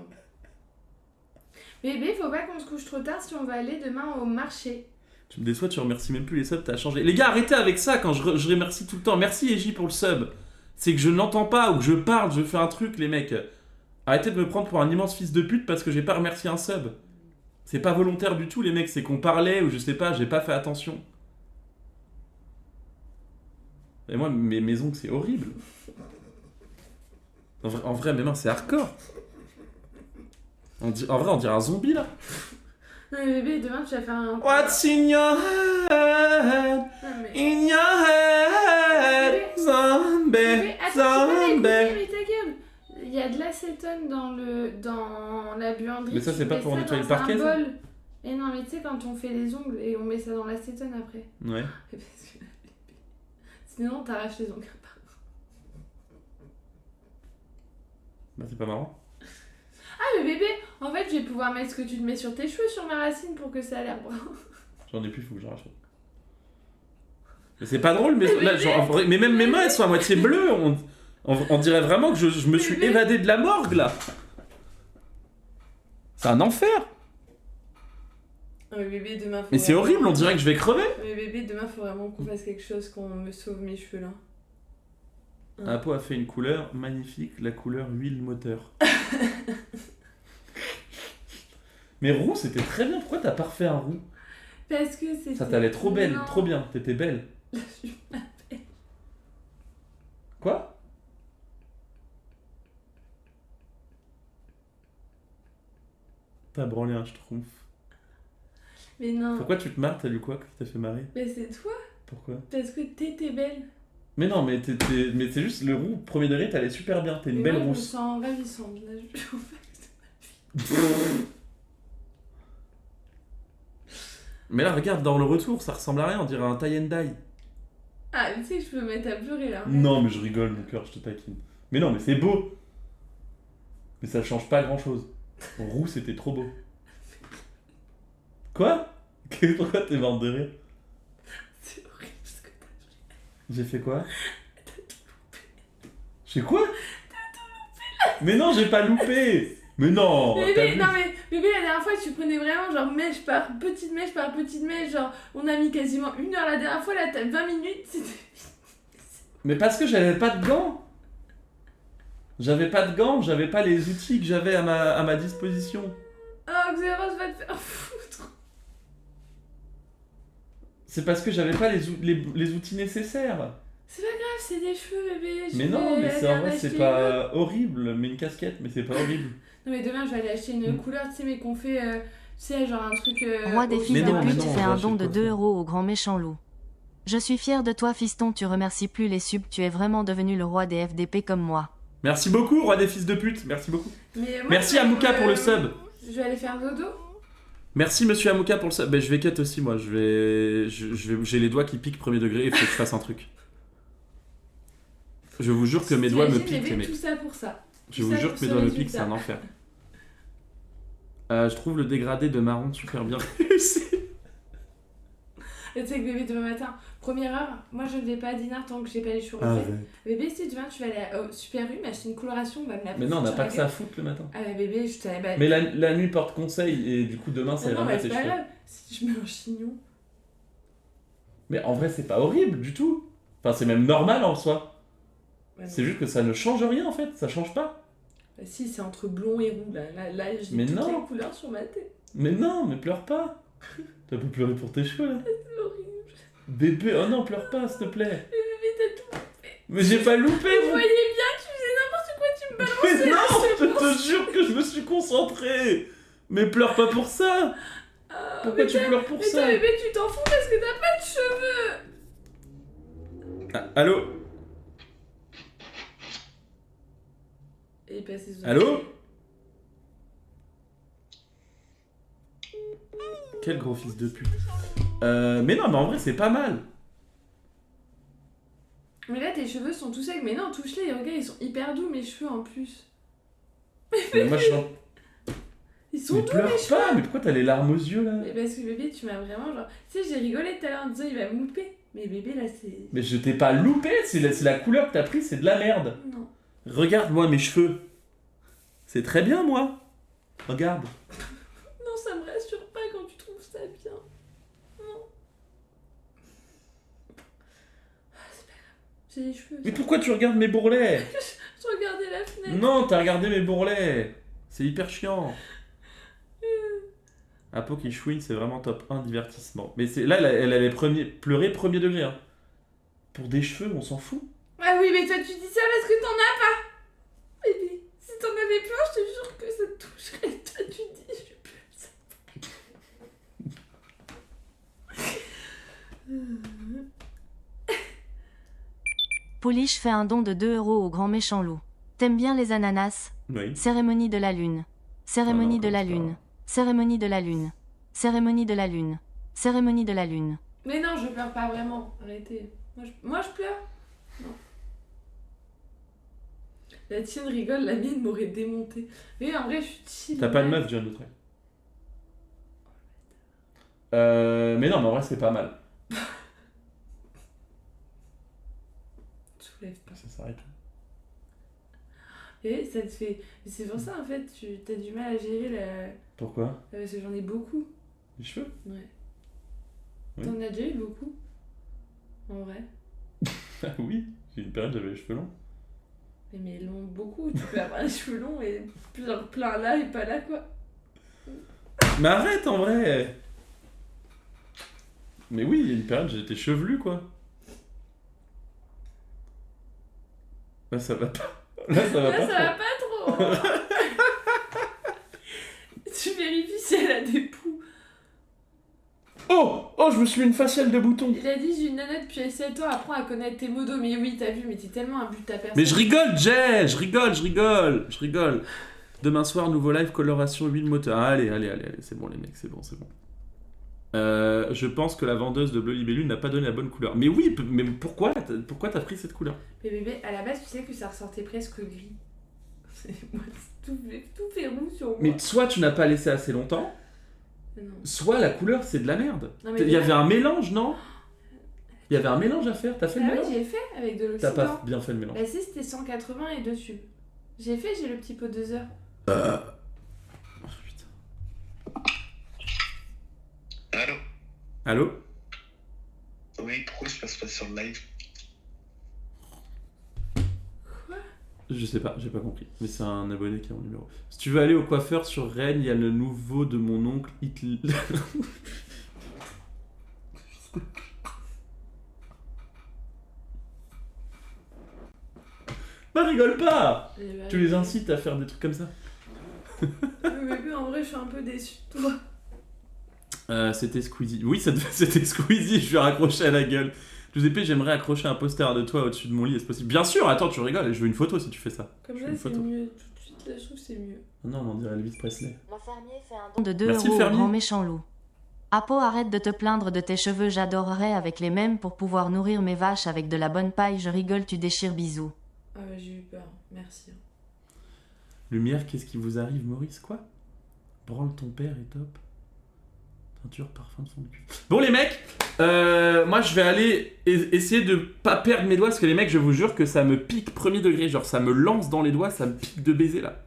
Bébé, faut pas qu'on se couche trop tard si on va aller demain au marché. Tu me déçois, tu remercies même plus les subs, t'as changé. Les gars, arrêtez avec ça quand je remercie tout le temps. Merci EJ pour le sub. C'est que je n'entends pas ou que je parle, je fais un truc, les mecs. Arrêtez de me prendre pour un immense fils de pute parce que j'ai pas remercié un sub. C'est pas volontaire du tout, les mecs, c'est qu'on parlait ou je sais pas, j'ai pas fait attention. Et moi, mes ongles, c'est horrible. En vrai, mes mains, c'est hardcore. En vrai, on dirait un zombie là. Non mais bébé, demain tu vas faire un... What's in your head? Non mais... In your head, zombie, Bébé, attends, tu peux zombie. m'écouter, mais ta gueule. Il y a de l'acétone dans la buanderie. Mais ça, tu c'est pas mets pour ça nettoyer le dans parquet, un ça bol. Et non, mais tu sais, quand on fait les ongles et on met ça dans l'acétone après. Ouais. Parce que... Sinon, t'arraches les ongles. Bah, c'est pas marrant. Ah, mais bébé, en fait, je vais pouvoir mettre ce que tu te mets sur tes cheveux sur ma racine pour que ça a l'air brun. J'en ai plus, faut que j'en rachète. Mais c'est pas drôle, mais, là, genre, en vrai, mais même mes mains, elles sont à moitié bleues. On dirait vraiment que je me suis évadé de la morgue là. C'est un enfer. Ah, mais bébé, demain, faut Mais c'est vraiment- horrible, on dirait que je vais crever. Mais bébé, demain, faut vraiment qu'on fasse quelque chose, qu'on me sauve mes cheveux là. Apo a fait une couleur magnifique, la couleur huile moteur. Mais roux, c'était très bien. Pourquoi t'as pas refait un roux? Parce que c'est. Ça t'allait trop belle, Non. trop bien. T'étais belle. Quoi? T'as branlé un schtroumpf. Mais non. Pourquoi tu te marres? T'as lu quoi qui t'a fait marrer? Mais c'est toi. Pourquoi? Parce que t'étais belle. Mais non, mais mais c'est juste le roux, premier degré, t'allais super bien. T'es une Mais belle moi, je me rousse. sens ravissante. Là, Mais là, regarde, dans le retour, ça ressemble à rien, on dirait un tie and die. Ah, tu sais que je peux me mettre à pleurer là. Non, mais je rigole, mon cœur, je te taquine. Mais non, mais c'est beau. Mais ça change pas grand chose. Roux, c'était trop beau. Quoi? Pourquoi t'es morte de rire? C'est horrible ce que t'as fait. J'ai fait quoi? J'ai quoi? Mais non, j'ai pas loupé. Mais non, t'as Bébé, vu? non mais bébé, la dernière fois tu prenais vraiment genre mèche par petite mèche, genre on a mis quasiment 1 heure la dernière fois, là t'as 20 minutes, c'était... Mais parce que j'avais pas de gants. J'avais pas de gants, j'avais pas les outils que j'avais à ma disposition. Oh, Xeros va te faire foutre. C'est parce que j'avais pas les outils nécessaires. C'est pas grave, c'est des cheveux bébé. Mais non, mais c'est en vrai, c'est pas horrible. Mais une casquette, mais c'est pas horrible. Non mais demain je vais aller acheter une couleur, tu sais, mais qu'on fait, tu sais, genre un truc... Roi des au- fils Mais de non, pute, mais non, fais on va un chez don le de coiffeur. 2 euros au grand méchant loup. Je suis fier de toi fiston, tu remercies plus les subs, tu es vraiment devenu le roi des FDP comme moi. Merci beaucoup, roi des fils de pute. Merci beaucoup. Mais moi, Merci Amouka pour le sub. Je vais aller faire dodo. Merci monsieur Amouka pour le sub. Ben, je vais cut aussi moi. J'ai les doigts qui piquent premier degré. Il faut que je fasse un truc. Je vous jure que mes doigts me T'imagines, piquent, les bébé, mecs. tout ça pour ça. Je Tout vous ça jure pour que mes ce doigts me piquent, résultat. c'est un enfer. Je trouve le dégradé de marron super bien réussi. Et tu sais que bébé, demain matin, première heure, moi je ne vais pas à Dinard tant que j'ai pas les cheveux refaits. Bébé, si demain tu vas aller au Super U, m'acheter une coloration, on va me la Mais non, on n'a sur pas la que ça à gueule. foutre le matin. Ah bah bébé, je t'avais... Bah, Mais la nuit porte conseil et du coup demain ça non, ira non, mieux bah, tes c'est pas cheveux. grave. Si je mets un chignon... Mais en vrai c'est pas horrible du tout. Enfin c'est même normal en soi. Ouais, C'est non. juste que ça ne change rien en fait, ça change pas. Bah, si, c'est entre blond et roux, là j'ai Mais toutes non. les couleurs sur ma tête. Mais non, mais pleure pas. Tu peux pleurer pour tes cheveux là. C'est horrible. Bébé, oh non, pleure pas s'il te plaît. Bébé, t'as tout... Mais j'ai pas loupé. Vous voyez bien que tu faisais n'importe quoi, tu me balançais. Mais non, je te jure que je me suis concentré. Mais pleure pas pour ça. Ah, Pourquoi mais tu t'as- pleures pour mais ça? toi, bébé, tu t'en fous parce que t'as pas de cheveux. Ah, allô? Et il passait sous- Allô? Quel gros fils de pute. Mais non, mais en vrai, c'est pas mal. Mais là, tes cheveux sont tout secs. Mais non, touche-les, regarde, ils sont hyper doux, mes cheveux en plus. Mais moi, je Ils sont Mais doux, pleure mes cheveux. pas, mais pourquoi t'as les larmes aux yeux là? Mais parce que bébé, tu m'as vraiment genre... Tu sais, j'ai rigolé tout à l'heure en disant il va me louper. Mais bébé, là, c'est... Mais je t'ai pas loupé, c'est la couleur que t'as pris, c'est de la merde. Non. Regarde-moi mes cheveux. C'est très bien, moi. Regarde. Non, ça me rassure pas quand tu trouves ça bien. Non. Ah, c'est pas grave. J'ai les cheveux. Mais ça. pourquoi tu regardes mes bourrelets? Je regardais la fenêtre. Non, t'as regardé mes bourrelets. C'est hyper chiant. Apo qui chouine, c'est vraiment top 1 divertissement. Mais c'est là, elle allait pleurer premier degré. Hein. Pour des cheveux, on s'en fout. Ah oui, mais toi, tu dis ça parce que t'en as pas. Bébé, si t'en avais plein, je te jure que ça te toucherait. Toi, tu dis, je peux ça. Pouliche fait un don de 2 € au grand méchant loup. T'aimes bien les ananas? Oui. Cérémonie de la lune. Cérémonie Ah non, de la comme ça. lune. Cérémonie de la lune. Cérémonie de la lune. Cérémonie de la lune. Mais non, je pleure pas vraiment. Arrêtez. Moi, je pleure. Non. La tienne rigole, la mienne m'aurait démonté. Mais en vrai, je suis chill. T'as pas de meuf, John Lautrec. Mais non, mais en vrai, c'est pas mal. Soulève pas. Ça s'arrête. Et ça te fait. Mais c'est pour ça, en fait, tu as du mal à gérer la. Pourquoi? Parce que j'en ai beaucoup. Les cheveux? Ouais. Oui. T'en as déjà eu beaucoup? En vrai. Ah oui, j'ai une période, j'avais les cheveux longs. Mais longs, beaucoup. Tu peux avoir les cheveux longs et plein là et pas là, quoi. Mais arrête en vrai! Mais oui, il y a une période, j'étais chevelu quoi. Là, ça va pas. Là, ça va Là, pas. ça va pas trop. Tu vérifies si elle a des poux. Oh! Oh, je me suis mis une faciale de bouton. Il a dit j'ai une nana depuis 7 ans, apprends à connaître tes modos. Mais oui, t'as vu, mais t'es tellement un but de ta personne. Mais je rigole, Jay! Je rigole. Demain soir, nouveau live, coloration, huile moteur. Allez, c'est bon les mecs, c'est bon. Je pense que la vendeuse de Bleu Libellule n'a pas donné la bonne couleur. Mais oui, mais pourquoi t'as pris cette couleur? Mais bébé, à la base, tu sais que ça ressortait presque gris. Moi, tout fait roux sur moi. Mais soit tu n'as pas laissé assez longtemps, Non. soit la couleur c'est de la merde. Non, mais Il y avait un mélange, non? Il y avait un mélange à faire, t'as fait le Ah oui, mélange? j'ai fait avec de T'as l'oxydant. pas bien fait le mélange. Bah si, c'était 180 et 2 tubes. J'ai le petit pot 2 heures. Oh, putain. Allô? Allô? Oui, pourquoi je passe pas sur le live? Je sais pas, j'ai pas compris. Mais c'est un abonné qui a mon numéro. Si tu veux aller au coiffeur sur Rennes, il y a le nouveau de mon oncle Hitler. Bah rigole pas! Et bah, Tu les incites à faire des trucs comme ça. Mais bébé, en vrai, je suis un peu déçue de toi. C'était Squeezie. Oui, c'était Squeezie, je lui ai raccroché à la gueule. Giuseppe, j'aimerais accrocher un poster de toi au-dessus de mon lit, est-ce possible? Bien sûr, attends, tu rigoles, je veux une photo si tu fais ça. Comme Je ça, fais une c'est photo. mieux. Tout de suite, là, je trouve que c'est mieux. Non, on dirait Elvis Presley. Le fermier fait un don de 2 Merci, € le au fermier. grand méchant loup. Apo, arrête de te plaindre de tes cheveux, j'adorerais avec les mêmes pour pouvoir nourrir mes vaches avec de la bonne paille, je rigole, tu déchires, bisous. Ah ouais, j'ai eu peur. Merci. Lumière, qu'est-ce qui vous arrive, Maurice? Quoi? Branle ton père est top. Teinture, parfum de fond de cul. Bon, les mecs, moi je vais aller essayer de pas perdre mes doigts parce que les mecs, je vous jure que ça me pique premier degré. Genre, ça me lance dans les doigts, ça me pique de baiser là.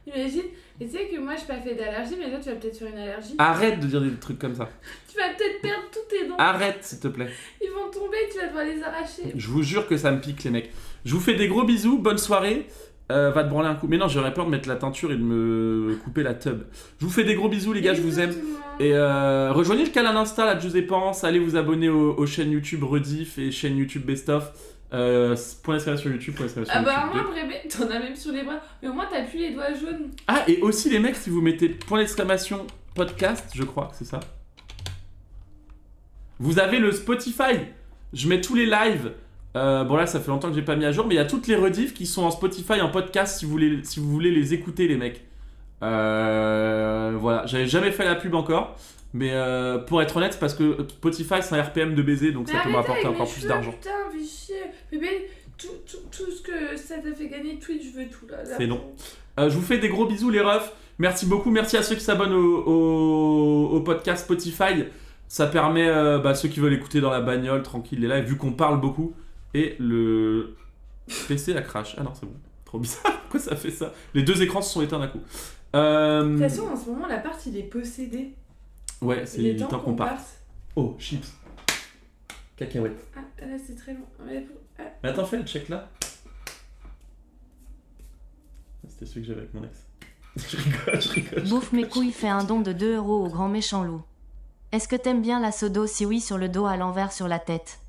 Imagine, et tu sais que moi je pas fait d'allergie, mais toi tu vas peut-être faire une allergie. Arrête de dire des trucs comme ça. Tu vas peut-être perdre tous tes dents. Arrête, s'il te plaît. Ils vont tomber, tu vas devoir les arracher. Je vous jure que ça me pique, les mecs. Je vous fais des gros bisous, bonne soirée. Va te branler un coup. Mais non, j'aurais peur de mettre la teinture et de me couper la tub. Je vous fais des gros bisous, les gars, je vous aime. Et rejoignez le canal Insta, là, Giuseppance. Allez vous abonner aux chaînes YouTube Rediff et chaîne YouTube Best of. Point d'exclamation sur YouTube, point d'exclamation sur bah, YouTube. moi, bébé, t'en as même sur les bras. Mais au moins, t'as plus les doigts jaunes. Ah, et aussi, les mecs, si vous mettez point d'exclamation podcast, je crois que c'est ça. Vous avez le Spotify. Je mets tous les lives. Bon là ça fait longtemps que j'ai pas mis à jour, mais il y a toutes les rediffs qui sont en Spotify en podcast si vous voulez les écouter, les mecs. Voilà, j'avais jamais fait la pub encore, mais pour être honnête, c'est parce que Spotify c'est un RPM de baiser, donc ça peut m'apporter encore plus d'argent. Putain, fais chier. Bébé, tout ce que ça t'a fait gagner Twitch, je veux tout là. C'est non. Je vous fais des gros bisous les refs. Merci beaucoup, merci à ceux qui s'abonnent au podcast Spotify. Ça permet ceux qui veulent écouter dans la bagnole, tranquille, les lives, vu qu'on parle beaucoup. Et le PC a crash. Ah non, c'est bon. Trop bizarre. Pourquoi ça fait ça? Les deux écrans se sont éteints d'un coup. De toute façon, en ce moment, l'appart, il est possédé. Ouais, c'est Il est du temps qu'on parte. Oh, chips. Cacahuètes. Ah, là, c'est très long. Mais attends, fais le check là. C'était celui que j'avais avec mon ex. Je rigole. Bouffe mes couilles fait un don de 2 € au grand méchant loup. Est-ce que t'aimes bien la sodo? Si oui, sur le dos, à l'envers, sur la tête.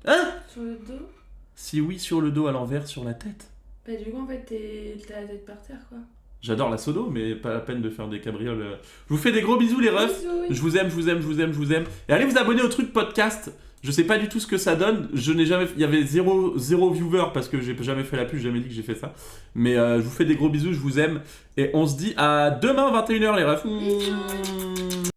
Hein? Sur le dos? Si oui, sur le dos, à l'envers, sur la tête. Bah, du coup, en fait, t'as la tête par terre, quoi. J'adore la sodo, mais pas la peine de faire des cabrioles. Je vous fais des gros bisous, les refs. Bisous. Je vous aime, je vous aime, je vous aime, je vous aime. Et allez vous abonner au truc podcast. Je sais pas du tout ce que ça donne. Je n'ai jamais. Il y avait zéro viewer parce que j'ai jamais fait la pub, j'ai jamais dit que j'ai fait ça. Mais je vous fais des gros bisous, je vous aime. Et on se dit à demain 21h, les refs.